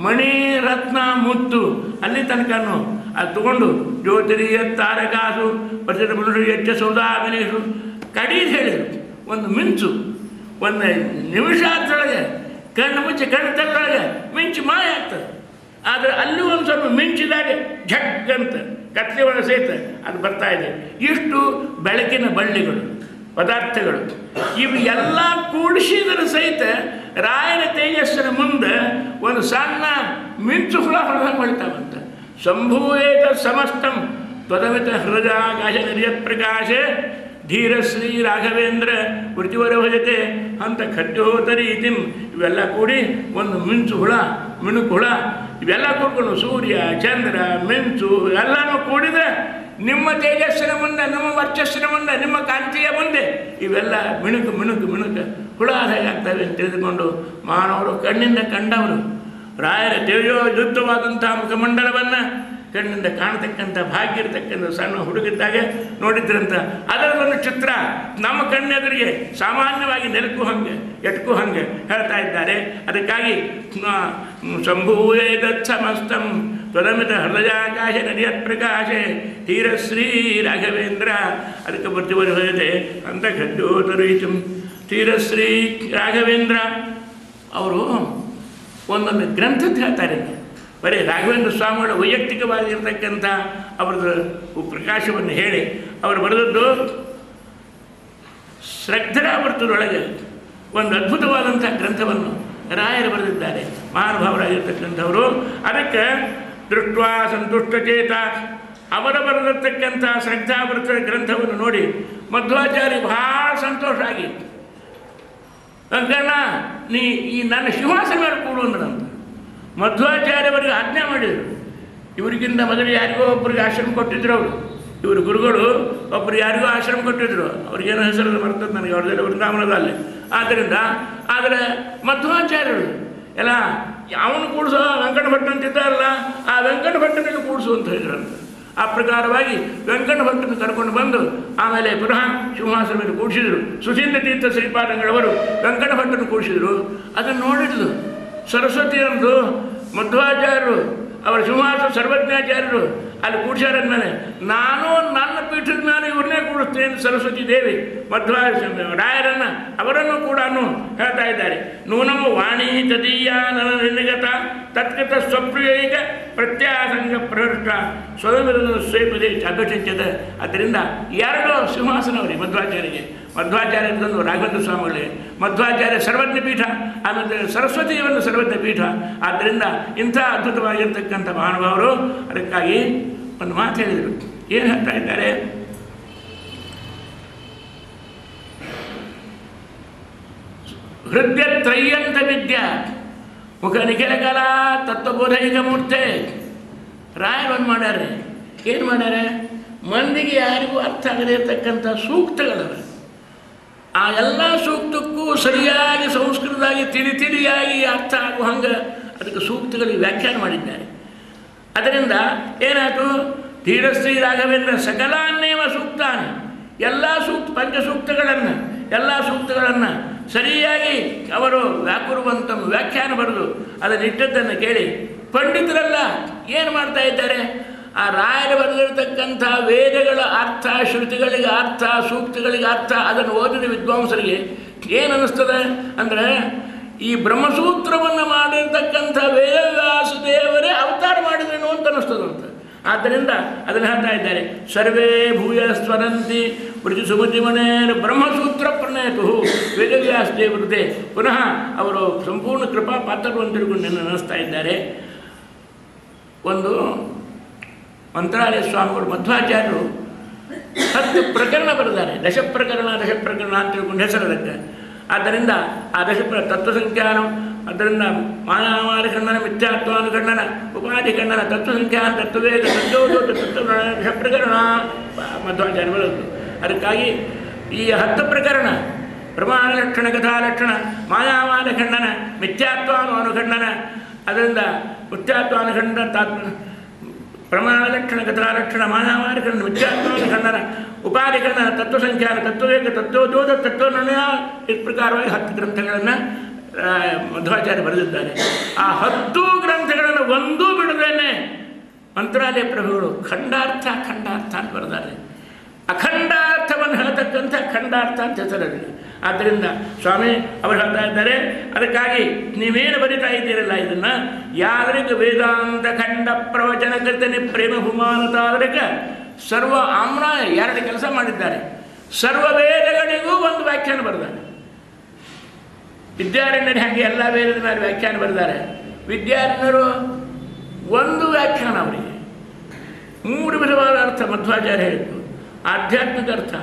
ಮಣಿ ರತ್ನ ಮುತ್ತು ಅಲ್ಲಿ ತನಕನೂ ಅದು ತಗೊಂಡು ಜ್ಯೋತಿರಿಯ ತಾರಕಾಸು ವರ್ಷದ ಮನುಷ್ಯ ಹೆಚ್ಚ ಸೌದಾಗನೇಶು ಕಡೀದು ಹೇಳಿದರು. ಒಂದು ಮಿಂಚು ಒಂದು ನಿಮಿಷದೊಳಗೆ ಕಣ್ಣು ಮುಚ್ಚಿ ಕಣ್ಣು ತೆಗೆದೊಳಗೆ ಮಿಂಚು ಮಾಯ ಆಗ್ತದೆ. ಆದರೆ ಅಲ್ಲೂ ಒಂದು ಸ್ವಲ್ಪ ಮಿಂಚಿದಾಗ ಝಗ್ಗಂತ ಕತ್ಲೆ ಒಳಗೆ ಸಹಿತ ಅದು ಬರ್ತಾ ಇದೆ. ಇಷ್ಟು ಬೆಳಕಿನ ಬಳ್ಳಿಗಳು, ಪದಾರ್ಥಗಳು, ಇವು ಎಲ್ಲ ಕೂಡಿಸಿದರೆ ಸಹಿತ ರಾಯನ ತೇಜಸ್ಸಿನ ಮುಂದೆ ಒಂದು ಸಣ್ಣ ಮಿಂಚು ಹುಳ ಹೊಡೆದಂಗೆ ಹೊಳಿತಾವಂತ. ಸಂಭೂಯೇತ ಸಮಸ್ತಂ ತ್ವದಮಿತ ಹೃದಯಾಕಾಶ ನಿರ್ಯತ್ ಪ್ರಕಾಶೆ ಧೀರಶ್ರೀ ರಾಘವೇಂದ್ರ ವೃತ್ತಿವರ ಭಜತೆ ಅಂತ ಖದ್ಯೋತರಿ ಇತಿಂ. ಇವೆಲ್ಲ ಕೂಡಿ ಒಂದು ಮಿಂಚು ಹುಳ, ಮಿಣುಕು ಹುಳ, ಇವೆಲ್ಲ ಕೂಡ್ಕೊಂಡು ಸೂರ್ಯ ಚಂದ್ರ ಮಿಂಚು ಎಲ್ಲನೂ ಕೂಡಿದರೆ ನಿಮ್ಮ ತೇಜಸ್ಸಿನ ಮುಂದೆ, ನಮ್ಮ ವರ್ಚಸ್ಸಿನ ಮುಂದೆ, ನಿಮ್ಮ ಕಾಂತಿಯ ಮುಂದೆ ಇವೆಲ್ಲ ಮಿಣುಕು ಮಿಣುಕು ಮಿಣುಕು ಹುಳ ಹೇಗಾಗ್ತವೆ ಅಂತ ತಿಳಿದುಕೊಂಡು ಮಾನವರು ಕಣ್ಣಿಂದ ಕಂಡವರು ರಾಯರ ತೇಜೋಯುಕ್ತವಾದಂಥ ಮುಖಮಂಡಲವನ್ನು ಕಣ್ಣಿಂದ ಕಾಣತಕ್ಕಂಥ ಭಾಗ್ಯ ಇರತಕ್ಕಂಥ ಸಣ್ಣ ಹುಡುಗಿದ್ದಾಗ ನೋಡಿದ್ರಂತ. ಅದರದೊಂದು ಚಿತ್ರ ನಮ್ಮ ಕಣ್ಣೆದುರಿಗೆ ಸಾಮಾನ್ಯವಾಗಿ ನೆಲಕ್ಕೂ ಹಂಗೆ ಎಟ್ಕೂ ಹಂಗೆ ಹೇಳ್ತಾ ಇದ್ದಾರೆ. ಅದಕ್ಕಾಗಿ ಸಂಭೂಯೇತತ್ ಸಮಸ್ತಂ ತ್ವದಮಿತ ಹೃದಯಾಕಾಶ ನದಿಯತ್ ಪ್ರಕಾಶೆ ತೀರಶ್ರೀ ರಾಘವೇಂದ್ರ. ಅದಕ್ಕೆ ಬುದ್ಧಿವರಿ ಹೋಗಿದೆ ಅಂತ ಖದ್ಯೋತರೀತಂ. ತೀರಶ್ರೀ ರಾಘವೇಂದ್ರ ಅವರು ಒಂದೊಂದು ಗ್ರಂಥದ್ದು ಹೇಳ್ತಾರೆ. ಬರೀ ರಾಘವೇಂದ್ರ ಸ್ವಾಮಿಗಳ ವೈಯಕ್ತಿಕವಾಗಿರ್ತಕ್ಕಂಥ ಅವ್ರದ್ದು ಪ್ರಕಾಶವನ್ನು ಹೇಳಿ ಅವರು ಬರೆದದ್ದು ಶ್ರದ್ಧರಾವರ್ತದೊಳಗೆ ಒಂದು ಅದ್ಭುತವಾದಂಥ ಗ್ರಂಥವನ್ನು ರಾಯರು ಬರೆದಿದ್ದಾರೆ, ಮಹಾನುಭಾವರಾಗಿರ್ತಕ್ಕಂಥವರು. ಅದಕ್ಕೆ ದೃಷ್ಟ್ವಾ ಸಂತುಷ್ಟಚೇತ ಅವರ ಬರೆದಿರ್ತಕ್ಕಂಥ ಶ್ರದ್ಧಾವೃತ ಗ್ರಂಥವನ್ನು ನೋಡಿ ಮಧ್ವಾಚಾರ್ಯ ಭಾಳ ಸಂತೋಷ ಆಗಿ, ವೆಂಕಣ್ಣ ನೀ ಈ ನನ್ನ ಸಿಂಹಾಸನ ಮೇಲೆ ಕೂಡು ಅಂದ್ರಂತ. ಮಧ್ವಾಚಾರ್ಯವರಿಗೆ ಆಜ್ಞೆ ಮಾಡಿದರು. ಇವರಿಗಿಂತ ಮೊದಲು ಯಾರಿಗೋ ಒಬ್ಬರಿಗೆ ಆಶ್ರಮ ಕೊಟ್ಟಿದ್ರು ಅವರು. ಇವರು ಗುರುಗಳು ಒಬ್ಬರು ಯಾರಿಗೋ ಆಶ್ರಮ ಕೊಟ್ಟಿದ್ರು. ಅವ್ರಿಗೇನೋ ಹೆಸರು ಬರ್ತದೆ ನನಗೆ, ಅವ್ರದ್ದೆಲ್ಲ ವೃಂದಾವನದಲ್ಲಿ. ಆದ್ದರಿಂದ ಆದರೆ ಮಧ್ವಾಚಾರ್ಯರು ಎಲ್ಲ ಅವನು ಕೂಡಿಸೋ ವೆಂಕಟ ಭಟ್ ಅಂತಿದ್ದಾರಲ್ಲ, ಆ ವೆಂಕಟ ಭಟ್ಟನನ್ನು ಕೂಡಿಸು ಅಂತ ಹೇಳಿದ್ರಂತ. ಆ ಪ್ರಕಾರವಾಗಿ ವೆಂಕಟ ಭಟ್ಟನ್ನು ಕರ್ಕೊಂಡು ಬಂದು ಆಮೇಲೆ ಪುನಃ ಸಿಂಹಾಸನ ಮೇಲೆ ಕೂಡಿಸಿದರು. ಸುಧೀಂದ್ರ ತೀರ್ಥ ಶ್ರೀಪಾದಂಗಳವರು ವೆಂಕಟ ಭಟ್ಟನ್ನು ಕೂಡಿಸಿದರು. ಅದನ್ನು ನೋಡಿದ್ಲು ಸರಸ್ವತಿಯಂದು ಮಧ್ವಾಚಾರ್ಯರು, ಅವರ ಸಿಂಹಾಸನ ಸರ್ವಜ್ಞಾಚಾರ್ಯರು ಅಲ್ಲಿ ಕೂಡಿಸಾರಂದ್ಮೇಲೆ ನಾನು ನನ್ನ ಪೀಠದ ಮೇಲೆ ಇವ್ರನ್ನೇ ಕೂಡಿಸ್ತೇನೆ ಸರಸ್ವತಿ ದೇವಿ ರಾಯರನ್ನು ಅವರನ್ನು ಕೂಡ ಹೇಳ್ತಾ ಇದ್ದಾರೆ. ನೂನಮ ವಾಣಿ ತದೀಯ ನನಗತ ತತ್ಕೃತ ಸ್ವಪ್ರಿಯೈಕ ಪ್ರತ್ಯಾಸಂಗ ಪ್ರಹೃಷ್ಟ ಸ್ವಯಂವಿರದ ಸ್ವಯಂಪದೇ ಅಭ್ಯಸಿಂಚದ. ಅದರಿಂದ 2 ಸಿಂಹಾಸನ ಅವರಿಗೆ ಮಧ್ವಾಚಾರ್ಯರಿಗೆ. ಮಧ್ವಾಚಾರ್ಯರದೊಂದು ರಾಘವೇಂದ್ರ ಸ್ವಾಮಿಗಳಿಗೆ, ಮಧ್ವಾಚಾರ್ಯ ಸರ್ವಜ್ಞ ಪೀಠ, ಆಮೇಲೆ ಸರಸ್ವತಿಯನ್ನು ಸರ್ವಜ್ಞ ಪೀಠ. ಆದ್ದರಿಂದ ಇಂಥ ಅದ್ಭುತವಾಗಿರ್ತಕ್ಕಂಥ ಮಹಾನುಭಾವರು. ಅದಕ್ಕಾಗಿ ಒಂದು ಮಾತು ಹೇಳಿದರು. ಏನು ಹೇಳ್ತಾ ಇದ್ದಾರೆ? ಹೃದಯ ತ್ರಯ್ಯಂತ ವಿದ್ಯಾ ಮುಖ ನಿಖಿಲ ಕಲಾ ತತ್ವಬೋಧೈಕ ಮೂರ್ತೆ ರಾಯರು ಒಂದು ಮಾಡ್ಯಾರೆ. ಏನು ಮಾಡ್ಯಾರೆ? ಮಂದಿಗೆ ಯಾರಿಗೂ ಅರ್ಥ ಆಗದೇ ಇರತಕ್ಕಂಥ ಸೂಕ್ತಗಳವ. ಆ ಎಲ್ಲ ಸೂಕ್ತಕ್ಕೂ ಸರಿಯಾಗಿ ಸಂಸ್ಕೃತವಾಗಿ ತಿಳಿಯಾಗಿ ಅರ್ಥ ಆಗುವ ಹಂಗೆ ಅದಕ್ಕೆ ಸೂಕ್ತಗಳಿಗೆ ವ್ಯಾಖ್ಯಾನ ಮಾಡಿದ್ದಾರೆ. ಅದರಿಂದ ಏನಾಯಿತು? ಧೀರಶ್ರೀ ರಾಘವೇಂದ್ರ ಸಕಲಾನ್ನೇವ ಸೂಕ್ತಾನೆ, ಎಲ್ಲ ಸೂಕ್ತಗಳನ್ನು ಸರಿಯಾಗಿ ಅವರು ವ್ಯಾಕುರುವಂತ ವ್ಯಾಖ್ಯಾನ ಬರೆದು ಅದನ್ನು ಇಟ್ಟದ್ದನ್ನು ಕೇಳಿ ಪಂಡಿತರೆಲ್ಲ ಏನು ಮಾಡ್ತಾ ಇದ್ದಾರೆ? ಆ ರಾಯರು ಬರೆದಿರತಕ್ಕಂಥ ವೇದಗಳ ಅರ್ಥ, ಶ್ರುತಿಗಳಿಗೆ ಅರ್ಥ, ಸೂಕ್ತಗಳಿಗೆ ಅರ್ಥ ಅದನ್ನು ಓದಿದ ವಿದ್ವಾಂಸರಿಗೆ ಏನು ಅನ್ನಿಸ್ತದೆ ಅಂದರೆ, ಈ ಬ್ರಹ್ಮಸೂತ್ರವನ್ನು ಮಾಡಿರ್ತಕ್ಕಂಥ ವೇದವ್ಯಾಸ ದೇವರೇ ಅವತಾರ ಮಾಡಿದ್ರೇನು ಅಂತ ಅನ್ನಿಸ್ತದಂತೆ. ಆದ್ದರಿಂದ ಅದನ್ನು ಹೇಳ್ತಾ ಇದ್ದಾರೆ. ಸರ್ವೇ ಭೂಯ ಸ್ವರಂತಿ ಪ್ರತಿ ಸುಮತಿಮನೇರು ಬ್ರಹ್ಮಸೂತ್ರ ಪ್ರಣೇತು ವೇದವ್ಯಾಸ ದೇವರದೇ. ಪುನಃ ಅವರು ಸಂಪೂರ್ಣ ಕೃಪಾ ಪಾತ್ರರು ಅಂತ ತಿಳ್ಕೊಂಡು ಅನ್ನಿಸ್ತಾ ಇದ್ದಾರೆ. ಒಂದು ಮಂತ್ರಾಲಯ ಸ್ವಾಮಿಗಳು ಮಧ್ವಾಚಾರ್ಯರು 10 ಪ್ರಕರಣ ಬರೆದಾರೆ. ದಶಪ್ರಕರಣ ಅಂತ ತಿಳ್ಕೊಂಡು ಹೆಸರದಕ್ಕೆ. ಆದ್ದರಿಂದ ಆ ತತ್ವಸಂಖ್ಯಾನ, ಅದರಿಂದ ಮಾಯಾವಾದಿ ಖಂಡನ, ಮಿಥ್ಯಾತ್ವಾನುಖಂಡನ, ಉಪಾಧಿ ಖಂಡನ, ತತ್ವಸಂಖ್ಯಾನ, ತತ್ವವೇದ, ದಶಪ್ರಕರಣ ಮಧ್ವಾಚಾರ್ಯ ಬರೆದು. ಅದಕ್ಕಾಗಿ ಈ 10 ಪ್ರಕರಣ ಪ್ರಮಾಣ ಲಕ್ಷಣ, ಕಥಾಲಕ್ಷಣ, ಮಾಯಾವಾದ ಖಂಡನ, ಮಿಥ್ಯಾತ್ವಾನುಖಂಡನ, ಅದರಿಂದ ಮಿಥ್ಯಾತ್ವಾನುಖಂಡ, ಪ್ರಮಾಣ ಲಕ್ಷಣ, ಕಥಾಲಕ್ಷಣ, ಮಾಯಾವಾದ ಖಂಡನ, ಮಿಥ್ಯಾತ್ವಾನುಖಂಡನ, ಉಪಾಧಿ ಖಂಡನ, ತತ್ವಸಂಖ್ಯಾನ, ತತ್ವವೇಗ, ತತ್ವೋದ್ಯೋಗ, ತತ್ವನಿರ್ಣಯ, ಈ ಪ್ರಕಾರವಾಗಿ 10 ಗ್ರಂಥಗಳನ್ನು ಮಧ್ವಾಚಾರ್ಯ ಬರೆದಿದ್ದಾರೆ. ಆ 10 ಗ್ರಂಥಗಳನ್ನು ಒಂದೂ ಬಿಡದೇನೆ ಮಂತ್ರಾಲಯ ಪ್ರಭುಗಳು ಖಂಡಾರ್ಥ ಅಂತ ಬರೆದಾರೆ. ಅಖಂಡಾರ್ಥವನ್ನು ಹೇಳ್ತಕ್ಕಂಥ ಖಂಡಾರ್ಥ ಅಂತ ಹೆಸರಲ್ಲಿ. ಆದ್ದರಿಂದ ಸ್ವಾಮಿ ಅವರು ಹೇಳ್ತಾ ಇದ್ದಾರೆ, ಅದಕ್ಕಾಗಿ ನೀವೇನು ಬರಿತಾ ಇದ್ದೀರಲ್ಲ ಇದನ್ನು, ಯಾದರಿಕ ವೇದಾಂತ ಖಂಡ ಪ್ರವಚನ ಕರ್ತನೆ ಪ್ರೇಮ ಹುಮಾನತಾದರಿಕ ಸರ್ವ ಆಮ್ನಾಯ 2 ಕೆಲಸ ಮಾಡಿದ್ದಾರೆ. ಸರ್ವ ವೇದಗಳಿಗೂ ಒಂದು ವ್ಯಾಖ್ಯಾನ ಬರೆದಾರೆ. ವಿದ್ಯಾರಣ್ಯರು ಹಾಗೆ ಎಲ್ಲ ವೇದದ ಮೇಲೆ ವ್ಯಾಖ್ಯಾನ ಬರೆದಾರೆ. ವಿದ್ಯಾರಣ್ಯರು ಒಂದು ವ್ಯಾಖ್ಯಾನ, ಅವರಿಗೆ 3 ವಿಧವಾದ ಅರ್ಥ ಮಧ್ವಾಚಾರ್ಯ ಹೇಳಿದ್ದು. ಆಧ್ಯಾತ್ಮಿಕ ಅರ್ಥ,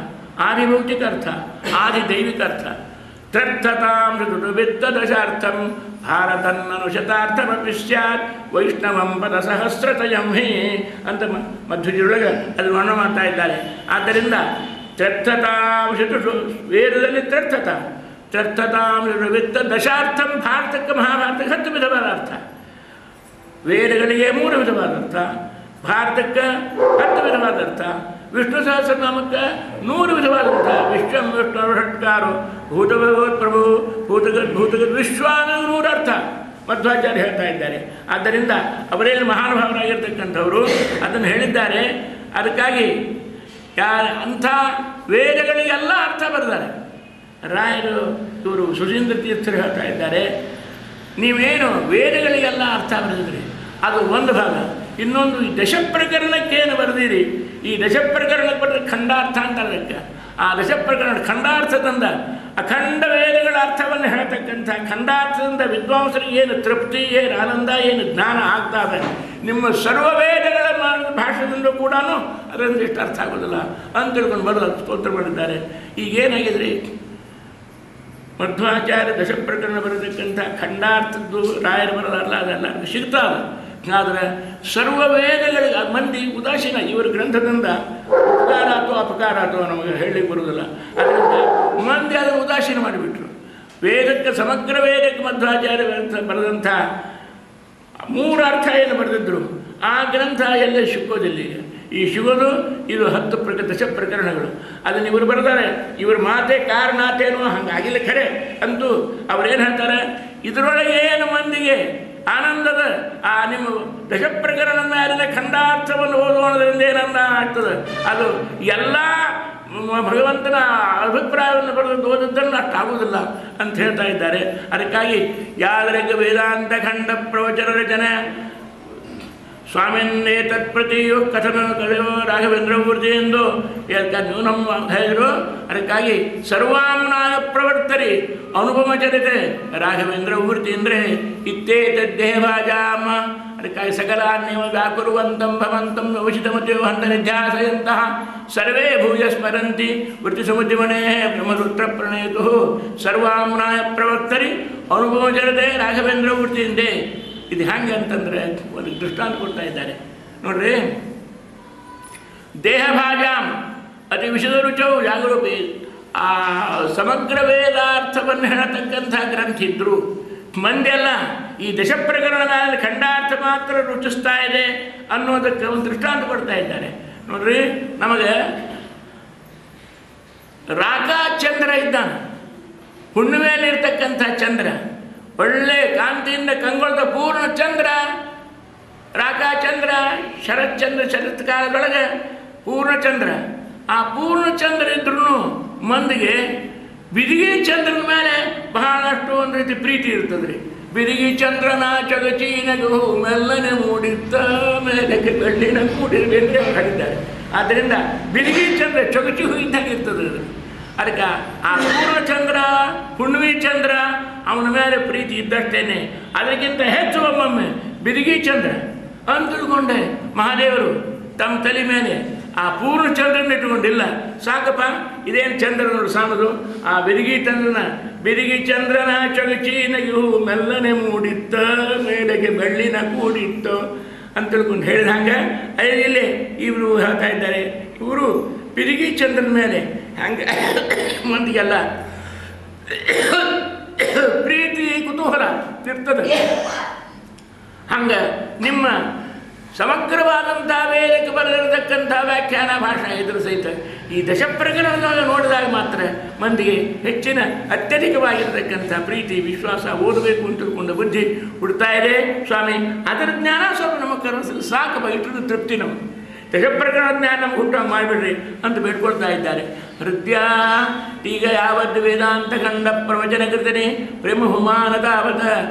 ಆದಿಭೌತಿಕ ಅರ್ಥ, ಆದಿದೈವಿಕ ಅರ್ಥ. ತ್ರರ್ಥತಾಮೃತುವಿತ್ತದಶಾರ್ಥಂ ಭಾರತನ್ನನುಶತಾರ್ಥಮಪಿ ಸ್ಯಾತ್ ವೈಷ್ಣವಂ ಪದ ಸಹಸ್ರತಯಂ ಹಿ ಅಂತ ಮಧ್ವಜಿಯೊಳಗೆ ಅದು ವರ್ಣನೆ ಮಾಡ್ತಾ ಇದ್ದಾರೆ. ಆದ್ದರಿಂದ ತ್ರರ್ಥತಾಂಶತು ವೇದದಲ್ಲಿ ತ್ರರ್ಥತಾಮೃತವಿತ್ತ ದಶಾರ್ಥಂ ಭಾರತಕ್ಕೆ ಮಹಾಭಾರತಕ್ಕೆ 10 ವಿಧವಾದ ಅರ್ಥ. ವೇದಗಳಿಗೆ 3 ವಿಧವಾದ ಅರ್ಥ, ಭಾರತಕ್ಕೆ 10 ವಿಧವಾದ ಅರ್ಥ, ವಿಷ್ಣು ಸಹಸ್ರನಾಮಕ್ಕೆ 100 ವಿಧವಾದಂಥ ವಿಶ್ವಂ ವಿಷ್ಣು ಷಟ್ಕಾರೋ ಭೂತಭಗವತ್ ಪ್ರಭು ಭೂತಗದ್ ವಿಶ್ವಾನ 100 ಅರ್ಥ ಮಧ್ವಾಚಾರ್ಯ ಹೇಳ್ತಾ ಇದ್ದಾರೆ. ಆದ್ದರಿಂದ ಅವರೇನು ಮಹಾನುಭಾವರಾಗಿರ್ತಕ್ಕಂಥವರು ಅದನ್ನು ಹೇಳಿದ್ದಾರೆ. ಅದಕ್ಕಾಗಿ ಅಂಥ ವೇದಗಳಿಗೆಲ್ಲ ಅರ್ಥ ಬರೆದಾರೆ ರಾಯರು. ಇವರು ಸುಧೀಂದ್ರ ತೀರ್ಥರು ಹೇಳ್ತಾ ಇದ್ದಾರೆ, ನೀವೇನು ವೇದಗಳಿಗೆಲ್ಲ ಅರ್ಥ ಬರೆದಿದ್ರಿ ಅದು ಒಂದು ಭಾಗ. ಇನ್ನೊಂದು ಈ ದಶಪ್ರಕರಣಕ್ಕೇನು ಬರೆದಿರಿ, ಈ ದಶಪ್ರಕರಣಕ್ಕೆ ಬರೆದ ಖಂಡಾರ್ಥ ಅಂತ ಅದಕ್ಕೆ. ಆ ದಶಪ್ರಕರಣ ಖಂಡಾರ್ಥದಿಂದ ಅಖಂಡ ವೇದಗಳ ಅರ್ಥವನ್ನು ಹೇಳ್ತಕ್ಕಂಥ ಖಂಡಾರ್ಥದಿಂದ ವಿದ್ವಾಂಸರಿಗೆ ಏನು ತೃಪ್ತಿ, ಏನು ಆನಂದ, ಏನು ಜ್ಞಾನ ಆಗ್ತಾ ಇದೆ. ನಿಮ್ಮ ಸರ್ವ ವೇದಗಳ ಭಾಷೆಯಿಂದ ಕೂಡ ಅದರಿಂದ ಇಷ್ಟು ಅರ್ಥ ಆಗೋದಿಲ್ಲ ಅಂತ ತಿಳ್ಕೊಂಡು ಬರೋದು ಸ್ತೋತ್ರ ಮಾಡಿದ್ದಾರೆ. ಈಗೇನಾಗಿದ್ರಿ, ಮಧ್ವಾಚಾರ್ಯ ದಶಪ್ರಕರಣ ಬರತಕ್ಕಂಥ ಖಂಡಾರ್ಥದ್ದು ರಾಯರು ಬರೋದಲ್ಲ, ಅದೆಲ್ಲ ಸಿಗ್ತಾವೆ. ಆದರೆ ಸರ್ವ ವೇದಗಳಿಗೆ ಮಂದಿ ಉದಾಸೀನ, ಇವರ ಗ್ರಂಥದಿಂದ ಉಪಕಾರ ಅಥವಾ ಅಪಕಾರ ಅಥವಾ ನಮಗೆ ಹೇಳಲಿಕ್ಕೆ ಬರುವುದಿಲ್ಲ. ಅದರಿಂದ ಮಂದಿ ಅದನ್ನು ಉದಾಸೀನ ಮಾಡಿಬಿಟ್ರು. ವೇದಕ್ಕೆ ಸಮಗ್ರ ವೇದಕ್ಕೆ ಮಧ್ವಾಚಾರ್ಯ ಬರೆದಂಥ 3 ಅರ್ಥ ಏನು ಬರೆದಿದ್ರು ಆ ಗ್ರಂಥ ಎಲ್ಲೇ ಸಿಕ್ಕೋದಿಲ್ಲ. ಈ ಸಿಗೋದು ಇದು 10 ದಶಪ್ರಕರಣಗಳು. ಅದನ್ನು ಇವರು ಬರೆದಾರೆ. ಇವ್ರ ಮಾತೆ ಕಾರಣಾತೇನೋ ಹಂಗಾಗಿಲ್ಲ ಖರೆ. ಅಂತೂ ಅವರೇನು ಹೇಳ್ತಾರೆ, ಇದರೊಳಗೆ ಏನು ಮಂದಿಗೆ ಆನಂದದ ಆ ನಿಮ್ಮ ದಶಪ್ರಕರಣ ಮೇಲೆ ಖಂಡಾರ್ಥವನ್ನು ಓದುವುದರಿಂದ ಏನಂದ ಆಗ್ತದೆ, ಅದು ಎಲ್ಲ ಭಗವಂತನ ಅಭಿಪ್ರಾಯವನ್ನು ಪಡೆದು ಓದಿದ್ದನ್ನು ಅಷ್ಟಾಗುವುದಿಲ್ಲ ಅಂತ ಹೇಳ್ತಾ ಇದ್ದಾರೆ. ಅದಕ್ಕಾಗಿ ಯಾದರಿಕ ವೇದಾಂತ ಖಂಡ ಪ್ರವಚನ ರಚನೆ ಸ್ವಾಮಿನ್ನೇ ತತ್ಪ್ರತಿಯು ಕಥನ ಕಲೆಯೋ ರಾಘವೇಂದ್ರ ಮೂರ್ತಿ ಎಂದು ನ್ಯೂನಂ ಹೇಳಿದರು. ಅದಕ್ಕಾಗಿ ಸರ್ವಾಮ್ನಾಯ ಪ್ರವರ್ತರಿ ಅನುಪಮ ಚರಿತೆ ರಾಘವೇಂದ್ರ ಮೂರ್ತಿ ಅಂದರೆ ಇತ್ತೇ ತದ್ದೇವಾಜಾಮ ಅದಕ್ಕಾಗಿ ಸಕಲಾನ್ಯವ ವ್ಯಾಕುರುವಂತಂ ಭವಂತಂ ವ್ಯವಚಿತಮತಿಯೋ ಹಂತ ನಿಧ್ಯಾಸಯಂತಹ ಸರ್ವೇ ಭೂಯ ಸ್ಮರಂತಿ ವೃತ್ತಿಸಮುದ್ಯಮಣೇ ಬ್ರಹ್ಮರುದ್ರ ಪ್ರಣೇತು ಸರ್ವಾಮ್ನಾಯ ಪ್ರವಕ್ತರಿ ಅನುಭವ ಜನತೆ ರಾಘವೇಂದ್ರ ವೃತ್ತಿಯಿಂದೆ. ಇದು ಹೆಂಗೆ ಅಂತಂದರೆ ಒಂದು ದೃಷ್ಟಾಂತ ಕೊಡ್ತಾ ಇದ್ದಾರೆ ನೋಡ್ರಿ. ದೇಹಭಾಜಾಂ ಅತಿ ವಿಷದ ರುಚೌ ಜಾಗರೂಪಿ. ಆ ಸಮಗ್ರ ವೇದಾರ್ಥವನ್ನು ಹೇಳತಕ್ಕಂಥ ಗ್ರಂಥಿ ಇದ್ರು. ಮಂದಿಯೆಲ್ಲ ಈ ದಶಪ್ರಕರಣದ ಖಂಡಾರ್ಥ ಮಾತ್ರ ರುಚಿಸ್ತಾ ಇದೆ ಅನ್ನೋದಕ್ಕೆ ಒಂದು ದೃಷ್ಟಾಂತ ಕೊಡ್ತಾ ಇದ್ದಾರೆ ನೋಡ್ರಿ. ನಮಗೆ ರಾಕಾಚಂದ್ರ ಇದ್ದಾನೆ, ಹುಣ್ಣಿಮೆಯಲ್ಲಿರ್ತಕ್ಕಂಥ ಚಂದ್ರ, ಒಳ್ಳೆ ಕಾಂತಿಯಿಂದ ಕಂಗೊಳಿದ ಪೂರ್ಣ ಚಂದ್ರ ರಾಕಾಚಂದ್ರ. ಶರತ್ಚಂದ್ರ ಶರತ್ಕಾಲದೊಳಗೆ ಪೂರ್ಣಚಂದ್ರ. ಆ ಪೂರ್ಣಚಂದ್ರ ಇದ್ರೂ ಮಂದಿಗೆ ಬಿದಿಗಿ ಚಂದ್ರನ ಮೇಲೆ ಬಹಳಷ್ಟು ಒಂದು ರೀತಿ ಪ್ರೀತಿ ಇರ್ತದೆ ರೀ. ಬಿದಿಗಿ ಚಂದ್ರನ ಚಗಚೀನಗು ಮೆಲ್ಲನೆ ಮೂಡಿತ್ತ ಮೇಲಕ್ಕೆ ಬೆಳ್ಳಿನ ಕೂಡಿರಬೇಕು ಅಂತ ಹೇಳಿದ್ದಾರೆ. ಆದ್ದರಿಂದ ಬಿದಿಗಿ ಚಂದ್ರ ಚೊಗಚಿ ಇದ್ದಂಗೆ ಇರ್ತದೆ ಅದು. ಅದಕ್ಕೆ ಆ ಪೂರ್ಣಚಂದ್ರ ಹುಣ್ಣಿಮೆ ಚಂದ್ರ ಅವನ ಮೇಲೆ ಪ್ರೀತಿ ಇದ್ದಷ್ಟೇನೆ. ಅದಕ್ಕಿಂತ ಹೆಚ್ಚು ಒಮ್ಮೊಮ್ಮೆ ಬಿದಿಗಿ ಚಂದ್ರ ಅಂತ ತಿಳ್ಕೊಂಡೆ ಮಹಾದೇವರು ತಮ್ಮ ತಲೆ ಮೇಲೆ ಆ ಪೂರ್ಣಚಂದ್ರನ ಇಟ್ಕೊಂಡಿಲ್ಲ. ಸಾಕಪ್ಪ ಇದೇನು ಚಂದ್ರನೋಡು ಸಾಮದು. ಆ ಬಿದಿಗಿ ಚಂದ್ರನ ಚೊಗಚೀನಗಿಯು ಮೆಲ್ಲನೆ ಮೂಡಿತ್ತ ಮೇಲೆಗೆ ಬೆಳ್ಳಿನ ಕೂಡಿತ್ತು ಅಂತ ತಿಳ್ಕೊಂಡು ಹೇಳಿದ ಹಂಗೆ ಇಲ್ಲಿ ಇವರು ಹೇಳ್ತಾ ಇದ್ದಾರೆ. ಇವರು ಬಿದಿಗಿ ಚಂದ್ರನ ಮೇಲೆ ಹಂಗೆ ಮಂದಿಗೆಲ್ಲ ಪ್ರೀತಿ ಕುತೂಹಲ ಇರ್ತದೆ. ಹಂಗೆ ನಿಮ್ಮ ಸಮಗ್ರವಾದಂಥ ವೇದಕ್ಕೆ ಬರೆದಿರತಕ್ಕಂಥ ವ್ಯಾಖ್ಯಾನ ಭಾಷೆ ಇದ್ರ ಸಹಿತ ಈ ದಶಪ್ರಕರಣದಾಗ ನೋಡಿದಾಗ ಮಾತ್ರ ಮಂದಿಗೆ ಹೆಚ್ಚಿನ ಅತ್ಯಧಿಕವಾಗಿರತಕ್ಕಂಥ ಪ್ರೀತಿ ವಿಶ್ವಾಸ ಓದಬೇಕು ಅಂತ ತಿಳ್ಕೊಂಡು ಬುದ್ಧಿ ಹುಡ್ತಾ ಇದೆ ಸ್ವಾಮಿ. ಅದರ ಜ್ಞಾನ ಸ್ವಲ್ಪ ನಮಗೆ ಕರೆಸಲು ಸಾಕು, ಇಟ್ಟು ತೃಪ್ತಿ ನಮಗೆ. ದಶಪ್ರಕರಣ ಜ್ಞಾನ ನಮ್ಗೆ ಹುಟ್ಟು ಮಾಡಬೇಡ್ರಿ ಅಂತ ಬೇಡ್ಕೊಳ್ತಾ ಇದ್ದಾರೆ. ಹೃದಯ ಈಗ ಯಾವತ್ತು ವೇದಾಂತ ಖಂಡ ಪ್ರವಚನ ಕೃತನೆ ಪ್ರೇಮ ಹುಮಾನ ತಾವತ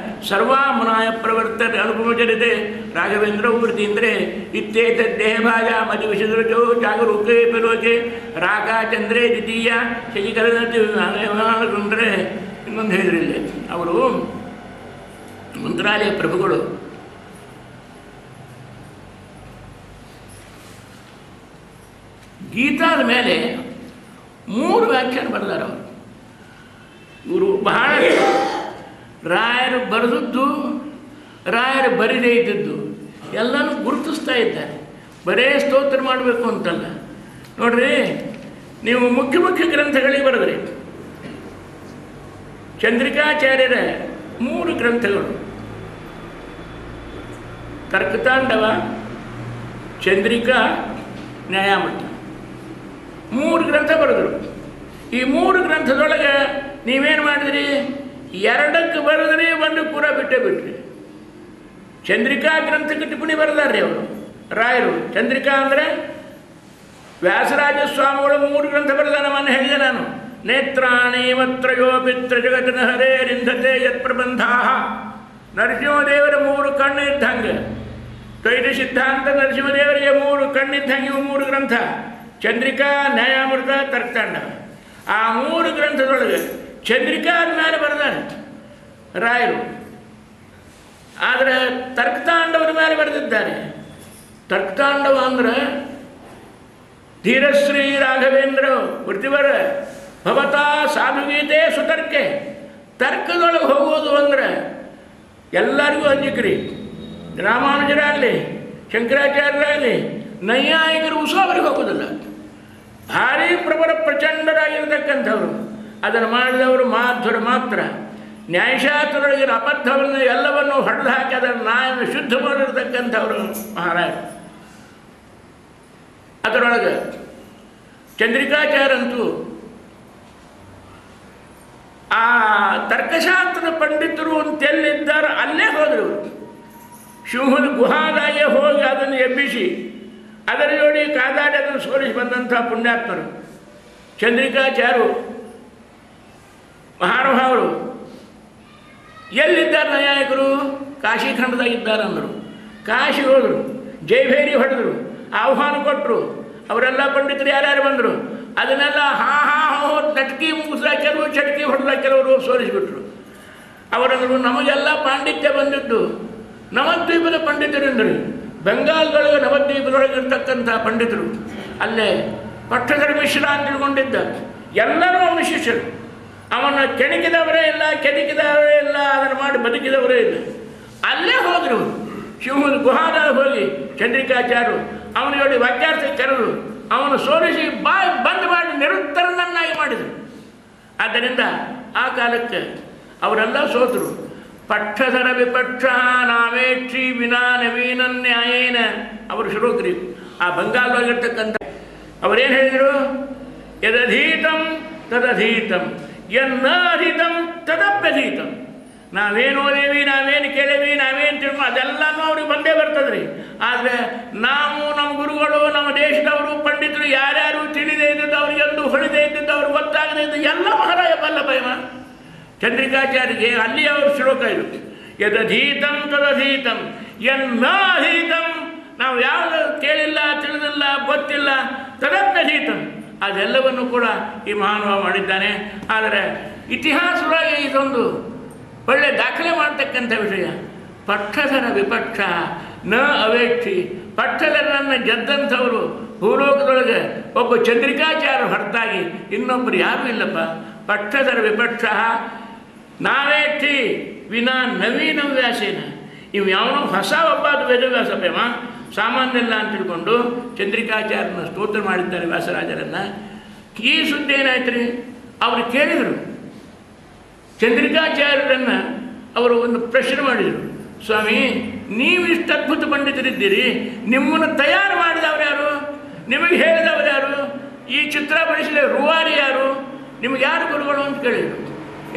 ಸರ್ವಾಮುನಾಯ ಪ್ರವರ್ತನೆ ಅನುಭವಜನಿದೆ ರಾಘವೇಂದ್ರ ವೃತ್ತಿ ಅಂದರೆ ಇತ್ಯೇತ ದೇಹಭಾಜ ಮತಿ ವಿಷದೃಜೋ ಜಾಗರೂಕೆ ಪೆಲೋಕೆ ರಾಕಾಚಂದ್ರೇ ದ್ವಿತೀಯ ಶಶಿಕರಸುಂದರೆ. ಇನ್ನೊಂದು ಹೇಳಿದ್ರಿಲ್ಲ, ಅವರು ಮಂತ್ರಾಲಯ ಪ್ರಭುಗಳು ಗೀತಾದ ಮೇಲೆ 3 ವ್ಯಾಖ್ಯಾನ ಬರೆದಾರ ಅವರು. ಇವರು ಬಹಳ ರಾಯರು ಬರೆದದ್ದು ರಾಯರು ಬರಿದೇ ಇದ್ದದ್ದು ಎಲ್ಲನೂ ಗುರುತಿಸ್ತಾ ಇದ್ದಾರೆ. ಬರೇ ಸ್ತೋತ್ರ ಮಾಡಬೇಕು ಅಂತಲ್ಲ ನೋಡ್ರಿ. ನೀವು ಮುಖ್ಯ ಮುಖ್ಯ ಗ್ರಂಥಗಳಿಗೆ ಬರೆದ್ರಿ. ಚಂದ್ರಿಕಾಚಾರ್ಯರ 3 ಗ್ರಂಥಗಳು ತರ್ಕತಾಂಡವ, ಚಂದ್ರಿಕಾ, ನ್ಯಾಯಾಮೃತ 3 ಗ್ರಂಥ ಬರೆದರು. ಈ 3 ಗ್ರಂಥದೊಳಗೆ ನೀವೇನು ಮಾಡಿದ್ರಿ? 2ಕ್ಕೆ ಬರೆದ್ರಿ, 1 ಪೂರ ಬಿಟ್ರಿ. ಚಂದ್ರಿಕಾ ಗ್ರಂಥಕ್ಕೆ ಟಿಪ್ಪಣಿ ಬರೆದಾರ್ರಿ ಅವರು ರಾಯರು. ಚಂದ್ರಿಕಾ ಅಂದರೆ ವ್ಯಾಸರಾಜ ಸ್ವಾಮಿಗಳು 3 ಗ್ರಂಥ ಬರೆದ ನಮ್ಮನ್ನು ಹೇಳಿದೆ ನಾನು. ನೇತ್ರಾಣಿ ಮತ್ರಯೋ ಪಿತ್ರ ಜಗತ್ತಿನ ಹರೇ ರಿಂಧತೆ ಯತ್ ಪ್ರಬಂಧಾ. ನರಸಿಂಹದೇವರ 3 ಕಣ್ಣು ಇದ್ದಂಗೆ, ದ್ವೈತ ಸಿದ್ಧಾಂತ ನರಸಿಂಹದೇವರಿಗೆ 3 ಕಣ್ಣಿದ್ದಂಗೆ ಇವು 3 ಗ್ರಂಥ. ಚಂದ್ರಿಕಾ, ನ್ಯಾಯಾಮೃತ, ತರ್ಕತಾಂಡವ. ಆ 3 ಗ್ರಂಥದೊಳಗೆ ಚಂದ್ರಿಕಾದ ಮೇಲೆ ಬರೆದಾರೆ ರಾಯರು. ಆದರೆ ತರ್ಕತಾಂಡವದ ಮೇಲೆ ಬರೆದಿದ್ದಾರೆ. ತರ್ಕತಾಂಡವ ಅಂದರೆ ಧೀರಶ್ರೀ ರಾಘವೇಂದ್ರ ವೃತ್ತಿವರ ಭವತಾ ಸಾಧುಗೀತೆ ಸುತರ್ಕೆ. ತರ್ಕದೊಳಗೆ ಹೋಗೋದು ಅಂದರೆ ಎಲ್ಲರಿಗೂ ಅಂಜಿಕ್ರಿ. ರಾಮಾನುಜರಾಗಲಿ, ಶಂಕರಾಚಾರ್ಯರಾಗಲಿ, ನೈಯಾಯಿಕರು ಉಸಾಬರಿಗೆ ಹೋಗೋದಿಲ್ಲ. ಭಾರೀ ಪ್ರಬಲ ಪ್ರಚಂಡರಾಗಿರ್ತಕ್ಕಂಥವ್ರು. ಅದನ್ನು ಮಾಡಿದವರು ಮಾಧ್ವರು ಮಾತ್ರ. ನ್ಯಾಯಶಾಸ್ತ್ರದೊಳಗಿನ ಅಬದ್ಧವನ್ನು ಎಲ್ಲವನ್ನು ಹೊಡೆದು ಹಾಕಿ ಅದನ್ನು ನ್ಯಾಯವನ್ನು ಶುದ್ಧ ಮಾಡಿರ್ತಕ್ಕಂಥವರು ಮಹಾರಾಜರು. ಅದರೊಳಗೆ ಚಂದ್ರಿಕಾಚಾರ್ಯಂತೂ ಆ ತರ್ಕಶಾಸ್ತ್ರದ ಪಂಡಿತರು ಅಂತೆಲ್ಲಿದ್ದಾರೆ ಅಲ್ಲೇ ಹೋದರು. ಸಿಂಹದ ಗುಹಾದಾಗೆ ಹೋಗಿ ಅದನ್ನು ಎಬ್ಬಿಸಿ ಅದರ ಜೋಡಿ ಕಾದಾಡಿ ಅದನ್ನು ಸೋಲಿಸಿ ಬಂದಂಥ ಪುಣ್ಯಾತ್ಮರು ಚಂದ್ರಿಕಾಚಾರ್ಯರು ಮಹಾನುಭಾವರು. ಎಲ್ಲಿದ್ದಾರೆ ನ್ಯಾಯಕರು? ಕಾಶಿಖಂಡದಾಗಿದ್ದಾರೆ ಅಂದರು. ಕಾಶಿ ಹೋದರು, ಜೈಭೇರಿ ಹೊಡೆದರು, ಆಹ್ವಾನ ಕೊಟ್ಟರು. ಅವರೆಲ್ಲ ಪಂಡಿತರು ಯಾರ್ಯಾರು ಬಂದರು ಅದನ್ನೆಲ್ಲ ಹೋ ನಟಕಿ ಮುಗಿಸಾಕ್ಯರು, ಚಟಕಿ ಹೊಡೆದಾಕ್ಯರವರು ಸೋಲಿಸಿಬಿಟ್ರು. ಅವರಂದರು ನಮಗೆಲ್ಲ ಪಾಂಡಿತ್ಯ ಬಂದಿದ್ದು ನವದ್ವೀಪದ ಪಂಡಿತರೆಂದರೆ ಬೆಂಗಾಲ್ದೊಳಗೆ ನವದ್ವೀಪದೊಳಗಿರ್ತಕ್ಕಂಥ ಪಂಡಿತರು. ಅಲ್ಲೇ ಪಟ್ಟಧರ ಮಿಶ್ರ ಅಂತ ತಿಳ್ಕೊಂಡಿದ್ದ. ಎಲ್ಲರೂ ಅವನ ಶಿಷ್ಯರು. ಅವನ ಕೆಣಕಿದವರೇ ಇಲ್ಲ, ಕೆಣಕಿದವರೇ ಇಲ್ಲ, ಅದನ್ನು ಮಾಡಿ ಬದುಕಿದವರೇ ಇಲ್ಲ. ಅಲ್ಲೇ ಹೋದರು. ಶಿವನ ಗುಹಾದಾಗ ಹೋಗಿ ಚಂದ್ರಿಕಾಚಾರ್ಯರು ಅವನಿಗೆ ವಾಕ್ಯಾರ್ಥ ಕರೆದು ಅವನು ಸೋಲಿಸಿ ಬಂದ್ ಮಾಡಿ ನಿರುತ್ತರನನ್ನಾಗಿ ಮಾಡಿದರು. ಆದ್ದರಿಂದ ಆ ಕಾಲಕ್ಕೆ ಅವರೆಲ್ಲ ಸೋತರು. ಪಟ್ಟಧರ ವಿಪಕ್ಷ ನಾವೇಕ್ಷಿ ವಿನಾ ನವೀನ ನ್ಯಾಯೇನ ಅವರು ಶ್ಲೋಕರಿ. ಆ ಬಂಗಾಳದಲ್ಲಿರ್ತಕ್ಕಂಥ ಅವರೇನು ಹೇಳಿದರು? ಯದಧೀತಂ ತದಧೀತಂ ಯನ್ನ ಅಧೀತಂ ತದಪ್ಯಧೀತಂ. ನಾವೇನು ಓದೇವಿ, ನಾವೇನು ಕೇಳೇವಿ, ನಾವೇನು ತಿಳ್ಕೊ ಅದೆಲ್ಲನೂ ಅವ್ರಿಗೆ ಬಂದೇ ಬರ್ತದ್ರಿ. ಆದರೆ ನಾವು ನಮ್ಮ ಗುರುಗಳು, ನಮ್ಮ ದೇಶದವರು, ಪಂಡಿತರು ಯಾರ್ಯಾರು ತಿಳಿದೇ ಇದ್ದದ್ದು, ಅವ್ರಿಗೆಂದು ಹೊಳಿದೇ ಇದ್ದದ್ದು, ಅವ್ರಿಗೆ ಗೊತ್ತಾಗದೇ ಇದ್ದು ಎಲ್ಲ ಮಹಾರಾಯ ಬಲ್ಲಭಯಮ ಚಂದ್ರಿಕಾಚಾರ್ಯಗೆ ಅಲ್ಲಿ ಅವ್ರ ಶ್ಲೋಕ ಇದು. ಯದಧೀತಂ ತದಧೀತಂ ಯನ್ನ ಅಧೀತಂ. ನಾವು ಯಾವುದು ಕೇಳಿಲ್ಲ, ತಿಳಿದಿಲ್ಲ, ಗೊತ್ತಿಲ್ಲ, ತದಪ್ಯಧೀತಂ ಅದೆಲ್ಲವನ್ನು ಕೂಡ ಈ ಮಹಾನುಭಾವ ಮಾಡಿದ್ದಾನೆ. ಆದರೆ ಇತಿಹಾಸವಾಗಿ ಇದೊಂದು ಒಳ್ಳೆ ದಾಖಲೆ ಮಾಡ್ತಕ್ಕಂಥ ವಿಷಯ. ಪಟ್ಟಧರ ವಿಪಕ್ಷ ನ ಅವೇಕ್ಷಿ. ಪಟ್ಟಧರನನ್ನು ಗೆದ್ದಂಥವರು ಭೂಲೋಕದೊಳಗೆ ಒಬ್ಬ ಚಂದ್ರಿಕಾಚಾರ್ಯ ಹೊರತಾಗಿ ಇನ್ನೊಬ್ಬರು ಯಾರೂ ಇಲ್ಲಪ್ಪ. ಪಟ್ಟಧರ ವಿಪಕ್ಷ ನಾವೇಕ್ಷಿ ವಿನಾ ನವೀನ ವ್ಯಾಸೇನ. ಇವು ಯಾವನೋ ಹೊಸ ಒಬ್ಬ ವೇದವ್ಯಾಸ ಪ್ರೇಮ ಸಾಮಾನ್ಯಲ್ಲ ಅಂತ ತಿಳ್ಕೊಂಡು ಚಂದ್ರಿಕಾಚಾರ್ಯನ ಸ್ತೋತ್ರ ಮಾಡಿದ್ದಾರೆ ವ್ಯಾಸರಾಜರನ್ನು. ಈ ಸುದ್ದಿ ಏನಾಯ್ತು ರೀ? ಅವರು ಕೇಳಿದರು ಚಂದ್ರಿಕಾಚಾರ್ಯರನ್ನು. ಅವರು ಒಂದು ಪ್ರಶ್ನೆ ಮಾಡಿದರು, ಸ್ವಾಮಿ ನೀವು ಇಷ್ಟು ಅದ್ಭುತ ಪಂಡಿತರಿದ್ದೀರಿ, ನಿಮ್ಮನ್ನು ತಯಾರು ಮಾಡಿದವರು ಯಾರು? ನಿಮಗೆ ಹೇಳಿದವರು ಯಾರು? ಈ ಚಿತ್ರ ಬಡಿಸಲಿ ರೂವಾರಿ ಯಾರು? ನಿಮಗೆ ಯಾರು ಗುರುಗಳು ಅಂತ ಕೇಳಿದರು.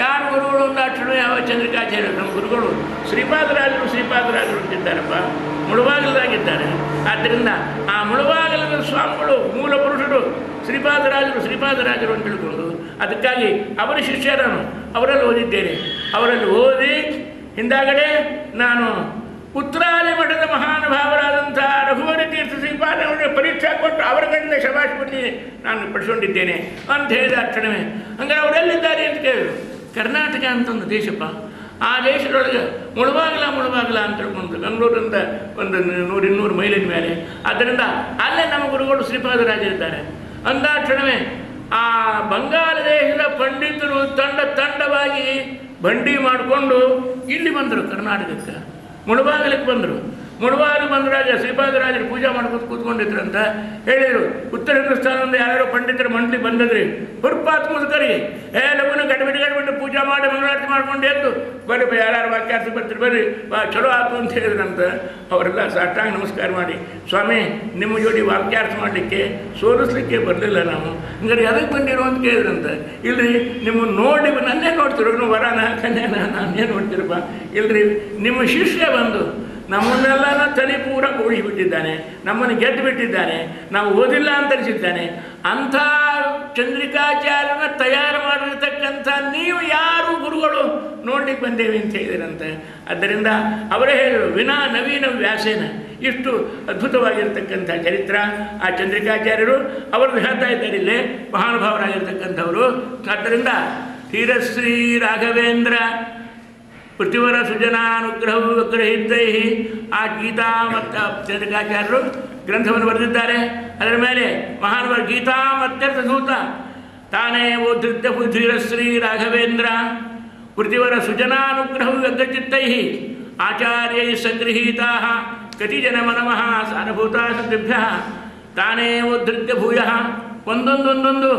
ಯಾರು ಗುರುಗಳು ಅಂತ ಅಕ್ಷರ ಯಾವ ಚಂದ್ರಿಕಾಚಾರ್ಯ ನಮ್ಮ ಗುರುಗಳು ಶ್ರೀಪಾದರಾಜರು ಅಂತಿದ್ದಾರಪ್ಪ, ಮುಳುಬಾಗಿಲಾಗಿದ್ದಾರೆ. ಆದ್ದರಿಂದ ಆ ಮುಳುಬಾಗಿಲದ ಸ್ವಾಮಿಗಳು ಮೂಲ ಪುರುಷರು ಶ್ರೀಪಾದರಾಜರು ಅಂತ ತಿಳ್ಕೊಂಡು ಅದಕ್ಕಾಗಿ ಅವರ ಶಿಷ್ಯರನ್ನು ಅವರಲ್ಲಿ ಓದಿದ್ದೇನೆ. ಅವರಲ್ಲಿ ಓದಿ ಹಿಂದಾಗಡೆ ನಾನು ಉತ್ತರಾದಿ ಮಠದ ಮಹಾನುಭಾವರಾದಂಥ ರಘುವರಿ ತೀರ್ಥ ಶ್ರೀಪಾದರವರ ಪರೀಕ್ಷೆ ಕೊಟ್ಟು ಅವರ ಕಡೆಯಿಂದ ಶಬಾಷ್ ಬಂದು ನಾನು ಪಡಿಸ್ಕೊಂಡಿದ್ದೇನೆ ಅಂತ ಹೇಳಿದ ತಕ್ಷಣವೇ ಹಂಗಾರೆ ಅವರೆಲ್ಲಿದ್ದಾರೆ ಅಂತ ಕೇಳಿದರು. ಕರ್ನಾಟಕ ಅಂತ ಒಂದು ದೇಶಪ್ಪ. ಆ ದೇಶದೊಳಗೆ ಮುಳುಬಾಗಿಲ ಅಂತ ಹೇಳ್ಕೊಂಡು ಬೆಂಗಳೂರಿಂದ ಒಂದು 100-200 ಮೈಲಿನ ಮೇಲೆ. ಆದ್ದರಿಂದ ಅಲ್ಲೇ ನಮ್ಮ ಗುರುಗಳು ಶ್ರೀಪಾದರಾಜರಿದ್ದಾರೆ. ಅಂದಾಕ್ಷಣವೇ ಆ ಬಂಗಾಳ ದೇಶದ ಪಂಡಿತರು ತಂಡವಾಗಿ ಬಂಡಿ ಮಾಡಿಕೊಂಡು ಇಲ್ಲಿ ಬಂದರು ಕರ್ನಾಟಕಕ್ಕೆ. ಮುಳುಬಾಗಿಲಕ್ಕೆ ಬಂದರು. ಬಂದಾಗ ಶ್ರೀಪಾದರಾಜರು ಪೂಜೆ ಮಾಡ್ಕೊಂಡು ಕೂತ್ಕೊಂಡಿದ್ರಂತ ಹೇಳಿದರು. ಉತ್ತರ ಹಿಂದೂಸ್ತಾನದಿಂದ ಯಾರ್ಯಾರೋ ಪಂಡಿತರ ಮಂಡಳಿ ಬಂದದ್ರಿ. ಹುರ್ಪಾತ್ ಮುದುಕರಿಗೆ ಲಗುನ ಗಡ್ಬಿಟ್ಟು ಪೂಜೆ ಮಾಡಿ ಮಂಗಳಾರತಿ ಮಾಡ್ಕೊಂಡು ಎದ್ದು ಬರ್ರಿ ಯಾರು ವಾಕ್ಯಾರ್ಥ ಬರ್ತೀರಿ ಬರ್ರಿ ಚಲೋ ಆಯ್ತು ಅಂತ ಹೇಳಿದ್ರಂತ. ಅವರೆಲ್ಲ ಸಾಷ್ಟಾಂಗ ನಮಸ್ಕಾರ ಮಾಡಿ, ಸ್ವಾಮಿ ನಿಮ್ಮ ಜೋಡಿ ವಾಕ್ಯಾರ್ಥ ಮಾಡಲಿಕ್ಕೆ ಸೋಲಿಸ್ಲಿಕ್ಕೆ ಬರಲಿಲ್ಲ ನಾವು, ಹಂಗಾರೆ ಅದಕ್ಕೆ ಬಂದಿರೋ ಅಂತ ಕೇಳಿದ್ರಂತ. ಇಲ್ರಿ ನಿಮ್ಮನ್ನು ನೋಡಿ ನನ್ನೇ ನೋಡ್ತಿರೋ ನೀವು ವರಾನ ಕನ್ಯಾನ ನಾನೇ ನೋಡ್ತಿರಪ್ಪ. ಇಲ್ರಿ ನಿಮ್ಮ ಶಿಷ್ಯ ಬಂದು ನಮ್ಮನ್ನೆಲ್ಲ ತಲೆ ಪೂರ ಓಡಿಸಿಬಿಟ್ಟಿದ್ದಾನೆ, ನಮ್ಮನ್ನು ಗೆದ್ದು ಬಿಟ್ಟಿದ್ದಾನೆ, ನಾವು ಓದಿಲ್ಲ ಅಂತರಿಸಿದ್ದಾನೆ. ಅಂಥ ಚಂದ್ರಿಕಾಚಾರ್ಯನ ತಯಾರು ಮಾಡಿರ್ತಕ್ಕಂಥ ನೀವು ಯಾರು ಗುರುಗಳು ನೋಡ್ಲಿಕ್ಕೆ ಬಂದೇವೆ ಅಂತ ಹೇಳಿದ್ರಂತೆ. ಆದ್ದರಿಂದ ಅವರೇ ಹೇಳಿದರು ವಿನಾ ನವೀನ ವ್ಯಾಸೇನ. ಇಷ್ಟು ಅದ್ಭುತವಾಗಿರ್ತಕ್ಕಂಥ ಚರಿತ್ರ ಆ ಚಂದ್ರಿಕಾಚಾರ್ಯರು ಅವರದ್ದು ಹೇಳ್ತಾ ಇದ್ದಾರೆ ಇಲ್ಲೇ ಮಹಾನುಭಾವರಾಗಿರ್ತಕ್ಕಂಥವರು. ಆದ್ದರಿಂದ ಧೀರಶ್ರೀ ರಾಘವೇಂದ್ರ ಪೃಥ್ವಿವರ ಸುಜನಾನುಗ್ರಹವು ಗ್ರಹಿದ್ದೈ ಆ ಗೀತಾ ಮತ್ತು ಚಂದ್ರಿಕಾಚಾರ್ಯರು ಗ್ರಂಥವನ್ನು ಬರೆದಿದ್ದಾರೆ. ಅದರ ಮೇಲೆ ಮಹಾನುಭಾವ ಗೀತಾ ಮತ್ಯರ್ಥ ಸೂತ ತಾನೇ ಓಧೃತ್ಯ ಧೀರಶ್ರೀ ರಾಘವೇಂದ್ರ ಪೃಥ್ವಿವರ ಸುಜನಾನುಗ್ರಹವು ವ್ಯಗ್ರಚಿತ್ತೈ ಆಚಾರ್ಯೈ ಸಂಗೃಹೀತಾ ಕತಿಜನ ಮನಮಃ ಸಾರಭೂತಾ ಸಿದ್ಧಿಭ್ಯ ತಾನೇ ಓಧೃತ್ಯ ಭೂಯ. ಒಂದೊಂದು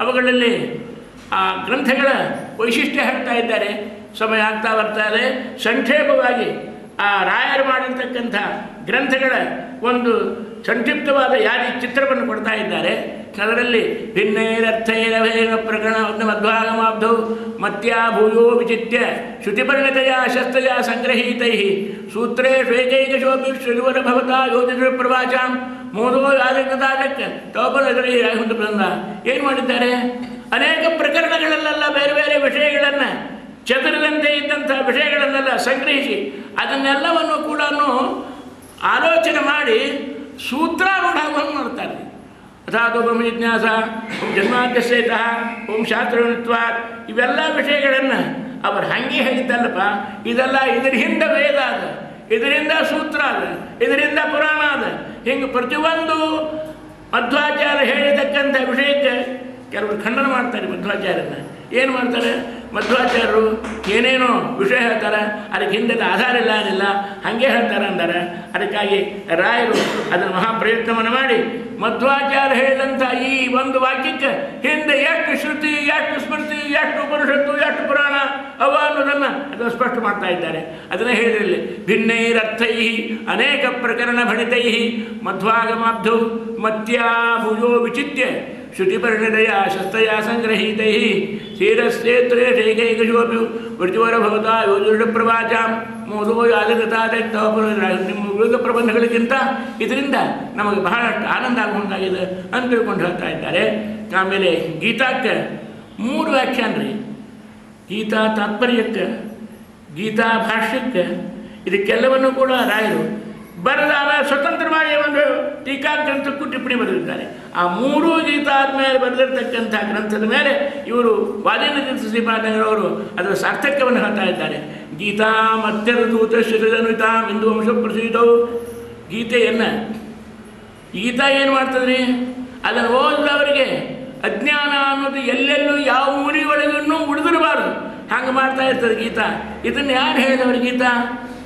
ಅವುಗಳಲ್ಲಿ ಆ ಗ್ರಂಥಗಳ ವೈಶಿಷ್ಟ್ಯ ಹೇಳ್ತಾ ಇದ್ದಾರೆ. ಸಮಯ ಆಗ್ತಾ ಬರ್ತಾರೆ. ಸಂಕ್ಷೇಪವಾಗಿ ಆ ರಾಯರು ಮಾಡಿರ್ತಕ್ಕಂಥ ಗ್ರಂಥಗಳ ಒಂದು ಸಂಕ್ಷಿಪ್ತವಾದ ಯಾದಿ ಚಿತ್ರವನ್ನು ಕೊಡ್ತಾ ಇದ್ದಾರೆ. ಅದರಲ್ಲಿ ಭಿನ್ನೈರರ್ಥೈರಭೇನ ಪ್ರಕರಣ ಮಧ್ವಾಗಮಾಬ್ಧೌ ಮತ್ಯಾ ಭೂಯೋ ವಿಚಿತ್ಯ ಶ್ರುತಿಪರಿಣತೆಯ ಶಸ್ತ್ರಯ ಸಂಗ್ರಹೀತೈ ಸೂತ್ರೇಷೇಕೈಕಶೋಪಿ ಶ್ರೀವರ ಭವತಾ ಯೋಜಿತ ಪ್ರವಾಚಾಂ ಮೋದೋ ಯಾದಕ್ಕೆ ತೋಪನಗರಿ ರಾಘವಂತ ಪ್ರಸಂಗ ಏನು ಮಾಡಿದ್ದಾರೆ? ಅನೇಕ ಪ್ರಕರಣಗಳಲ್ಲೆಲ್ಲ ಬೇರೆ ಬೇರೆ ವಿಷಯಗಳನ್ನು ಚದುರದಂತೆ ಇದ್ದಂಥ ವಿಷಯಗಳನ್ನೆಲ್ಲ ಸಂಗ್ರಹಿಸಿ ಅದನ್ನೆಲ್ಲವನ್ನು ಕೂಡ ಆಲೋಚನೆ ಮಾಡಿ ಸೂತ್ರಾರೂಢವನ್ನು ಮಾಡ್ತಾರೆ. ಅಥಾತ್ ಬ್ರಹ್ಮ ಜಿಜ್ಞಾಸ ಓಂ ಜನ್ಮಾದ್ಯಸೇತಃ ಓಂ ಶಾಸ್ತ್ರವಿತ್ವಾತ್ ಇವೆಲ್ಲ ವಿಷಯಗಳನ್ನು ಅವರು ಹಾಗೆ ಹೇಳಿದ್ದಲ್ಲಪ್ಪ. ಇದೆಲ್ಲ ಇದರ ಹಿಂದೆ ವೇದ ಅದ, ಇದರಿಂದ ಸೂತ್ರ ಅದ, ಇದರಿಂದ ಪುರಾಣ ಅದ. ಹಿಂಗೆ ಪ್ರತಿಯೊಂದು ಮಧ್ವಾಚಾರ್ಯ ಹೇಳಿರ್ತಕ್ಕಂಥ ವಿಷಯಕ್ಕೆ ಕೆಲವರು ಖಂಡನ ಮಾಡ್ತಾರೆ. ಮಧ್ವಾಚಾರ್ಯನ ಏನು ಮಾಡ್ತಾರೆ? ಮಧ್ವಾಚಾರ್ಯರು ಏನೇನೋ ವಿಷಯ ಹೇಳ್ತಾರೆ, ಅದಕ್ಕೆ ಹಿಂದೆ ಆಧಾರ ಇಲ್ಲ ಏನಿಲ್ಲ, ಹಾಗೆ ಹೇಳ್ತಾರೆ ಅಂತಾರೆ. ಅದಕ್ಕಾಗಿ ರಾಯರು ಅದನ್ನು ಮಹಾಪ್ರಯತ್ನವನ್ನು ಮಾಡಿ ಮಧ್ವಾಚಾರ್ಯ ಹೇಳಿದಂಥ ಈ ಒಂದು ವಾಕ್ಯಕ್ಕೆ ಹಿಂದೆ ಎಷ್ಟು ಶ್ರುತಿ, ಎಷ್ಟು ಸ್ಮೃತಿ, ಎಷ್ಟು ಉಪನಿಷತ್ತು, ಎಷ್ಟು ಪುರಾಣ ಅವ ಅನ್ನೋದನ್ನು ಅದನ್ನು ಸ್ಪಷ್ಟ ಮಾಡ್ತಾ ಇದ್ದಾರೆ. ಅದನ್ನೇ ಹೇಳಿರಲಿ, ಭಿನ್ನೈರರ್ಥೈ ಅನೇಕ ಪ್ರಕರಣ ಭಣಿತೈ ಮಧ್ವಾಗಮಾಬ್ಧೌ ಮತ್ಯಾ ಭುಜೋ ವಿಚಿತ್ಯ ಶ್ರುತಿಪರಿಣದಯ ಶಸ್ತಯ ಸಂಗ್ರಹೀತೈ ಕ್ಷೀರಸ್ಯೇತ್ರೇ ಶೈಕೈಕಶೋಪಿ ವೃತ್ತಿವರಭವತಾ ಯೋಜುಷ ಪ್ರವಾಚಾಂ ಮೋದೋ ನಿಮ್ಮ ಉಳಿದ ಪ್ರಬಂಧಗಳಿಗಿಂತ ಇದರಿಂದ ನಮಗೆ ಬಹಳಷ್ಟು ಆನಂದ ಆಗುವಂತಾಗಿದೆ ಅಂತ ತಿಳ್ಕೊಂಡು ಹೇಳ್ತಾ ಇದ್ದಾರೆ. ಆಮೇಲೆ ಗೀತಾಕ್ಕೆ 3 ವ್ಯಾಖ್ಯಾನ ರೀ. ಗೀತಾ ತಾತ್ಪರ್ಯಕ್ಕೆ, ಗೀತಾ ಭಾಷ್ಯಕ್ಕೆ, ಇದಕ್ಕೆಲ್ಲವನ್ನು ಕೂಡ ರಾಯರು ಬರೆದಾಗ ಸ್ವತಂತ್ರವಾಗಿ ಒಂದು ಟೀಕಾ ಗ್ರಂಥಕ್ಕೂ ಟಿಪ್ಪಣಿ ಬರೆದಿದ್ದಾರೆ. ಆ 3 ಗೀತಾ ಆದಮೇಲೆ ಬರೆದಿರ್ತಕ್ಕಂಥ ಗ್ರಂಥದ ಮೇಲೆ ಇವರು ವಾದಿನ ಶ್ರೀಪಾದಂಗರವರು ಅದರ ಸಾರ್ಥಕ್ಯವನ್ನು ಹೇಳ್ತಾ ಇದ್ದಾರೆ. ಗೀತಾ ಮತ್ಯರದೂತ ಶಿರದನ್ವಿತಾ ಇಂದು ವಂಶ ಪ್ರಸಿದ್ಧವು. ಗೀತೆಯನ್ನು ಗೀತಾ ಏನು ಮಾಡ್ತದ್ರಿ? ಅದನ್ನು ಓದಿದವರಿಗೆ ಅಜ್ಞಾನ ಅನ್ನೋದು ಎಲ್ಲೆಲ್ಲೂ ಯಾವ ಮೂಲಿ ಒಳಗೂ ಉಳಿದಿರಬಾರ್ದು, ಹಂಗೆ ಮಾಡ್ತಾ ಇರ್ತದೆ ಗೀತಾ. ಇದನ್ನು ಯಾರು ಹೇಳಿದವರು? ಗೀತಾ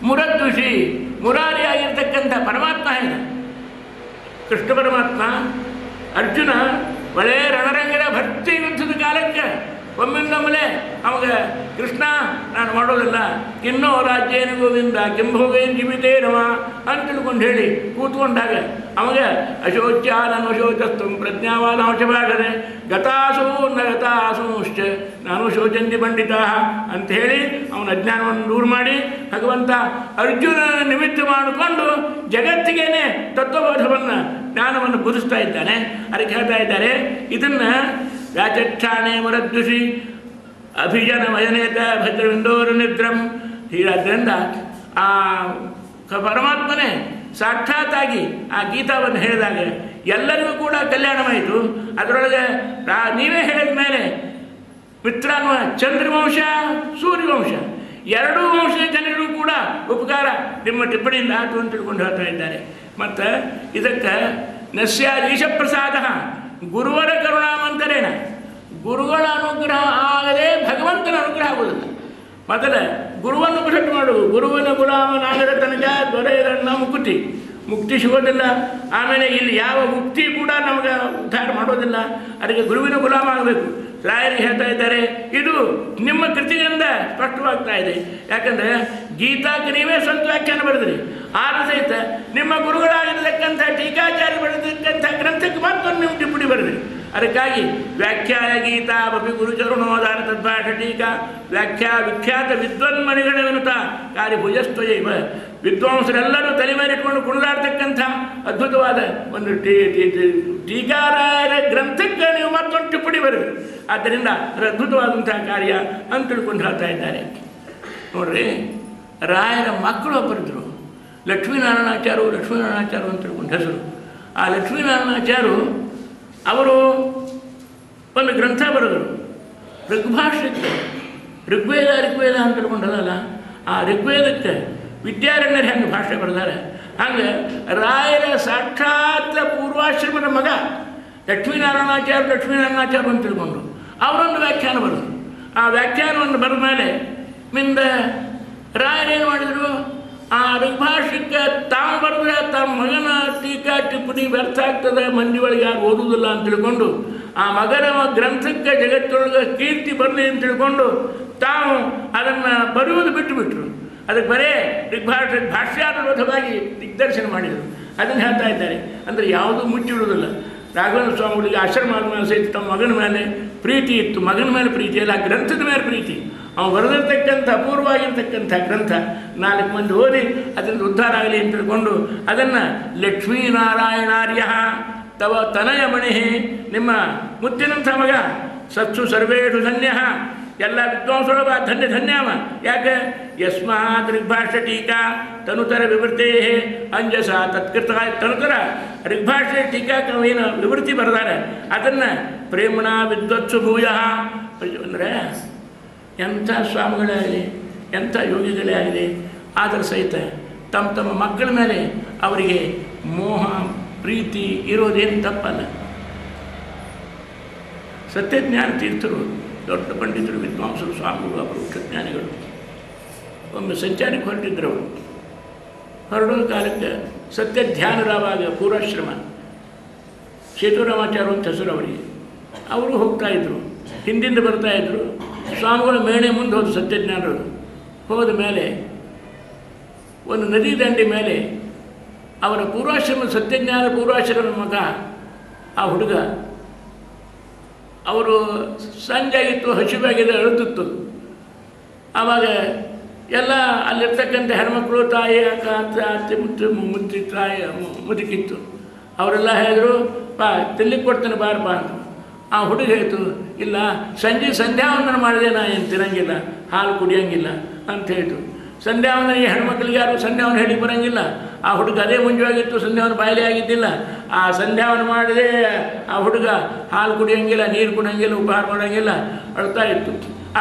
ಮುರದ್ದುಷಿ ಮುರಾರಿಯಾಗಿರ್ತಕ್ಕಂಥ ಪರಮಾತ್ಮ ಹೇಳಿದ. ಕೃಷ್ಣ ಪರಮಾತ್ಮ ಅರ್ಜುನ ಒಳ್ಳೆ ರಣರಂಗದ ಭಕ್ತಿ ಯುದ್ಧದ ಕಾಲಕ್ಕೆ ಒಮ್ಮಿಂದೊಮ್ಮಲೆ ಅವಾಗ ಕೃಷ್ಣ ನಾನು ಮಾಡೋದಿಲ್ಲ, ಕಿನ್ನೋ ರಾಜ್ಯೇನ ಗೋವಿಂದ ಕೆಂಭೋಗೇನ್ ಜೀವಿತೇ ರಮ ಅಂತ ತಿಳ್ಕೊಂಡು ಹೇಳಿ ಕೂತ್ಕೊಂಡಾಗ ಅವಾಗ ಅಶೋಚ್ಯ ನಾನು ಶೋಚಸ್ತು ಪ್ರಜ್ಞಾವಾದ ಅಂಶಭಾಗದೆ ಗತಾಸು ನ ಗತಾಸೂಶ್ಚ ನಾನು ಶೋಚಂತಿ ಪಂಡಿತ ಅಂತ ಹೇಳಿ ಅವನ ಅಜ್ಞಾನವನ್ನು ದೂರು ಮಾಡಿ ಭಗವಂತ ಅರ್ಜುನ ನಿಮಿತ್ತ ಮಾಡಿಕೊಂಡು ಜಗತ್ತಿಗೇನೆ ತತ್ವಬೋಧವನ್ನು ಜ್ಞಾನವನ್ನು ಬೋಧಿಸ್ತಾ ಇದ್ದಾನೆ. ಅದಕ್ಕೆ ಹೇಳ್ತಾ ಇದ್ದಾರೆ, ಇದನ್ನು ವ್ಯಾಚಕ್ಷಾಣೆ ಮರದ್ದುಷಿ ಅಭಿಜನ ಮಯನೇತ ಭದ್ರವಿಂದೋರು ನಿದ್ರಂ. ಹೀಗಾದ್ದರಿಂದ ಆ ಪರಮಾತ್ಮನೇ ಸಾಕ್ಷಾತ್ತಾಗಿ ಆ ಗೀತಾವನ್ನು ಹೇಳಿದಾಗ ಎಲ್ಲರಿಗೂ ಕೂಡ ಕಲ್ಯಾಣವಾಯಿತು. ಅದರೊಳಗೆ ನೀವೇ ಹೇಳಿದ ಮೇಲೆ ಮಿತ್ರಾನ್ವ ಚಂದ್ರವಂಶ ಸೂರ್ಯವಂಶ 2 ವಂಶದ ಜನರಿಗೂ ಕೂಡ ಉಪಕಾರ ನಿಮ್ಮ ಟಿಪ್ಪಣಿಯಿಂದ ಆಯಿತು ಅಂತ ತಿಳ್ಕೊಂಡು ಹೇಳ್ತಾ ಇದ್ದಾರೆ. ಮತ್ತು ಇದಕ್ಕೆ ನಸ್ಯಾದೀಶ ಪ್ರಸಾದ ಗುರುವರ ಕರುಣಾಮಂತರೇನ. ಗುರುಗಳ ಅನುಗ್ರಹ ಆಗದೆ ಭಗವಂತನ ಅನುಗ್ರಹ ಆಗುವುದಿಲ್ಲ. ಮೊದಲು ಗುರುವನ್ನು ಬಿಟ್ಟು ಮಾಡುವುದು. ಗುರುವಿನ ಗುಲಾಮನಾಗದ ತನಕ ದೊರೆಯದನ್ನ ಮುಕ್ತಿ ಸಿಗೋದಿಲ್ಲ. ಆಮೇಲೆ ಇಲ್ಲಿ ಯಾವ ಮುಕ್ತಿ ಕೂಡ ನಮಗೆ ಉದ್ಧಾರ ಮಾಡೋದಿಲ್ಲ. ಅದಕ್ಕೆ ಗುರುವಿನ ಗುಲಾಮ ಆಗಬೇಕು. ರಾಯರಿಗೆ ಹೇಳ್ತಾ ಇದ್ದಾರೆ, ಇದು ನಿಮ್ಮ ಕೃತಿಯಿಂದ ಸ್ಪಷ್ಟವಾಗ್ತಾ ಇದೆ. ಯಾಕಂದರೆ ಗೀತಾಕ್ಕೆ ನೀವೇ ಸ್ವಂತ ವ್ಯಾಖ್ಯಾನ ಬರೆದ್ರಿ, ಆದ ಸಹಿತ ನಿಮ್ಮ ಗುರುಗಳಾಗಿರ್ತಕ್ಕಂಥ ಟೀಕಾಚಾರ್ಯ ಬರೆದಿರ್ತಕ್ಕಂಥ ಗ್ರಂಥಕ್ಕೆ ಮತ್ತೊಂದು ನೀವು ಟಿಪ್ಪಣಿ ಬರೆದ್ರಿ. ಅದಕ್ಕಾಗಿ ವ್ಯಾಖ್ಯಾನ ಗೀತಾ ಬಪಿ ಗುರುಚರಣೋದಾರ ತದ್ಭಾಷ ಟೀಕಾ ವ್ಯಾಖ್ಯಾ ವಿಖ್ಯಾತ ವಿದ್ವನ್ಮಣಿಗಳ ವಿನುತ ಕಾರ್ಯಭುಜಸ್ತ್ವಯೈವ. ವಿದ್ವಾಂಸರೆಲ್ಲರೂ ತಲೆ ಮೇಲೆ ಇಟ್ಕೊಂಡು ಕುಣಿದಾಡ್ತಕ್ಕಂಥ ಅದ್ಭುತವಾದ ಒಂದು ಟೀಕಾರಾಯರ ಗ್ರಂಥಕ್ಕೆ ನೀವು ಮತ್ತೊಂದು ಟಿಪ್ಪಣಿ ಬರೆದ್ರಿ. ಆದ್ದರಿಂದ ಅದು ಅದ್ಭುತವಾದಂಥ ಕಾರ್ಯ ಅಂತ ತಿಳ್ಕೊಂಡು ಹೇಳ್ತಾ ಇದ್ದಾರೆ. ನೋಡ್ರಿ, ರಾಯರ ಮಕ್ಕಳು ಒಬ್ಬರಿದ್ದರು, ಲಕ್ಷ್ಮೀನಾರಾಯಣಾಚಾರ್ಯ ಅಂತ ತಿಳ್ಕೊಂಡು ಹೆಸರು. ಆ ಲಕ್ಷ್ಮೀನಾರಾಯಣಾಚಾರ್ಯರು ಅವರು ಒಂದು ಗ್ರಂಥ ಬರೆದರು ಋಗ್ಭಾಷ್ಯಕ್ಕೆ. ಋಗ್ವೇದ ಅಂತ ತಿಳ್ಕೊಂಡಲ್ಲ, ಆ ಋಗ್ವೇದಕ್ಕೆ ವಿದ್ಯಾರಣ್ಯರು ಹೆಂಗೆ ಭಾಷೆ ಬರೆದಾರೆ ಹಂಗೆ ರಾಯರ ಸಾಕ್ಷಾತ್ ಪೂರ್ವಾಶ್ರಮದ ಮಗ ಲಕ್ಷ್ಮೀನಾರಾಯಣಾಚಾರ್ಯ ಅಂತ ತಿಳ್ಕೊಂಡು ಅವರೊಂದು ವ್ಯಾಖ್ಯಾನ ಬರೆದರು. ಆ ವ್ಯಾಖ್ಯಾನವನ್ನು ಬರೆದ ಮೇಲೆ ಮಿಂದ ರಾಯರೇನು ಮಾಡಿದರು, ಆ ಋಗ್ಭಾಷ್ಯಕ್ಕೆ ತಾವು ಬರೆದ್ರೆ ತಮ್ಮ ಮಗನ ಟೀಕಾ ಟಿಪ್ಪಣಿ ವ್ಯರ್ಥ ಆಗ್ತದೆ, ಮಂದಿ ಒಳಗೆ ಯಾರು ಓದುವುದಿಲ್ಲ ಅಂತ ತಿಳ್ಕೊಂಡು ಆ ಮಗನ ಗ್ರಂಥಕ್ಕೆ ಜಗತ್ತೊಳಗೆ ಕೀರ್ತಿ ಬರಲಿ ಅಂತ ತಿಳ್ಕೊಂಡು ತಾವು ಅದನ್ನು ಬರೆಯುವುದು ಬಿಟ್ಟುಬಿಟ್ರು. ಅದಕ್ಕೆ ಬರೇ ಭಾಷ್ಯಾನುರೋಧವಾಗಿ ದಿಗ್ದರ್ಶನ ಮಾಡಿದರು. ಅದನ್ನು ಹೇಳ್ತಾ ಇದ್ದಾರೆ. ಅಂದರೆ ಯಾವುದೂ ಮುಚ್ಚಿಡುವುದಿಲ್ಲ. ರಾಘವೇಂದ್ರ ಸ್ವಾಮಿಗಳಿಗೆ ಆಶ್ರಮ ಆದ್ಮೇಲೆ ಸಹಿತ ತಮ್ಮ ಮಗನ ಮೇಲೆ ಪ್ರೀತಿ ಇತ್ತು. ಮಗನ ಮೇಲೆ ಪ್ರೀತಿ ಅಲ್ಲ, ಗ್ರಂಥದ ಮೇಲೆ ಪ್ರೀತಿ. ಅವನು ಬರೆದಿರ್ತಕ್ಕಂಥ ಅಪೂರ್ವವಾಗಿರ್ತಕ್ಕಂಥ ಗ್ರಂಥ 4 ಮಂದಿ ಓದಿ ಅದರಿಂದ ಉದ್ಧಾರ ಆಗಲಿ ಅಂತ ತಿಳ್ಕೊಂಡು ಅದನ್ನು ಲಕ್ಷ್ಮೀನಾರಾಯಣಾರ್ಯ ತವ ತನಯ ಮಣಿ, ನಿಮ್ಮ ಮುತ್ತಿನಂಥ ಮಗ ಸತ್ಸು ಸರ್ವೇಷು ಧನ್ಯ, ಎಲ್ಲ ವಿದ್ವಾಂಸರೊಳಗ ಧನ್ಯಾಮ. ಯಾಕೆ? ಯಸ್ಮಾತ್ ಋಗ್ಭಾಷ್ಯ ಟೀಕಾ ತನುತರ ವಿವೃತ್ತೇ ಅಂಜಸ ತತ್ಕೃತ. ತನುತರ ಋಗ್ಭಾಷ್ಯ ಟೀಕಾಕ ಏನು ವಿವೃತ್ತಿ ಬರೆದಾರೆ ಅದನ್ನು ಪ್ರೇಮಣ ವಿದ್ವತ್ಸು ಭೂಯ. ಅಂದರೆ ಎಂಥ ಸ್ವಾಮಿಗಳೇ ಆಗಲಿ, ಎಂಥ ಯೋಗಿಗಳೇ ಆಗಲಿ, ಆದರೆ ಸಹಿತ ತಮ್ಮ ತಮ್ಮ ಮಕ್ಕಳ ಮೇಲೆ ಅವರಿಗೆ ಮೋಹ ಪ್ರೀತಿ ಇರೋದೇನು ತಪ್ಪಲ್ಲ. ಸತ್ಯಜ್ಞಾನ ತೀರ್ಥರು ದೊಡ್ಡ ಪಂಡಿತರು, ವಿದ್ವಾಂಸರು, ಸ್ವಾಮಿಗಳು, ಅಪರೋಕ್ಷ ಜ್ಞಾನಿಗಳು ಒಮ್ಮೆ ಸಂಚಾರಕ್ಕೆ ಹೊರಟಿದ್ರು. ಅವರು ಹೊರಡೋ ಕಾಲಕ್ಕೆ ಸತ್ಯ ಧ್ಯಾನರಾವಾಗ ಪೂರ್ವಾಶ್ರಮ ಸೇತುರಾಮಾಚಾರ್ಯ ಅಂತ ಹೆಸರು ಅವರಿಗೆ. ಅವರು ಹೋಗ್ತಾಯಿದ್ರು, ಹಿಂದಿಂದ ಬರ್ತಾಯಿದ್ರು. ಸ್ವಾಮಿಗಳು ಮೇಣೆ ಮುಂದೆ ಹೋದ ಸತ್ಯಜ್ಞಾನರು ಹೋದ ಮೇಲೆ ಒಂದು ನದಿ ದಂಡೆ ಮೇಲೆ ಅವರ ಪೂರ್ವಾಶ್ರಮ ಸತ್ಯಜ್ಞಾನ ಪೂರ್ವಾಶ್ರಮದ ಮಗ ಆ ಹುಡುಗ, ಅವರು ಸಂಜೆ ಆಗಿತ್ತು, ಹಸಿವಾಗಿದೆ, ಅಳುತ್ತಿತ್ತು. ಆವಾಗ ಎಲ್ಲ ಅಲ್ಲಿರ್ತಕ್ಕಂಥ ಹೆಣ್ಮಕ್ಳು, ತಾಯಿ, ಅಕ್ಕ, ಅತ್ತೆ, ಮುತ್ತಿ ತಾಯಿ ಮುದುಕಿತ್ತು. ಅವರೆಲ್ಲ ಹೇಳಿದ್ರು, ಬಾ ತಿನ್ಲಿಕ್ಕೆ ಕೊಡ್ತೇನೆ ಬಾರಪ್ಪ ಅಂತ. ಆ ಹುಡುಗ ಹೇಳ್ತು, ಇಲ್ಲ ಸಂಜೆ ಸಂಧ್ಯಾವಂದನ ಮಾಡಿದೆ, ನಾ ಏನು ತಿನ್ನಂಗಿಲ್ಲ, ಹಾಲು ಕುಡಿಯೋಂಗಿಲ್ಲ ಅಂತ ಹೇಳ್ತು. ಸಂಧ್ಯಾವಂದನ ಈ ಹೆಣ್ಮಕ್ಳಿಗೆ ಯಾರು ಸಂಧ್ಯಾವನ ಹೇಳಿ ಬರೋಂಗಿಲ್ಲ. ಆ ಹುಡುಗ ಅದೇ ಮುಂಜಾಗಿತ್ತು, ಸಂಧ್ಯಾವನ ಬಾಯಿಲೆ ಆಗಿದ್ದಿಲ್ಲ. ಆ ಸಂಧ್ಯಾವನ ಮಾಡಿದೆ ಆ ಹುಡುಗ ಹಾಲು ಕುಡಿಯೋಂಗಿಲ್ಲ, ನೀರು ಕುಡಿಯೋಂಗಿಲ್ಲ, ಉಪಹಾರ ಮಾಡೋಂಗಿಲ್ಲ, ಅಳ್ತಾ ಇತ್ತು.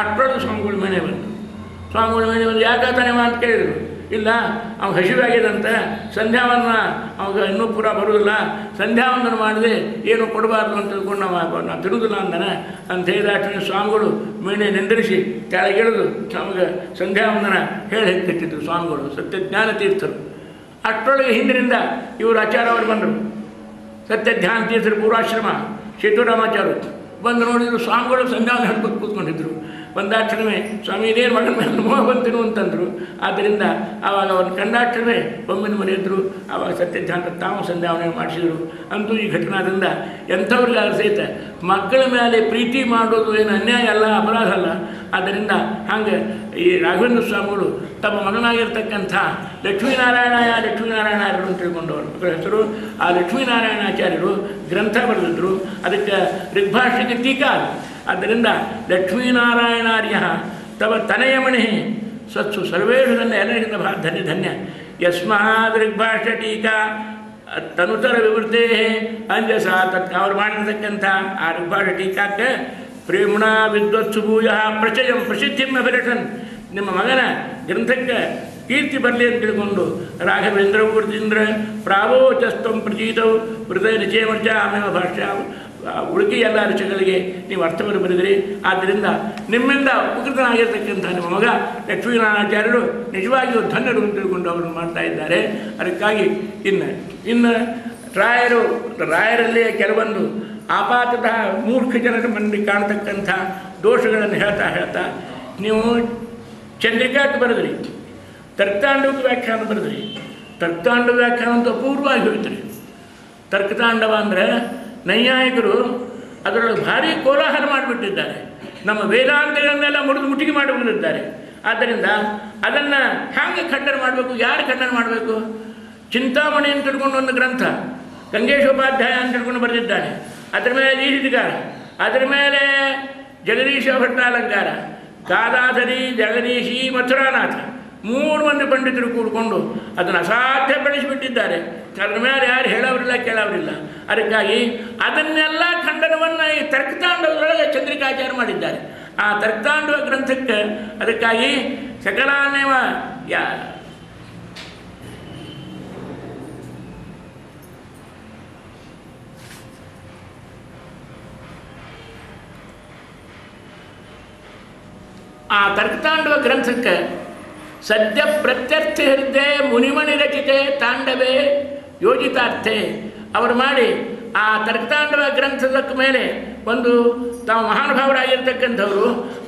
ಅಷ್ಟೊಂದು ಸ್ವಾಮಿಗಳು ಮನೆ ಬಂತು. ಸ್ವಾಮಿಗಳು ಮನೆ ಬಂದು ಯಾಕಾತಾನೆ ಅಂತ ಕೇಳಿದರು. ಇಲ್ಲ, ಅವ್ನು ಹಸಿವಾಗ್ಯದಂತೆ, ಸಂಧ್ಯಾವನ್ನ ಅವಾಗ ಇನ್ನೂ ಪೂರ ಬರುವುದಿಲ್ಲ, ಸಂಧ್ಯಾವಂದನ ಮಾಡಿದೆ ಏನು ಕೊಡಬಾರ್ದು ಅಂತ ತಿಳ್ಕೊಂಡು ನಾವು ತಿರುವುದಿಲ್ಲ ಅಂದಾನೆ ಅಂತ ಹೇಳಿದ ಸ್ವಾಮಿಗಳು ಮೀನೆ ನಿಂದಿರಿಸಿ ಕೆಳಗಿಳಿದು ನಮಗೆ ಸಂಧ್ಯಾವಂದನ ಹೇಳಿ ಕಟ್ಟಿದ್ರು ಸ್ವಾಮಿಗಳು, ಸತ್ಯಜ್ಞಾನ ತೀರ್ಥರು. ಅಷ್ಟರೊಳಗೆ ಹಿಂದಿನಿಂದ ಇವರು ಆಚಾರ್ಯ ಅವರು ಬಂದರು. ಸತ್ಯಜ್ಞಾನ ತೀರ್ಥರು ಪೂರ್ವಾಶ್ರಮ ಸೇತುರಾಮಾಚಾರ್ಯ ಬಂದು ನೋಡಿದ್ರು. ಸ್ವಾಮಿಗಳು ಸಂಧ್ಯಾವಂದನ ಹಿಡ್ಕೊಂಡು ಕೂತ್ಕೊಂಡಿದ್ರು. ಬಂದಾಕ್ಷಣವೇ ಸ್ವಾಮಿ ಇದೇನು ಮಗನ ಮೇಲೆ ಮೋಹ ಬಂತನು ಅಂತಂದರು. ಆದ್ದರಿಂದ ಆವಾಗ ಅವ್ರನ್ನ ಕಂಡಾಕ್ಷಣವೇ ಒಮ್ಮಿನ ಮನೆಯಿದ್ರು. ಆವಾಗ ಸತ್ಯಜ್ಞಾನ ತಾವು ಸಂಧ್ಯಾವನೆ ಮಾಡಿಸಿದರು. ಅಂತೂ ಈ ಘಟನಾದಿಂದ ಎಂಥವ್ರಿಗಾದ್ರೂ ಸಹಿತ ಮಕ್ಕಳ ಮೇಲೆ ಪ್ರೀತಿ ಮಾಡೋದು ಏನು ಅನ್ಯಾಯ ಅಲ್ಲ, ಅಪರಾಧ ಅಲ್ಲ. ಆದ್ದರಿಂದ ಹಾಗೆ ಈ ರಾಘವೇಂದ್ರ ಸ್ವಾಮಿಗಳು ತಮ್ಮ ಮಗನಾಗಿರ್ತಕ್ಕಂಥ ಲಕ್ಷ್ಮೀನಾರಾಯಣಾಚಾರ್ಯರು ಅಂತ ತಿಳ್ಕೊಂಡವರು. ಮಕ್ಕಳ ಹೆಸರು ಆ ಲಕ್ಷ್ಮೀನಾರಾಯಣಾಚಾರ್ಯರು ಗ್ರಂಥ ಬರೆದಿದ್ರು. ಅದಕ್ಕೆ ಋಗ್ಭಾಷೆಗೆ ಟೀಕಾ. ಆದ್ದರಿಂದ ಲಕ್ಷ್ಮೀನಾರಾಯಣಾರ್ಯ ತವ ತನಯಮಣಿ ಸತ್ಸು ಸರ್ವೇಷು ಧನ್ಯ, ಎಲ್ಲರಿಂದ ಧನ್ಯ ಧನ್ಯ. ಯಸ್ಮಾತ್ ಋಗ್ಭಾಷ್ಯ ಟೀಕಾ ತನುತರ ವಿವೃತ್ತೇ ಅಂಜಸ ತತ್ ಅವ್ರು ಮಾಡಿರ್ತಕ್ಕಂಥ ಆ ಋಗ್ಭಾಷ್ಯ ಟೀಕಾಕ್ಕೆ ಪ್ರೇಮಣ ವಿದ್ವತ್ಸುಭೂಯ ಪ್ರಚಯಂ ಪ್ರಸಿದ್ಧಿಂ ಅಭಿರಟನ್, ನಿಮ್ಮ ಮಗನ ಗ್ರಂಥಕ್ಕೆ ಕೀರ್ತಿ ಬರಲಿ ಅಂತ ತಿಳ್ಕೊಂಡು ರಾಘವೇಂದ್ರ ಊರ್ದಿಂದ್ರ ಪ್ರಾವೋಚಸ್ತಂ ಪ್ರಚೀತವು ಹೃದಯ ನಿಚಯಮರ್ಚ ಆಮೇಲೆ ಭಾಷ್ಯ ಉಳುಕಿ ಎಲ್ಲ ಋಷಿಗಳಿಗೆ ನೀವು ಅರ್ಥವನ್ನು ಬರೆದಿರಿ. ಆದ್ದರಿಂದ ನಿಮ್ಮಿಂದ ಉಪಕೃತನಾಗಿರ್ತಕ್ಕಂಥ ನಿಮ್ಮ ಮಗ ಲಕ್ಷ್ಮೀನಾರಾಯಣಾಚಾರ್ಯರು ನಿಜವಾಗಿಯೂ ಧನ್ಯರು ಅಂತ ತಿಳ್ಕೊಂಡು ಅವರನ್ನು ಮಾಡ್ತಾ ಇದ್ದಾರೆ. ಅದಕ್ಕಾಗಿ ಇನ್ನು ರಾಯರಲ್ಲಿ ಕೆಲವೊಂದು ಆಪಾತತಃ ಮೂರ್ಖ ಜನರ ಮನೆಯಲ್ಲಿ ಕಾಣತಕ್ಕಂಥ ದೋಷಗಳನ್ನು ಹೇಳ್ತಾ ನೀವು ಚಂದ್ರಿಕಾಕ್ಕೆ ಬರೆದ್ರಿ, ತರ್ಕತಾಂಡವಕ್ಕೆ ವ್ಯಾಖ್ಯಾನ ಬರೆದ್ರಿ. ತರ್ಕತಾಂಡವ ವ್ಯಾಖ್ಯಾನ ಅಂತ ಅಪೂರ್ವವಾಗಿ ಹೋಗ್ತೀರಿ. ತರ್ಕತಾಂಡವ ಅಂದರೆ ನೈಯಾಯಿಕರು ಅದರೊಳಗೆ ಭಾರಿ ಕೋಲಾಹಲ ಮಾಡಿಬಿಟ್ಟಿದ್ದಾರೆ. ನಮ್ಮ ವೇದಾಂತಗಳನ್ನೆಲ್ಲ ಮುಟ್ಟಿಗೆ ಮಾಡಿಬಿಟ್ಟಿದ್ದಾರೆ. ಆದ್ದರಿಂದ ಅದನ್ನು ಹ್ಯಾಂಗೆ ಖಂಡನೆ ಮಾಡಬೇಕು, ಯಾರು ಖಂಡನೆ ಮಾಡಬೇಕು? ಚಿಂತಾಮಣಿ ಅಂತ ತಿಳ್ಕೊಂಡು ಒಂದು ಗ್ರಂಥ ಗಂಗೇಶೋಪಾಧ್ಯಾಯ ಅಂತ ತಿಳ್ಕೊಂಡು ಬರೆದಿದ್ದಾನೆ. ಅದರ ಮೇಲೆ ಈರಿದಿಗಾರ, ಅದರ ಮೇಲೆ ಜಗದೀಶ ಭಟ್ಟಾಲಂಕಾರ, ಗಾದಾಧರಿ, ಜಗದೀಶಿ, ಮಥುರಾನಾಥ 3 ಮಂದಿ ಪಂಡಿತರು ಕೂಡಿಕೊಂಡು ಅದನ್ನು ಅಸಾಧ್ಯಪಡಿಸಿಬಿಟ್ಟಿದ್ದಾರೆ. ಅದರ ಮೇಲೆ ಯಾರು ಹೇಳೋರಿಲ್ಲ, ಕೇಳೋರಿಲ್ಲ. ಅದಕ್ಕಾಗಿ ಅದನ್ನೆಲ್ಲ ಖಂಡನವನ್ನು ಈ ತರ್ಕತಾಂಡವದೊಳಗೆ ಚಂದ್ರಿಕಾಚಾರ್ಯ ಮಾಡಿದ್ದಾರೆ. ಆ ತರ್ಕತಾಂಡವ ಗ್ರಂಥಕ್ಕೆ ಅದಕ್ಕಾಗಿ ಸಕಲಾನೇವ ಆ ತರ್ಕತಾಂಡವ ಗ್ರಂಥಕ್ಕೆ ಸದ್ಯ ಪ್ರತ್ಯರ್ಥಿ ಹೃದಯ ಮುನಿಮಣಿ ರಚಿತೆ ತಾಂಡವೇ ಯೋಜಿತಾರ್ಥೆ ಅವರು ಮಾಡಿ ಆ ತರ್ಕತಾಂಡವ ಗ್ರಂಥದ ಮೇಲೆ ಒಂದು ತಾವು ಮಹಾನುಭಾವರಾಗಿರ್ತಕ್ಕಂಥವರು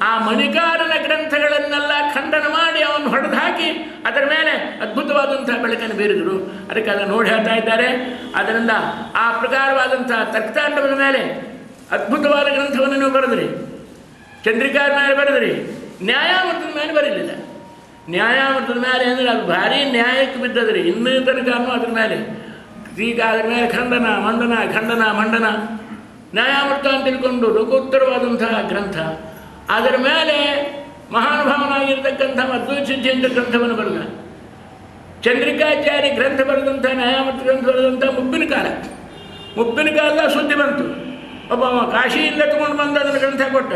ಆ ಮಣಿಕಾರನ ಗ್ರಂಥಗಳನ್ನೆಲ್ಲ ಖಂಡನ ಮಾಡಿ ಅವನು ಹೊಡೆದು ಹಾಕಿ ಅದರ ಮೇಲೆ ಅದ್ಭುತವಾದಂಥ ಬೆಳಕನ್ನು ಬೀರಿದರು. ಅದಕ್ಕೆ ಅದನ್ನು ನೋಡಿ ಹೇಳ್ತಾ ಇದ್ದಾರೆ. ಅದರಿಂದ ಆ ಪ್ರಕಾರವಾದಂಥ ತರ್ಕತಾಂಡವದ ಮೇಲೆ ಅದ್ಭುತವಾದ ಗ್ರಂಥವನ್ನು ನೀವು ಬರೆದ್ರಿ, ಚಂದ್ರಿಕಾರ ಮೇಲೆ ಬರೆದ್ರಿ, ನ್ಯಾಯಾಮೃತದ ಮೇಲೆ ಬರೀಲಿಲ್ಲ. ನ್ಯಾಯಾಮೃತದ ಮೇಲೆ ಅಂದರೆ ಅದು ಭಾರಿ ನ್ಯಾಯಕ್ಕೆ ಬಿದ್ದದ್ರಿ. ಇನ್ನೂ ತನಕನೂ ಅದ್ರ ಮೇಲೆ ಈಗ ಅದ್ರ ಮೇಲೆ ಖಂಡನ ಮಂಡನ ಖಂಡನ ಮಂಡನ ನ್ಯಾಯಾಮೃತ ಅಂತ ತಿಳ್ಕೊಂಡು ಲೋಕೋತ್ತರವಾದಂತಹ ಗ್ರಂಥ. ಅದರ ಮೇಲೆ ಮಹಾನುಭಾವನಾಗಿರ್ತಕ್ಕಂಥ ಅದ್ವೈತ ಸಿದ್ಧಾಂತ ಗ್ರಂಥವನ್ನು ಬರೆದ ಚಂದ್ರಿಕಾಚಾರ್ಯ ಗ್ರಂಥ ಬರೆದಂಥ ನ್ಯಾಯಾಮೃತ ಗ್ರಂಥ ಬರೆದಂಥ ಮುಪ್ಪಿನ ಕಾಲದ ಸುದ್ದಿ ಬಂತು. ಒಬ್ಬ ಕಾಶಿಯಿಂದ ತಗೊಂಡು ಬಂದು ಅದನ್ನು ಗ್ರಂಥ ಕೊಟ್ಟ.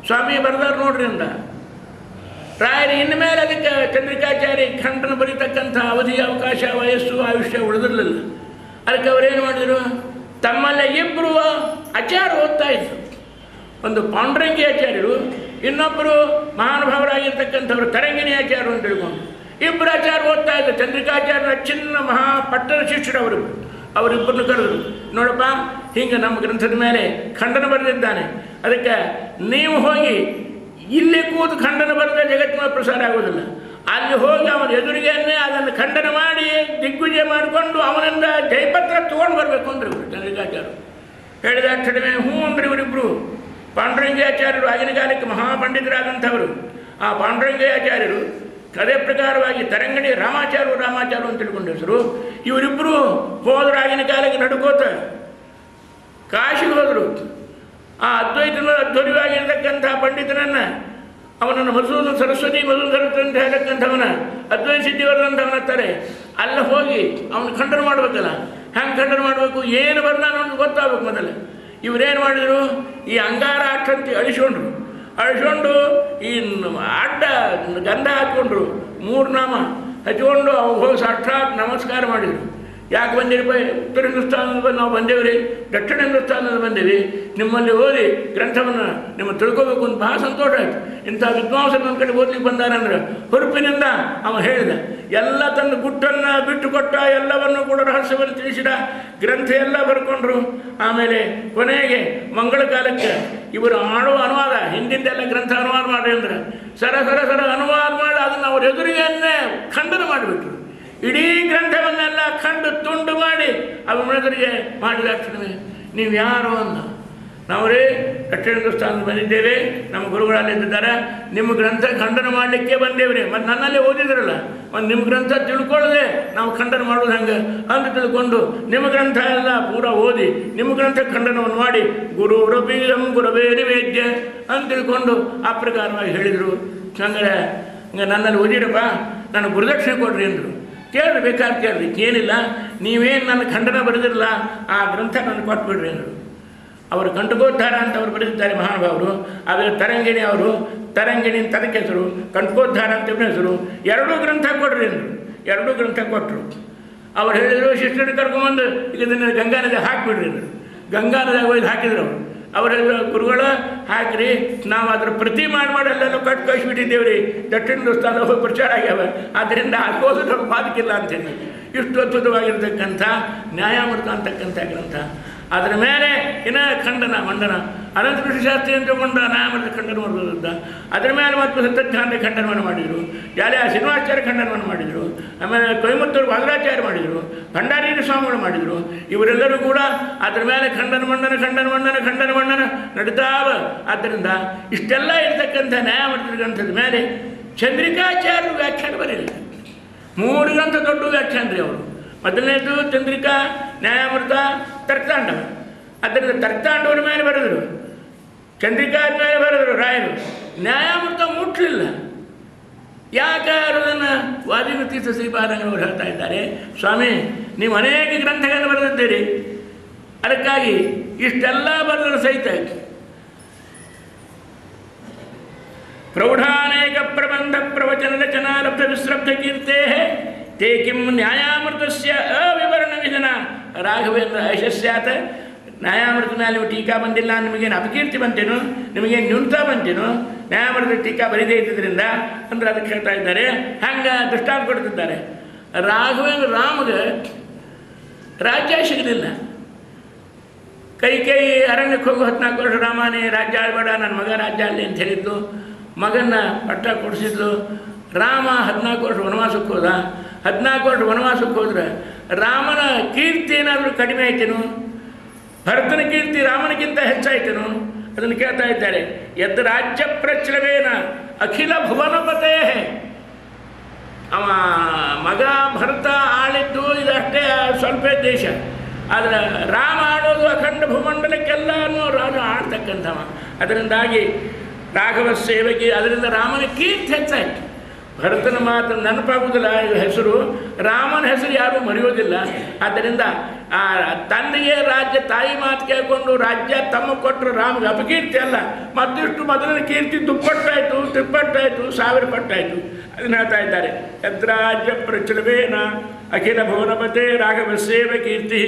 ಸ್ವಾಮಿ ಬರೆದಾರ ನೋಡ್ರಿ ಅಂದ. ರಾಯರು ಇನ್ನು ಮೇಲೆ ಅದಕ್ಕೆ ಚಂದ್ರಿಕಾಚಾರ್ಯ ಖಂಡನ ಬರೀತಕ್ಕಂಥ ಅವಧಿ, ಅವಕಾಶ, ವಯಸ್ಸು, ಆಯುಷ್ಯ ಉಳಿದಿರಲಿಲ್ಲ. ಅದಕ್ಕೆ ಅವರೇನು ಮಾಡಿದರು, ತಮ್ಮಲ್ಲೇ ಇಬ್ಬರು ಆಚಾರ ಓದ್ತಾ ಇದ್ರು. ಒಂದು ಪಾಂಡುರಂಗಿ ಆಚಾರ್ಯರು, ಇನ್ನೊಬ್ಬರು ಮಹಾನುಭಾವರಾಗಿರ್ತಕ್ಕಂಥವ್ರು ತರಂಗಿಣಿ ಆಚಾರ್ಯರು ಅಂತ ತಿಳ್ಕೊಂಡು ಇಬ್ಬರು ಆಚಾರ ಓದ್ತಾ ಇದ್ರು. ಚಂದ್ರಿಕಾಚಾರ್ಯರ ಚಿನ್ನ ಮಹಾಪಟ್ಟಣ ಶಿಷ್ಯರು ಅವರಿಬ್ಬರನ್ನು ಕರೆದರು. ನೋಡಪ್ಪ, ಹಿಂಗೆ ನಮ್ಮ ಗ್ರಂಥದ ಮೇಲೆ ಖಂಡನ ಬರೆದಿದ್ದಾನೆ, ಅದಕ್ಕೆ ನೀವು ಹೋಗಿ ಇಲ್ಲಿ ಕೂತು ಖಂಡನ ಬರೆದ ಜಗತ್ತಿನ ಪ್ರಸಾರ ಆಗೋದಿಲ್ಲ, ಅಲ್ಲಿ ಹೋಗಿ ಅವನ ಎದುರಿಗೆಯನ್ನೇ ಅದನ್ನು ಖಂಡನ ಮಾಡಿ ದಿಗ್ವಿಜಯ ಮಾಡಿಕೊಂಡು ಅವನಿಂದ ಜಯಪತ್ರ ತೊಗೊಂಡು ಬರಬೇಕು ಅಂದ್ರೆ ಇವರು ಚಂದ್ರಿಕಾಚಾರ್ಯರು ಹೇಳಿದ ತಕ್ಷಣವೇ ಹ್ಞೂ ಅಂದ್ರೆ ಇವರಿಬ್ಬರು ಪಾಂಡುರಂಗಿ ಆಚಾರ್ಯರು ಆಗಿನ ಕಾಲಕ್ಕೆ ಮಹಾಪಂಡಿತರಾದಂಥವರು. ಆ ಪಾಂಡುರಂಗಿ ಆಚಾರ್ಯರು ಅದೇ ಪ್ರಕಾರವಾಗಿ ತರಂಗಿಣಿ ರಾಮಾಚಾರ್ಯರು ಅಂತ ತಿಳ್ಕೊಂಡು ಹೆಸರು. ಇವರಿಬ್ಬರು ಹೋದರು ಆಗಿನ ಕಾಲಕ್ಕೆ ನಡ್ಕೋತ ಕಾಶಿಗೆ ಹೋದರು. ಆ ಅದ್ವೈತನ ಅಧ್ವರ್ಯವಾಗಿರ್ತಕ್ಕಂಥ ಪಂಡಿತನನ್ನು, ಅವನನ್ನು ಮಧುಸೂದನ ಸರಸ್ವತಿ ಅಂತ ಹೇಳಕ್ಕಂಥವನ ಅದ್ವೈತ ಸಿದ್ಧಿವರ್ಧಂಥವನತ್ತಾರೆ. ಅಲ್ಲಿ ಹೋಗಿ ಅವನು ಖಂಡನ ಮಾಡಬೇಕಲ್ಲ, ಹೆಂಗೆ ಖಂಡನ ಮಾಡಬೇಕು, ಏನು ಬರ್ದಾನ ಅನ್ನೋದು ಗೊತ್ತಾಗಬೇಕು ಮೊದಲು. ಇವರೇನು ಮಾಡಿದರು, ಈ ಅಂಗಾರ ಅಕ್ಷಂತಿ ಅಳಿಸ್ಕೊಂಡು ಈ ಅಡ್ಡ ಗಂಧ ಹಾಕ್ಕೊಂಡ್ರು, 3 ನಾಮ ಹಚ್ಕೊಂಡು ಅವು ಹೋಗಿ ಸಾಕ್ಷಾತ್ ನಮಸ್ಕಾರ ಮಾಡಿದರು. ಯಾಕೆ ಬಂದಿರಪ್ಪ, ಉತ್ತರ ಹಿಂದೂಸ್ತಾನದ ನಾವು ಬಂದೇವ್ರಿ, ದಕ್ಷಿಣ ಹಿಂದೂಸ್ತಾನದ ಬಂದೇವಿ, ನಿಮ್ಮಲ್ಲಿ ಓದಿ ಗ್ರಂಥವನ್ನು ನಿಮ್ಮ ತಿಳ್ಕೋಬೇಕು ಅಂತ ಬಹಳ ಸಂತೋಷ ಆಯಿತು. ಇಂಥ ವಿದ್ವಾಂಸರು ನನ್ನ ಕಡೆ ಓದ್ಲಿಕ್ಕೆ ಬಂದಾರಂದ್ರೆ ಹುರುಪಿನಿಂದ ಅವ ಹೇಳಿದ. ಎಲ್ಲ ತನ್ನ ಗುಟ್ಟನ್ನು ಬಿಟ್ಟು ಕೊಟ್ಟ, ಎಲ್ಲವನ್ನು ಕೂಡ ರಹಸ್ಯವನ್ನು ತಿಳಿಸಿದ, ಗ್ರಂಥ ಎಲ್ಲ ಬರ್ಕೊಂಡ್ರು. ಆಮೇಲೆ ಕೊನೆಗೆ ಮಂಗಳ ಕಾಲಕ್ಕೆ ಇವರು ಮಾಡುವ ಅನುವಾದ, ಹಿಂದಿಂದೆಲ್ಲ ಗ್ರಂಥ ಅನುವಾದ ಮಾಡ್ರಿ ಅಂದ್ರೆ ಸರ ಅನುವಾದ ಮಾಡಿ ಅದನ್ನು ಅವ್ರ ಎದುರಿಗನ್ನೇ ಖಂಡನ ಮಾಡಿಬಿಟ್ರು. ಇಡೀ ಗ್ರಂಥವನ್ನೆಲ್ಲ ಖಂಡು ತುಂಡು ಮಾಡಿ ಅವನ ಎದುರಿಗೆ ಮಾಡಿದ ತಕ್ಷಣವೇ ನೀವು ಯಾರು ಅಂದ. ನಾವರೇ ದಕ್ಷಿಣ ಹಿಂದೂಸ್ತಾನದ ಬಂದಿದ್ದೇವೆ, ನಮ್ಮ ಗುರುಗಳಲ್ಲಿದ್ದಾರೆ, ನಿಮ್ಮ ಗ್ರಂಥ ಖಂಡನ ಮಾಡಲಿಕ್ಕೆ ಬಂದೇವ್ರಿ. ಮತ್ತು ನನ್ನಲ್ಲಿ ಓದಿದ್ರಲ್ಲ, ಒಂದು ನಿಮ್ಮ ಗ್ರಂಥ ತಿಳ್ಕೊಳ್ಳದೆ ನಾವು ಖಂಡನ ಮಾಡೋದು ಹೆಂಗೆ ಅಂತ ತಿಳ್ಕೊಂಡು ನಿಮ್ಮ ಗ್ರಂಥ ಎಲ್ಲ ಪೂರ ಓದಿ ನಿಮ್ಮ ಗ್ರಂಥ ಖಂಡನವನ್ನು ಮಾಡಿ ಗುರು ರಬೀರಂ ಗುರವೇ ನಿವೇದ್ಯ ಅಂತ ತಿಳ್ಕೊಂಡು ಆ ಪ್ರಕಾರವಾಗಿ ಹೇಳಿದರು. ಹಂಗಾರೆ ನನ್ನಲ್ಲಿ ಓದಿರಪ್ಪ, ನಾನು ಗುರುದಕ್ಷಿಣೆ ಕೊಡ್ರಿ ಅಂದರು. ಕೇಳ್ರಿ, ಬೇಕಾದ್ರೆ ಕೇಳ್ರಿ, ಏನಿಲ್ಲ, ನೀವೇನು ನನ್ನ ಖಂಡನ ಬರೆದಿರಲ್ಲ ಆ ಗ್ರಂಥ ನನಗೆ ಕೊಟ್ಬಿಡ್ರಿ ಅಂದರು. ಅವರು ಕಂಠಕೋದ್ಧಾರ ಅಂತ ಅವರು ಬರೆದಿದ್ದಾರೆ ಮಹಾನುಭಾವರು. ಆದರೆ ತರಂಗಿಣಿ ಅವರು ತರಂಗಿಣಿ ಅಂತ ಅದಕ್ಕೆ ಹೆಸರು, ಕಂಠಕೋದ್ಧಾರ ಅಂತ ಹೆಸರು. 2 ಗ್ರಂಥ ಕೊಡ್ರಿ ಅಂದರು. 2 ಗ್ರಂಥ ಕೊಟ್ಟರು. ಅವ್ರು ಹೇಳಿದರು, ಶಿಷ್ಯರು ಕರ್ಕೊಂಬಂದು ಈಗ ಇದನ್ನು ಗಂಗಾ ನದಿ ಹಾಕಿಬಿಡ್ರಿ ಅಂದರು. ಗಂಗಾ ನದಿಯಾಗ ಒಯ್ದು ಹಾಕಿದ್ರು. ಅವರು ಗುರುಗಳು ಹಾಕಿರಿ, ನಾವು ಅದರ ಪ್ರತಿ ಮಾಡಿ ಅಲ್ಲೆಲ್ಲ ಕಟ್ಟು ಕಳಿಸ್ಬಿಟ್ಟಿದ್ದೇವ್ರಿ, ದಕ್ಷಿಣ ಹಿಂದೂಸ್ತಾನ ಹೋಗಿ ಪ್ರಚಾರ ಆಗ್ಯಾವ, ಆದ್ದರಿಂದ ಅದಕ್ಕೋದು ನಮ್ಗೆ ಬಾಧಕಿಲ್ಲ ಅಂತೇಳಿ. ಇಷ್ಟು ಅದ್ಭುತವಾಗಿರ್ತಕ್ಕಂಥ ನ್ಯಾಯಾಮೃತ ಅಂತಕ್ಕಂಥ ಗ್ರಂಥ. ಅದರ ಮೇಲೆ ಇನ್ನೂ ಖಂಡನ ಮಂಡನ ಅನಂತಕೃಷ್ಣ ಶಾಸ್ತ್ರಿ ಅಂತ ತಗೊಂಡು ನ್ಯಾಯಾಮೃತ ಖಂಡನ ಮಾಡೋದಿದ್ದ. ಅದರ ಮೇಲೆ ಮತ್ತು ಸತ್ಯಜ್ಞಾನ ಖಂಡನವನ್ನು ಮಾಡಿದರು, ಜಾಲಿಯ ಶ್ರೀನಿವಾಸಾಚಾರ್ಯ ಖಂಡನವನ್ನು ಮಾಡಿದರು, ಆಮೇಲೆ ಕೊಯಮತ್ತೂರು ವಾದರಾಚಾರ್ಯ ಮಾಡಿದರು, ಭಂಡಾರಿ ಸ್ವಾಮಿಗಳು ಮಾಡಿದರು. ಇವರೆಲ್ಲರೂ ಕೂಡ ಅದರ ಮೇಲೆ ಖಂಡನ ಮಂಡನ ನಡೀತಾವ. ಆದ್ದರಿಂದ ಇಷ್ಟೆಲ್ಲ ಇರತಕ್ಕಂಥ ನ್ಯಾಯಾಮೃತ ಗ್ರಂಥದ ಮೇಲೆ ಚಂದ್ರಿಕಾಚಾರ್ಯರು ವ್ಯಾಖ್ಯಾನ ಬರೀಲಿಲ್ಲ. 3 ಗ್ರಂಥ ದೊಡ್ಡ ವ್ಯಾಖ್ಯಾನ ರೀ ಅವರು. ಮೊದಲನೇದು ಚಂದ್ರಿಕಾ, ನ್ಯಾಯಾಮೃತ, ತರ್ಕತಾಂಡವ. ಅದರಿಂದ ತರ್ಕತಾಂಡವರ ಮೇಲೆ ಬರೆದರು, ಚಂದ್ರಿಕಾ ಮೇಲೆ ಬರೆದರು ರಾಯರು. ನ್ಯಾಯಾಮೃತ ಮುಟ್ಟಲಿಲ್ಲ. ಯಾಕೆ ಅದನ್ನು ವಾದಿಮತೀರ್ಥ ಶ್ರೀಪಾದಂಗಳವರು ಹೇಳ್ತಾ ಇದ್ದಾರೆ, ಸ್ವಾಮಿ ನೀವು ಅನೇಕ ಗ್ರಂಥಗಳನ್ನು ಬರೆದಿದ್ದೀರಿ, ಅದಕ್ಕಾಗಿ ಇಷ್ಟೆಲ್ಲ ಬರೆದರೂ ಸಹಿತ ಪ್ರೌಢಾನೇಕ ಪ್ರಬಂಧ ಪ್ರವಚನ ರಚನಾ ಲಬ್ಧ ವಿಶ್ರಬ್ಧ ಕೀರ್ತೆ ತೇ ಕಿಂ ನ್ಯಾಯಾಮೃತಸ್ಯ ಅವಿವರಣ ವಿಧನ ರಾಘವೇಂದ್ರ ಐಶಸ್ಯಾತ. ನ್ಯಾಯಾಮೃತ ಮೇಲೆ ನೀವು ಟೀಕಾ ಬಂದಿಲ್ಲ, ನಿಮಗೇನು ಅಪಕೀರ್ತಿ ಬಂತೇನು, ನಿಮಗೇನು ನ್ಯೂನತಾ ಬಂತೇನು, ನ್ಯಾಯಾಮೃತ ಟೀಕಾ ಬರೀದೇ ಇದ್ದಿದ್ದರಿಂದ ಅಂದ್ರೆ ಅದಕ್ಕೆ ಹೇಳ್ತಾ ಇದ್ದಾರೆ. ಹಂಗೆ ದೃಷ್ಟಾಂತ ಕೊಡ್ತಿದ್ದಾರೆ. ರಾಘವೇಂದ್ರ ರಾಮಗೆ ರಾಜ್ಯ ಸಿಗಲಿಲ್ಲ. ಕೈ ಅರಣ್ಯಕ್ಕೆ ಹೋಗಿ 14 ವರ್ಷ ರಾಮನೇ ರಾಜ್ಯ ಆಳ್ಬೇಡ, ನನ್ನ ಮಗ ರಾಜ್ಯ ಆಗಲಿ ಅಂತ ಹೇಳಿದ್ದು. ಮಗನ ಪಟ್ಟ ಕೊಡಿಸಿದ್ಲು. ರಾಮ 14 ವರ್ಷ ವನವಾಸಕ್ಕೆ ಹೋದ. 14 ವರ್ಷ ವನವಾಸಕ್ಕೆ ಹೋದ್ರೆ ರಾಮನ ಕೀರ್ತಿ ಏನಾದರೂ ಕಡಿಮೆ ಆಯ್ತೇನು, ಭರತನ ಕೀರ್ತಿ ರಾಮನಿಗಿಂತ ಹೆಚ್ಚಾಯ್ತೇನು, ಅದನ್ನು ಕೇಳ್ತಾ ಇದ್ದಾರೆ. ಯದ್ ರಾಜ್ಯ ಪ್ರಚಲವೇನ ಅಖಿಲ ಭುವನಪತೇ. ಅವ ಮಗ ಭರತ ಆಳಿದ್ದು ಇದಷ್ಟೇ ಸ್ವಲ್ಪ ದೇಶ, ಆದರೆ ರಾಮ ಆಡೋದು ಅಖಂಡ ಭೂಮಂಡಲಕ್ಕೆಲ್ಲನೂ ರಾಜ ಆಡ್ತಕ್ಕಂಥವ. ಅದರಿಂದಾಗಿ ರಾಘವ ಸೇವೆಗೆ ಅದರಿಂದ ರಾಮನ ಕೀರ್ತಿ ಹೆಚ್ಚಾಯಿತು. ಭರತನ ಮಾತು ನೆನಪಾಗುವುದಿಲ್ಲ ಹೆಸರು, ರಾಮನ ಹೆಸರು ಯಾರೂ ಮರೆಯೋದಿಲ್ಲ. ಆದ್ದರಿಂದ ಆ ತಂದೆಗೆ ರಾಜ್ಯ ತಾಯಿ ಮಾತು ಕೇಳಿಕೊಂಡು ರಾಜ್ಯ ತಮ್ಮ ಕೊಟ್ಟರು ರಾಮಗೆ ಅಪಕೀರ್ತಿ ಅಲ್ಲ, ಮತ್ತಿಷ್ಟು ಮೊದಲಿನ ಕೀರ್ತಿ ದುಪ್ಪಟ್ಟಾಯಿತು, ತಿಪ್ಪಟ್ಟಾಯಿತು, 1000 ಪಟ್ಟಾಯಿತು. ಅದನ್ನು ಹೇಳ್ತಾ ಇದ್ದಾರೆ. ಯದ್ರಾಜ್ಯ ಪ್ರಚಲವೇನ ಅಖಿಲ ಭುವನಪತೆ ರಾಘವಸ್ಯೇವ ಕೀರ್ತಿ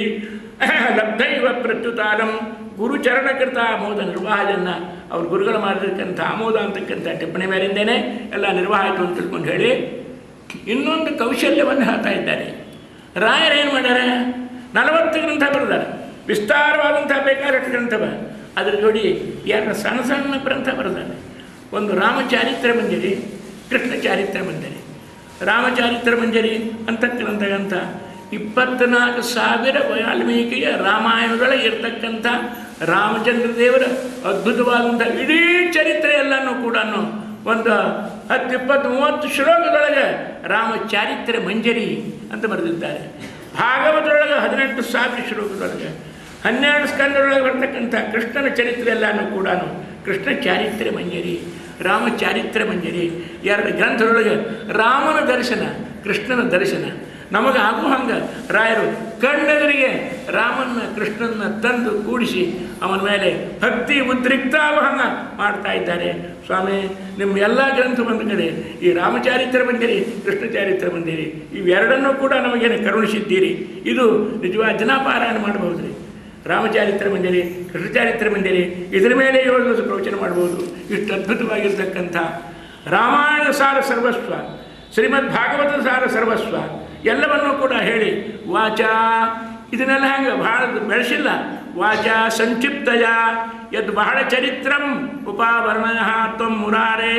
ಲಬ್ಧೈವ ಪ್ರತ್ಯುತಾರಂ ಗುರುಚರಣಕೃತ ಆಮೋದ ನಿರ್ವಾಹಜನ್ನ. ಅವ್ರ ಗುರುಗಳು ಮಾಡಿರ್ತಕ್ಕಂಥ ಆಮೋದ ಅಂತಕ್ಕಂಥ ಟಿಪ್ಪಣಿ ಮೇಲಿಂದೇನೆ ಎಲ್ಲ ನಿರ್ವಾಹ ಆಯಿತು ಅಂತ ತಿಳ್ಕೊಂಡು ಹೇಳಿ ಇನ್ನೊಂದು ಕೌಶಲ್ಯವನ್ನು ಹೇಳ್ತಾ ಇದ್ದಾರೆ. ರಾಯರು ಏನು ಮಾಡ್ಯಾರೆ? 40 ಗ್ರಂಥ ಬರೆದಾರೆ, ವಿಸ್ತಾರವಾದಂಥ ಬೇಕಾದಷ್ಟು ಗ್ರಂಥವ. ಅದ್ರ ಜೋಡಿ 2 ಸಣ್ಣ ಸಣ್ಣ ಗ್ರಂಥ ಬರೆದಾರೆ. ಒಂದು ರಾಮಚಾರಿತ್ರ ಮಂಜರಿ, ಕೃಷ್ಣ ಚಾರಿತ್ರ ಮಂಜರಿ. ರಾಮಚಾರಿತ್ರ ಮಂಜರಿ ಅಂತಕ್ಕಂಥ 24,000 ವಾಲ್ಮೀಕಿಯ ರಾಮಾಯಣದೊಳಗೆ ಇರ್ತಕ್ಕಂಥ ರಾಮಚಂದ್ರ ದೇವರ ಅದ್ಭುತವಾದಂಥ ಇಡೀ ಚರಿತ್ರೆ ಎಲ್ಲನೂ ಕೂಡ ಒಂದು 10, 20, 30 ಶ್ಲೋಕದೊಳಗೆ ರಾಮಚಾರಿತ್ರ ಮಂಜರಿ ಅಂತ ಬರೆದಿದ್ದಾರೆ. ಭಾಗವತದೊಳಗೆ 18,000 ಶ್ಲೋಕದೊಳಗೆ 12 ಸ್ಕಂದದೊಳಗೆ ಬರ್ತಕ್ಕಂಥ ಕೃಷ್ಣನ ಚರಿತ್ರೆ ಎಲ್ಲನೂ ಕೂಡ ಕೃಷ್ಣ ಚಾರಿತ್ರ್ಯ ಮಂಜರಿ, ರಾಮಚಾರಿತ್ರ ಮಂಜರಿ. 2 ಗ್ರಂಥದೊಳಗೆ ರಾಮನ ದರ್ಶನ, ಕೃಷ್ಣನ ದರ್ಶನ ನಮಗೆ ಆಗು ಹಂಗೆ ರಾಯರು ಕಣ್ಣೆದುರಿಗೆ ರಾಮನ ಕೃಷ್ಣನ ತಂದು ಕೂಡಿಸಿ ಅವನ ಮೇಲೆ ಭಕ್ತಿ ಉದ್ರಿಕ್ತ ಆಗೋ ಹಂಗೆ ಮಾಡ್ತಾ ಇದ್ದಾರೆ. ಸ್ವಾಮಿ, ನಿಮ್ಮ ಎಲ್ಲ ಗ್ರಂಥ ಬಂದ ಕಡೆ ಈ ರಾಮಚಾರಿತ್ರ ಮಂದಿರಿ, ಕೃಷ್ಣ ಚಾರಿತ್ರ ಮಂದಿರಿ ಇವೆರಡನ್ನೂ ಕೂಡ ನಮಗೇನು ಕರುಣಿಸಿದ್ದೀರಿ. ಇದು ನಿಜವಾದ ಜನಾಪಾರಾಯಣ ಮಾಡಬಹುದು ರೀ. ರಾಮಚಾರಿತ್ರ ಮಂದಿರಿ, ಕೃಷ್ಣಚಾರಿತ್ರ ಮಂದಿರಿ, ಇದರ ಮೇಲೆ 7 ದಿವಸ ಪ್ರವಚನ ಮಾಡ್ಬೋದು. ಇಷ್ಟು ಅದ್ಭುತವಾಗಿರ್ತಕ್ಕಂಥ ರಾಮಾಯಣ ಸಾರ ಸರ್ವಸ್ವ, ಶ್ರೀಮದ್ ಭಾಗವತ ಸಾರ ಸರ್ವಸ್ವ ಎಲ್ಲವನ್ನೂ ಕೂಡ ಹೇಳಿ ವಾಚ ಇದನ್ನೆಲ್ಲ ಹಂಗೆ ಭಾಳ ಬೆಳೆಸಿಲ್ಲ. ವಾಚ ಸಂಕ್ಷಿಪ್ತಯ ಯದ್ ಬಹಳ ಚರಿತ್ರಂ ಉಪಾವರ್ಣಯ ತ್ವಂ ಮುರಾರೇ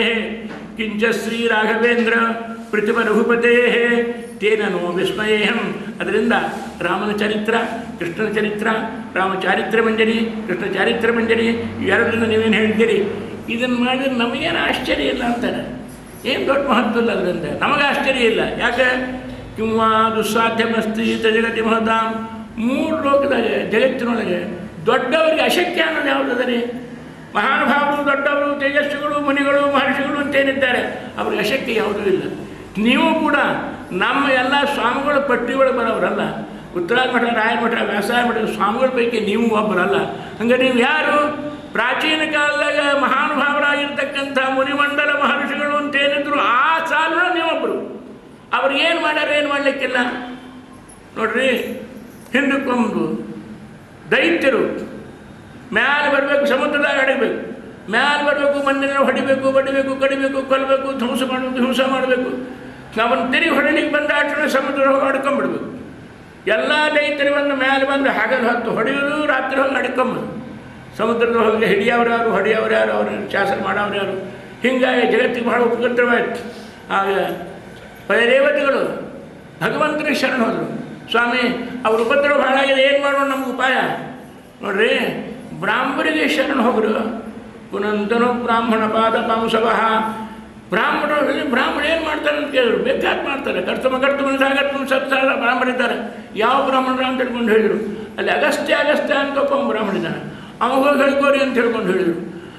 ಕಿಂಚ ಶ್ರೀ ರಾಘವೇಂದ್ರ ಪ್ರತಿಮ ರಘುಪತೇ ತೇನ ನೋ ವಿಸ್ಮಯೇಹಂ. ಅದರಿಂದ ರಾಮನ ಚರಿತ್ರ, ಕೃಷ್ಣನ ಚರಿತ್ರ, ರಾಮಚಾರಿತ್ರ ಮಂಜರಿ, ಕೃಷ್ಣ ಚಾರಿತ್ರ ಮಂಜರಿ ಇವೆರಡರಿಂದ ನೀವೇನು ಹೇಳಿದ್ದೀರಿ. ಇದನ್ನು ಮಾಡಿದ್ರೆ ನಮಗೇನು ಆಶ್ಚರ್ಯ ಇಲ್ಲ ಅಂತಾರೆ. ಏನು ದೊಡ್ಡ ಮಹತ್ವ ಇಲ್ಲ ಅದರಿಂದ, ನಮಗೆ ಆಶ್ಚರ್ಯ ಇಲ್ಲ. ಯಾಕೆ? ಕಿಂವಾ ದುಸ್ಸಾಧ್ಯವಸ್ತಿ ಜಗತಿ ಮಹದಾಂ. 3 ಲೋಕದಾಗ ಜಗತ್ತಿನೊಳಗೆ ದೊಡ್ಡವರಿಗೆ ಅಶಕ್ಯ ಅನ್ನೋದು ಯಾವುದದ ರೀ? ಮಹಾನುಭಾವರು, ದೊಡ್ಡವರು, ತೇಜಸ್ವಿಗಳು, ಮುನಿಗಳು, ಮಹರ್ಷಿಗಳು ಅಂತೇನಿದ್ದಾರೆ ಅವ್ರಿಗೆ ಅಶಕ್ಯ ಯಾವುದೂ ಇಲ್ಲ. ನೀವು ಕೂಡ ನಮ್ಮ ಎಲ್ಲ ಸ್ವಾಮಿಗಳ ಪಟ್ಟಿಗಳು ಬರೋರಲ್ಲ. ಉತ್ತರಾಯ ಮಠ, ರಾಯ ಮಠ, ವ್ಯಾಸಾಯ ಮಠ ಸ್ವಾಮಿಗಳ ಪೈಕಿ ನೀವು ಒಬ್ಬರಲ್ಲ. ಹಂಗೆ ನೀವು ಯಾರು? ಪ್ರಾಚೀನ ಕಾಲದಾಗ ಮಹಾನುಭಾವರಾಗಿರ್ತಕ್ಕಂಥ ಮುನಿಮಂಡಲ ಮಹರ್ಷಿಗಳು ಅಂತೇನಿದ್ರು ಆ ಸಾಲ ನೀವೊಬ್ಬರು. ಅವ್ರು ಏನು ಮಾಡ್ಯಾರ? ಏನು ಮಾಡಲಿಕ್ಕಿಲ್ಲ ನೋಡ್ರಿ. ಹಿಂದಕ್ಕೊಂದು ದೈತ್ಯರು ಮ್ಯಾಲೆ ಬರಬೇಕು, ಸಮುದ್ರದಾಗ ಹಡಿಬೇಕು, ಮ್ಯಾಲೆ ಬರಬೇಕು, ಮಂದಿನ ಹೊಡಿಬೇಕು, ಬಡಿಬೇಕು, ಕಡಿಬೇಕು, ಕೊಲ್ಲಬೇಕು, ಧ್ವಂಸ ಮಾಡಬೇಕು, ಹಿಂಸ ಮಾಡಬೇಕು. ಅವನು ತಿರುಗಿ ಹೊಡಿಲಿಕ್ಕೆ ಬಂದ ಅಷ್ಟೇ ಸಮುದ್ರ ಹೋಗಿ ಹೊಡ್ಕೊಂಡ್ಬಿಡ್ಬೇಕು. ಎಲ್ಲ ದೈತ್ಯರು ಬಂದು ಮ್ಯಾಲೆ ಬಂದು ಹಗಲು ಹೊತ್ತು ಹೊಡೆಯೋದು, ರಾತ್ರಿ ಹೋಗಿ ಹಡ್ಕೊಂಬೋದು. ಸಮುದ್ರದ ಹೋಗಿ ಹಿಡಿಯವ್ರು ಯಾರು, ಹೊಡೆಯವ್ರು ಯಾರು, ಅವ್ರ ಶಾಸನ ಮಾಡೋರು ಯಾರು. ಹೀಗಾಗಿ ಜಗತ್ತಿಗೆ ಬಹಳ ಉಪಕೃತವಾಯಿತು. ಆಗ ದೇವತೆಗಳು ಭಗವಂತನಿಗೆ ಶರಣ ಹೋದರು. ಸ್ವಾಮಿ, ಅವ್ರ ಉಪದ್ರವ ಹಾಳಾಗಿದೆ, ಏನು ಮಾಡೋಣ ನಮ್ಗೆ ಉಪಾಯ? ನೋಡ್ರಿ, ಬ್ರಾಹ್ಮಣರಿಗೆ ಶರಣ ಹೋಗರು. ಪುನಂತನು ಬ್ರಾಹ್ಮಣ ಪಾದ ಪಾಂಸವಃ. ಬ್ರಾಹ್ಮಣ ಏನು ಮಾಡ್ತಾರೆ ಅಂತ ಕೇಳಿದ್ರು. ಬೇಕಾದ ಮಾಡ್ತಾರೆ. ಕರ್ತಮ ಸತ್ಸಾರ ಬ್ರಾಹ್ಮಣಿದ್ದಾರೆ. ಯಾವ ಬ್ರಾಹ್ಮಣರ ಅಂತ ಹೇಳ್ಕೊಂಡು ಹೇಳಿದರು. ಅಲ್ಲಿ ಅಗಸ್ತ್ಯ ಅಂತ ಒಬ್ಬ ಬ್ರಾಹ್ಮಣಿದ್ದಾನೆ. ಅವ್ನು ಹೋಗಿ ಹೇಳ್ಕೋರಿ ಅಂತ ಹೇಳ್ಕೊಂಡು ಹೇಳಿದರು.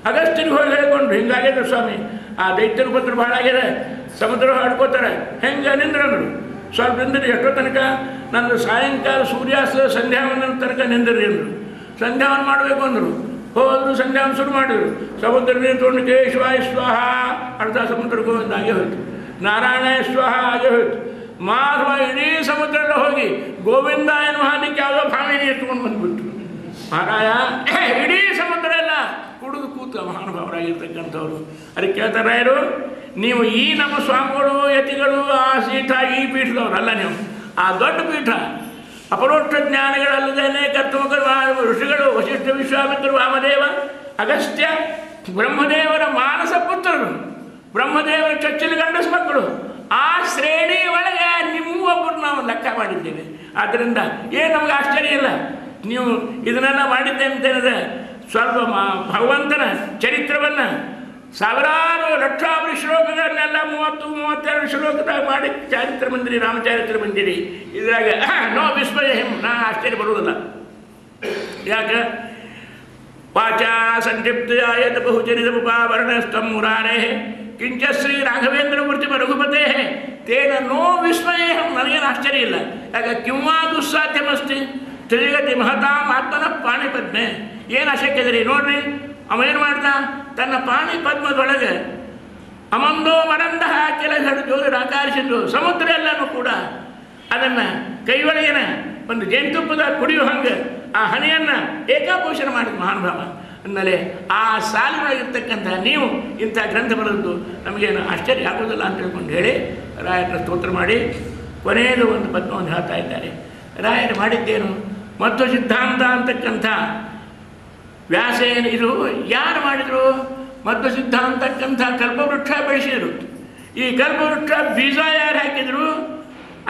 ಅಗಸ್ತ್ಯನಿಗೆ ಹೋಗಿ ಹೇಳ್ಕೊಂಡ್ರು, ಹಿಂಗಾಗಿದೆ ಸ್ವಾಮಿ, ಆ ದೈತ್ಯರ ಪತ್ರ ಭಾಳ ಆಗಿದೆ, ಸಮುದ್ರ ಆಡ್ಕೋತಾರೆ, ಹೆಂಗೆ ನಿಂದ್ರಂದ್ರು. ಸ್ವಲ್ಪ ನಿಂದ್ರಿ, ಎಷ್ಟೋ ತನಕ ನಂದು ಸಾಯಂಕಾಲ ಸೂರ್ಯಾಸ್ತ ಸಂಧ್ಯಾವನ ತನಕ ನಿಂದ್ರಿ ಅಂದರು. ಸಂಧ್ಯಾವನ ಮಾಡಬೇಕು ಅಂದರು. ಹೋದ್ರು, ಸಂಧ್ಯಾವನ ಶುರು ಮಾಡಿದರು. ಸಮುದ್ರ ನೀರು ತೊಗೊಂಡು ಕೇಶವಾಯ ಸ್ವಾಹ ಅರ್ಧ ಸಮುದ್ರಕ್ಕೆ ಹೋಗಿ ಹೋಯ್ತು. ನಾರಾಯಣ ಸ್ವಾಹ ಹಾಗೆ ಹೋಯ್ತು. ಮಾಧವ ಇಡೀ ಸಮುದ್ರಲ್ಲ ಹೋಗಿ ಗೋವಿಂದ ಎನ್ನುವ ಹಾದಿಕ್ಕೆ ಯಾವುದೋ ಭಾವಿನಿ ಎತ್ಕೊಂಡು ಬಂದ್ಬಿಟ್ಟು ಮಹಾರಾಯ ಇಡೀ ಸಮುದ್ರ ಎಲ್ಲ ಕುಡಿದು ಕೂತ ಮಹಾನುಭಾವರಾಗಿರ್ತಕ್ಕಂಥವ್ರು. ಅದಕ್ಕೆ ಕೇಳ್ತಾರೆ ರಾಯರು, ನೀವು ಈ ನಮ್ಮ ಸ್ವಾಮಿಗಳು, ಯತಿಗಳು ಆ ಪೀಠ ಈ ಪೀಠದವ್ರಲ್ಲ. ನೀವು ಆ ದೊಡ್ಡ ಪೀಠ ಅಪರೋಕ್ಷ ಜ್ಞಾನಿಗಳಲ್ಲದೇನೆ ಕರ್ತಮಕರು ಋಷಿಗಳು, ವಶಿಷ್ಠ, ವಿಶ್ವಾಮಿತ್ರರು, ವಾಮದೇವ, ಅಗಸ್ತ್ಯ, ಬ್ರಹ್ಮದೇವರ ಮಾನಸ ಪುತ್ರರು, ಬ್ರಹ್ಮದೇವರ ಚೊಚ್ಚಲ ಗಂಡಸ ಮಕ್ಕಳು. ಆ ಶ್ರೇಣಿ ಒಳಗೆ ನಿಮ್ಮೊಬ್ಬರು ನಾವು ಲೆಕ್ಕ ಮಾಡಿದ್ದೇವೆ. ಆದ್ದರಿಂದ ಏನು ನಮಗೆ ಆಶ್ಚರ್ಯ ಇಲ್ಲ. ನೀವು ಇದನ್ನೆಲ್ಲ ಮಾಡಿದ್ದೆ ಅಂತೇಳಿದ್ರೆ ಸ್ವಲ್ಪ ಭಗವಂತನ ಚರಿತ್ರವನ್ನು ಸಾವಿರಾರು ಲಕ್ಷಾವಧಿ ಶ್ಲೋಕಗಳನ್ನೆಲ್ಲ 30-32 ಶ್ಲೋಕದಾಗ ಮಾಡಿ ಚಾರಿತ್ರ ಮಂದಿರಿ, ರಾಮಚಾರಿತ್ರ ಮಂದಿರಿ. ಇದ್ರಾಗ ನೋ ವಿಸ್ಮಯ ನಾ ಆಶ್ಚರ್ಯ ಬರುವುದಿಲ್ಲ. ಯಾಕೆ? ವಾಚ ಸಂಕ್ಷಿಪ್ತ ಬಹುಚರಿತಮುಪಾವರಣಸ್ತಂ ಮುರಾರೇ ಕಿಂಚ ಶ್ರೀ ರಾಘವೇಂದ್ರ ಪ್ರತಿಮ ರಘುಪತೇ ತೇನ ನೋ ವಿಸ್ಮಯ. ನನಗೇನು ಆಶ್ಚರ್ಯ ಇಲ್ಲ. ಯಾಕೆ? ಕಿಂವಾ ದುಸ್ಸಾಧ್ಯವಸ್ತಿ ತ್ರಿಜಗತಿ ಮಹತಾಂ ಆತ್ಮನ ಪಾಣಿಪದ್ಮೆ. ಏನು ಅಶಕ್ಯದ್ರಿ ನೋಡ್ರಿ, ಅವೇನು ಮಾಡ್ದ, ತನ್ನ ಪಾಣಿ ಪದ್ಮದೊಳಗೆ ಅಮಂದೋ ಮರಂದ ಕೆಲ ಜೋರು ಆಕಾರಿಸಿದ್ದು ಸಮುದ್ರ ಎಲ್ಲನೂ ಕೂಡ ಅದನ್ನು ಕೈಯೊಳಗಿನ ಒಂದು ಜೇನುತುಪ್ಪದ ಕುಡಿಯೋ ಹಂಗೆ ಆ ಹನಿಯನ್ನು ಏಕಾಪೋಷಣ ಮಾಡಿದ ಮಹಾನುಭಾವ. ಅಂದಮೇಲೆ ಆ ಸಾಲಿನೊಳಗಿರ್ತಕ್ಕಂಥ ನೀವು ಇಂಥ ಗ್ರಂಥ ಬರೆದು ನಮಗೇನು ಆಶ್ಚರ್ಯ ಆಗೋದಿಲ್ಲ ಅಂತ ತಿಳ್ಕೊಂಡು ಹೇಳಿ ರಾಯರ ಸ್ತೋತ್ರ ಮಾಡಿ ಕೊನೆಯದು ಒಂದು ಪದ್ಮವನ್ನು ಹೇಳ್ತಾ ಇದ್ದಾರೆ. ರಾಯರು ಮಾಡಿದ್ದೇನು, ಮತ್ತು ಸಿದ್ಧಾಂತ ಅಂತಕ್ಕಂಥ ವ್ಯಾಸ ಏನು ಇದು ಯಾರು ಮಾಡಿದರು? ಮಧ್ವ ಸಿದ್ಧಾಂತ ಅಂತಕ್ಕಂಥ ಕಲ್ಪವೃಕ್ಷ ಬೆಳೆಸಿದರು. ಈ ಕಲ್ಪವೃಕ್ಷ ಬೀಜ ಯಾರು ಹಾಕಿದರು,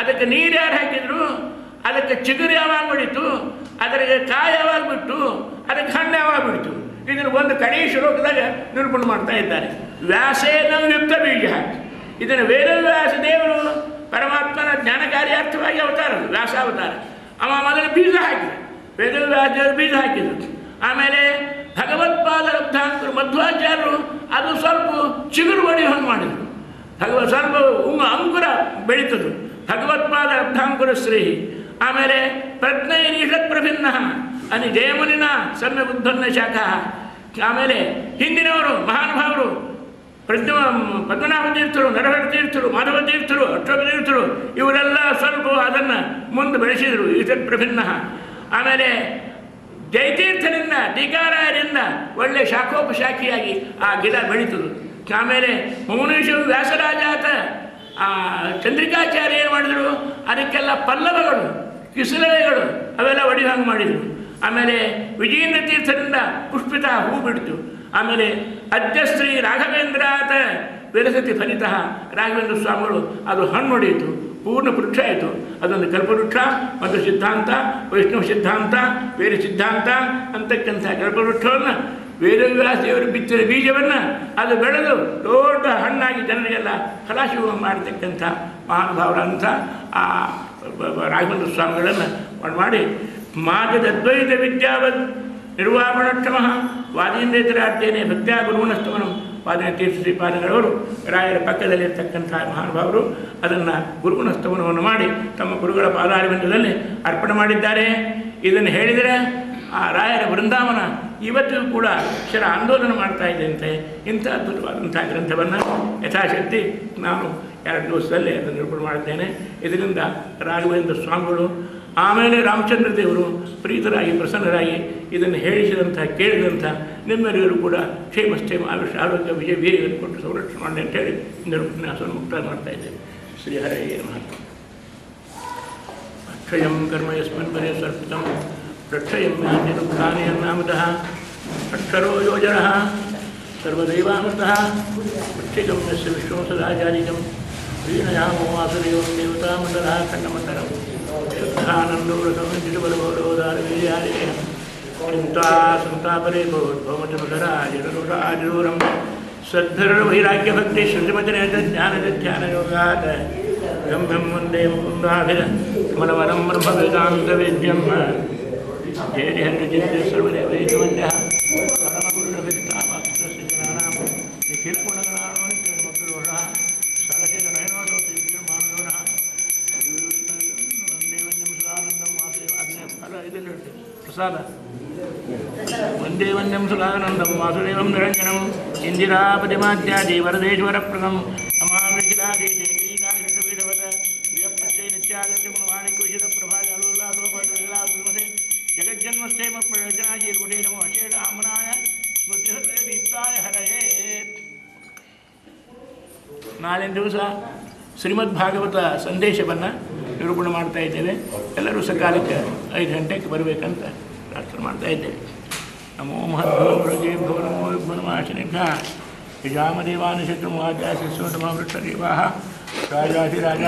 ಅದಕ್ಕೆ ನೀರು ಯಾರು ಹಾಕಿದರು, ಅದಕ್ಕೆ ಚಿಗುರು ಯಾವಾಗ ಬಿಡಿತು, ಅದಕ್ಕೆ ಕಾಯಿ ಯಾವಾಗ ಬಿಟ್ಟು, ಅದಕ್ಕೆ ಹಣ್ಣು ಯಾವಾಗ ಬಿಡ್ತು, ಇದನ್ನು ಒಂದು ಕಡೆ ಶ್ಲೋಕದಾಗ ನಿರೂಪಣೆ ಮಾಡ್ತಾ ಇದ್ದಾರೆ. ವ್ಯಾಸೇನ ಯುಕ್ತ ಬೀಜ, ಇದನ್ನು ವೇದವ್ಯಾಸ ದೇವರು ಪರಮಾತ್ಮನ ಜ್ಞಾನ ಕಾರ್ಯಾರ್ಥವಾಗಿ ಅವತಾರ, ವ್ಯಾಸಾವತಾರ. ಅವ ಮೊದಲು ಬೀಜ ಹಾಕಿದ, ವೇದವ್ಯಾಸ ದೇವರು ಬೀಜ ಹಾಕಿದರು. ಆಮೇಲೆ ಭಗವತ್ಪಾದ ಲಬ್ಧಾಂಕರು ಮಧ್ವಾಚಾರ್ಯರು ಅದು ಸ್ವಲ್ಪ ಚಿಗುರು ಬಡಿಯೋ ಹಂಗೆ ಮಾಡಿದರು. ಸ್ವಲ್ಪ ಅಂಕುರ ಬೆಳೀತದು, ಭಗವತ್ಪಾದ ಲಬ್ಧಾಂಕುರ ಶ್ರೀ. ಆಮೇಲೆ ಪ್ರಜ್ಞೈರೀಷತ್ ಪ್ರಭಿನ್ನ ಅನಿ ಜಯಮುನಿನ ಸಮ್ಯ ಬುದ್ಧನ್ನ ಶಾಖ. ಆಮೇಲೆ ಹಿಂದಿನವರು ಮಹಾನುಭಾವರು ಪದ್ಮನಾಭ ತೀರ್ಥರು, ನರಹರ ತೀರ್ಥರು, ಮಾಧವ ತೀರ್ಥರು, ಅಕ್ಷೋಭ ತೀರ್ಥರು ಇವರೆಲ್ಲ ಸ್ವಲ್ಪ ಅದನ್ನು ಮುಂದೆ ಬೆಳೆಸಿದರು, ಈಷತ್ ಪ್ರಭಿನ್ನ. ಆಮೇಲೆ ಜಯತೀರ್ಥರಿಂದ ಟೀಕಾರಾಯರಿಂದ ಒಳ್ಳೆ ಶಾಖೋಪಶಾಖಿಯಾಗಿ ಆ ಗಿಡ ಬೆಳೀತದು. ಆಮೇಲೆ ಮೌನೇಶ ವ್ಯಾಸರಾಜಾತ ಆ ಚಂದ್ರಿಕಾಚಾರ್ಯ ಏನು ಮಾಡಿದರು, ಅದಕ್ಕೆಲ್ಲ ಪಲ್ಲವಗಳು, ಕಿಸಲೆಗಳು ಅವೆಲ್ಲ ಒಡಿಹಂಗೆ ಮಾಡಿದರು. ಆಮೇಲೆ ವಿಜಯೇಂದ್ರ ತೀರ್ಥರಿಂದ ಪುಷ್ಪಿತ ಹೂ ಬಿಡ್ತು. ಆಮೇಲೆ ಅದ್ಯಶ್ರೀ ರಾಘವೇಂದ್ರಾತ ವಿರಸತಿ ಫಲಿತಃ ರಾಘವೇಂದ್ರ ಸ್ವಾಮಿಗಳು ಅದು ಹಣ್ಣು ಹೊಡೆಯಿತು, ಪೂರ್ಣ ವೃಕ್ಷ ಆಯಿತು. ಅದೊಂದು ಕಲ್ಪವೃಕ್ಷ ಮತ್ತು ಸಿದ್ಧಾಂತ, ವೈಷ್ಣವ ಸಿದ್ಧಾಂತ, ವೇದ ಸಿದ್ಧಾಂತ ಅಂತಕ್ಕಂಥ ಕಲ್ಪವೃಕ್ಷವನ್ನು ವೇದವ್ಯಾಸ ದೇವರು ಬಿತ್ತಿದ ಬೀಜವನ್ನು ಅದು ಬೆಳೆದು ದೊಡ್ಡ ಹಣ್ಣಾಗಿ ಜನರಿಗೆಲ್ಲ ಫಲಾಶಿವ ಮಾಡತಕ್ಕಂಥ ಮಹಾನುಭಾವರಂಥ ಆ ರಾಘವೇಂದ್ರ ಸ್ವಾಮಿಗಳನ್ನು ಮಾಡಿ ಮಾಜದ ದ್ವೈತ ವಿದ್ಯಾವದ್ ನಿರ್ವಾಪಣಕ್ಷಮ ವಾದೀಂದ್ರೇತರಾಧ್ಯಯನೇ ಭಕ್ತ್ಯಾ ಗುರುಗುಣಸ್ತಮನಂ ವಾದಿನ ತೀರ್ಥ ಶ್ರೀಪಾದಗಳವರು ರಾಯರ ಪಕ್ಕದಲ್ಲಿರ್ತಕ್ಕಂಥ ಮಹಾನುಭಾವರು ಅದನ್ನು ಗುರುಗುಣಸ್ತಮನವನ್ನು ಮಾಡಿ ತಮ್ಮ ಗುರುಗಳ ಪಾದಾರವಿಂದದಲ್ಲಿ ಅರ್ಪಣೆ ಮಾಡಿದ್ದಾರೆ. ಇದನ್ನು ಹೇಳಿದರೆ ಆ ರಾಯರ ಬೃಂದಾವನ ಇವತ್ತಿಗೂ ಕೂಡ ಅಕ್ಷರ ಆಂದೋಲನ ಮಾಡ್ತಾ ಇದ್ದಂತೆ. ಇಂಥ ಅದ್ಭುತವಾದಂಥ ಗ್ರಂಥವನ್ನು ಯಥಾಶಕ್ತಿ ನಾನು 2 ದಿವಸದಲ್ಲಿ ಅದನ್ನು ನಿರೂಪಣೆ ಮಾಡಿದ್ದೇನೆ. ಇದರಿಂದ ರಾಘವೇಂದ್ರ ಸ್ವಾಮಿಗಳು ಆಮೇಲೆ ರಾಮಚಂದ್ರ ದೇವರು ಪ್ರೀತರಾಗಿ ಪ್ರಸನ್ನರಾಗಿ ಇದನ್ನು ಹೇಳಿಸಿದಂಥ ಕೇಳಿದಂಥ ನಿಮ್ಮೆಲ್ಲರೂ ಕೂಡ ಕ್ಷೇಮ ಆಯುಷ್ಯ ಆರೋಗ್ಯ ವಿಜಯ ವೀರ್ಯವನ್ನು ಕೊಟ್ಟು ಸಂರಕ್ಷಣೆ ಮಾಡಿ ಅಂತೇಳಿ ಇಂದು ಉಪನ್ಯಾಸವನ್ನು ಮುಕ್ತಾಯ ಮಾಡ್ತಾ ಇದ್ದೇವೆ. ಶ್ರೀಹರೇ ನಮಃ. ಅಕ್ಷಯಂ ಕರ್ಮ ಯಸ್ಮಿನ್ ಪರೇ ಸರ್ಪಿತಂ ರಕ್ಷಯಂ ಯಾನ್ಯ ದುಃಖಾನಿ ಅನ್ನಾಮತಃ ಅಕ್ಷರೋ ಯೋಜನಃ ಸರ್ವದೈವಾಮೃತಃ ವೃಕ್ಷಿಕಂ ಯಸ್ಯ ವಿಶ್ವಂ ಸದಾಚಾರಿಕಂ ವೀಣಯಾಮೋ ವಾಸುದೇವಂ ದೇವತಾಮಂಡಲಃ ಖಂಡಮಂಡಲಂ ಶುದ್ಧಾನಂದೋರಕಂ ಜಿಡುಬಲಭೌರವದಾರವೀರ್ಯಾದಿಕೇನ ಚಿಂತಾ ಸಂತಾಪರೇ ಭವಮಚಮಕರಾಜಿರೋರಾಜಿರೂರಂ ಸದ್ಧರ್ವೈರಾಗ್ಯಭಕ್ತಿ ಶ್ರುತಿಮತಿನೇತಜ್ಞಾನಜ್ಞಾನಯೋಗಾತ್ ಗಮ್ಯಂ ವಂದೇ ಮುಕುಂದಾಭಿರ ಕಮಲವರಂ ಬ್ರಹ್ಮವೇದಾಂತವೇದ್ಯಂ ಜಯ ಹರಿಚಿಂತೆ ಸರ್ವದೇವೈಕವನ್ಯಃ ಪರಮಗುರುರಭಿತ್ತಾಮಾತ್ರಸಿದ್ಧನಾನಾಂ ನಿಖಿಲಗುಣಗಣಾನ್ವಯಮಗ್ರದೋಷಃ ಸರಸಿದನಯನೋಷೋತಿರ್ಮಾನದೋನಃ ವಂದೇ ವಂದ್ಯಂ ಸದಾನಂದಂ ವಾಸುದೇವ ಅದನ್ನೇ ಫಲ ಇದನ್ನು ಹೇಳ್ತೀವಿ ಪ್ರಸಾದ. ವಂದೇ ವಂದ್ಯಂ ಸದಾನಂದಂ ವಾಸುದೇವಂ ನಿರಂಜನಂ ಇಂದಿರಾಪತಿಮಾಧ್ಯಾದಿ ವರದೇಶ್ವರಪ್ರದಂ ಅಮಾವಿಖಿಲಾದೇಶ ಗೀತಾಕೃಷ್ಣಪೀಠವತ ವ್ಯಪ್ರತ್ಯಯ ನಿತ್ಯಾಗಂತಿ ಗುಣವಾಣಿಕೋಶಿತ ಪ್ರಭಾಜಾಲೋಲ್ಲಾಸೋಪರಿಲಾಸಮಸೆ ಜಗಜ್ಜನ್ಮಸ್ಥೇಮ ಪ್ರಯೋಜನಾಶೀರ್ಗುಣೇ ನಮೋ ಅಶೇಷ ಆಮನಾಯ ಸ್ಮೃತಿ ದೀಪ್ತಾಯ ಹರಯೇ. ನಾಳಿನ ದಿವಸ ಶ್ರೀಮದ್ ಭಾಗವತ ಸಂದೇಶವನ್ನು ನಿರೂಪಣೆ ಮಾಡ್ತಾ ಇದ್ದೇವೆ. ಎಲ್ಲರೂ ಸಕಾಲಕ್ಕೆ 5 ಗಂಟೆಗೆ ಬರಬೇಕಂತ ಪ್ರಾರ್ಥನೆ ಮಾಡ್ತಾ ಇದ್ದೇವೆ. ನಮೋ ಮಹದ್ಭವೇ ನಮೋ ವಿಘ್ನಮಾಶಿನಿಭ್ಯ ಯಜಾಮದೇವಾನುಶತ್ರುಮುವಾಚಾರ್ಯಸ್ವತಮವೃಕ್ಷದೇವಾಃ ರಾಜಾಧಿರಾಜ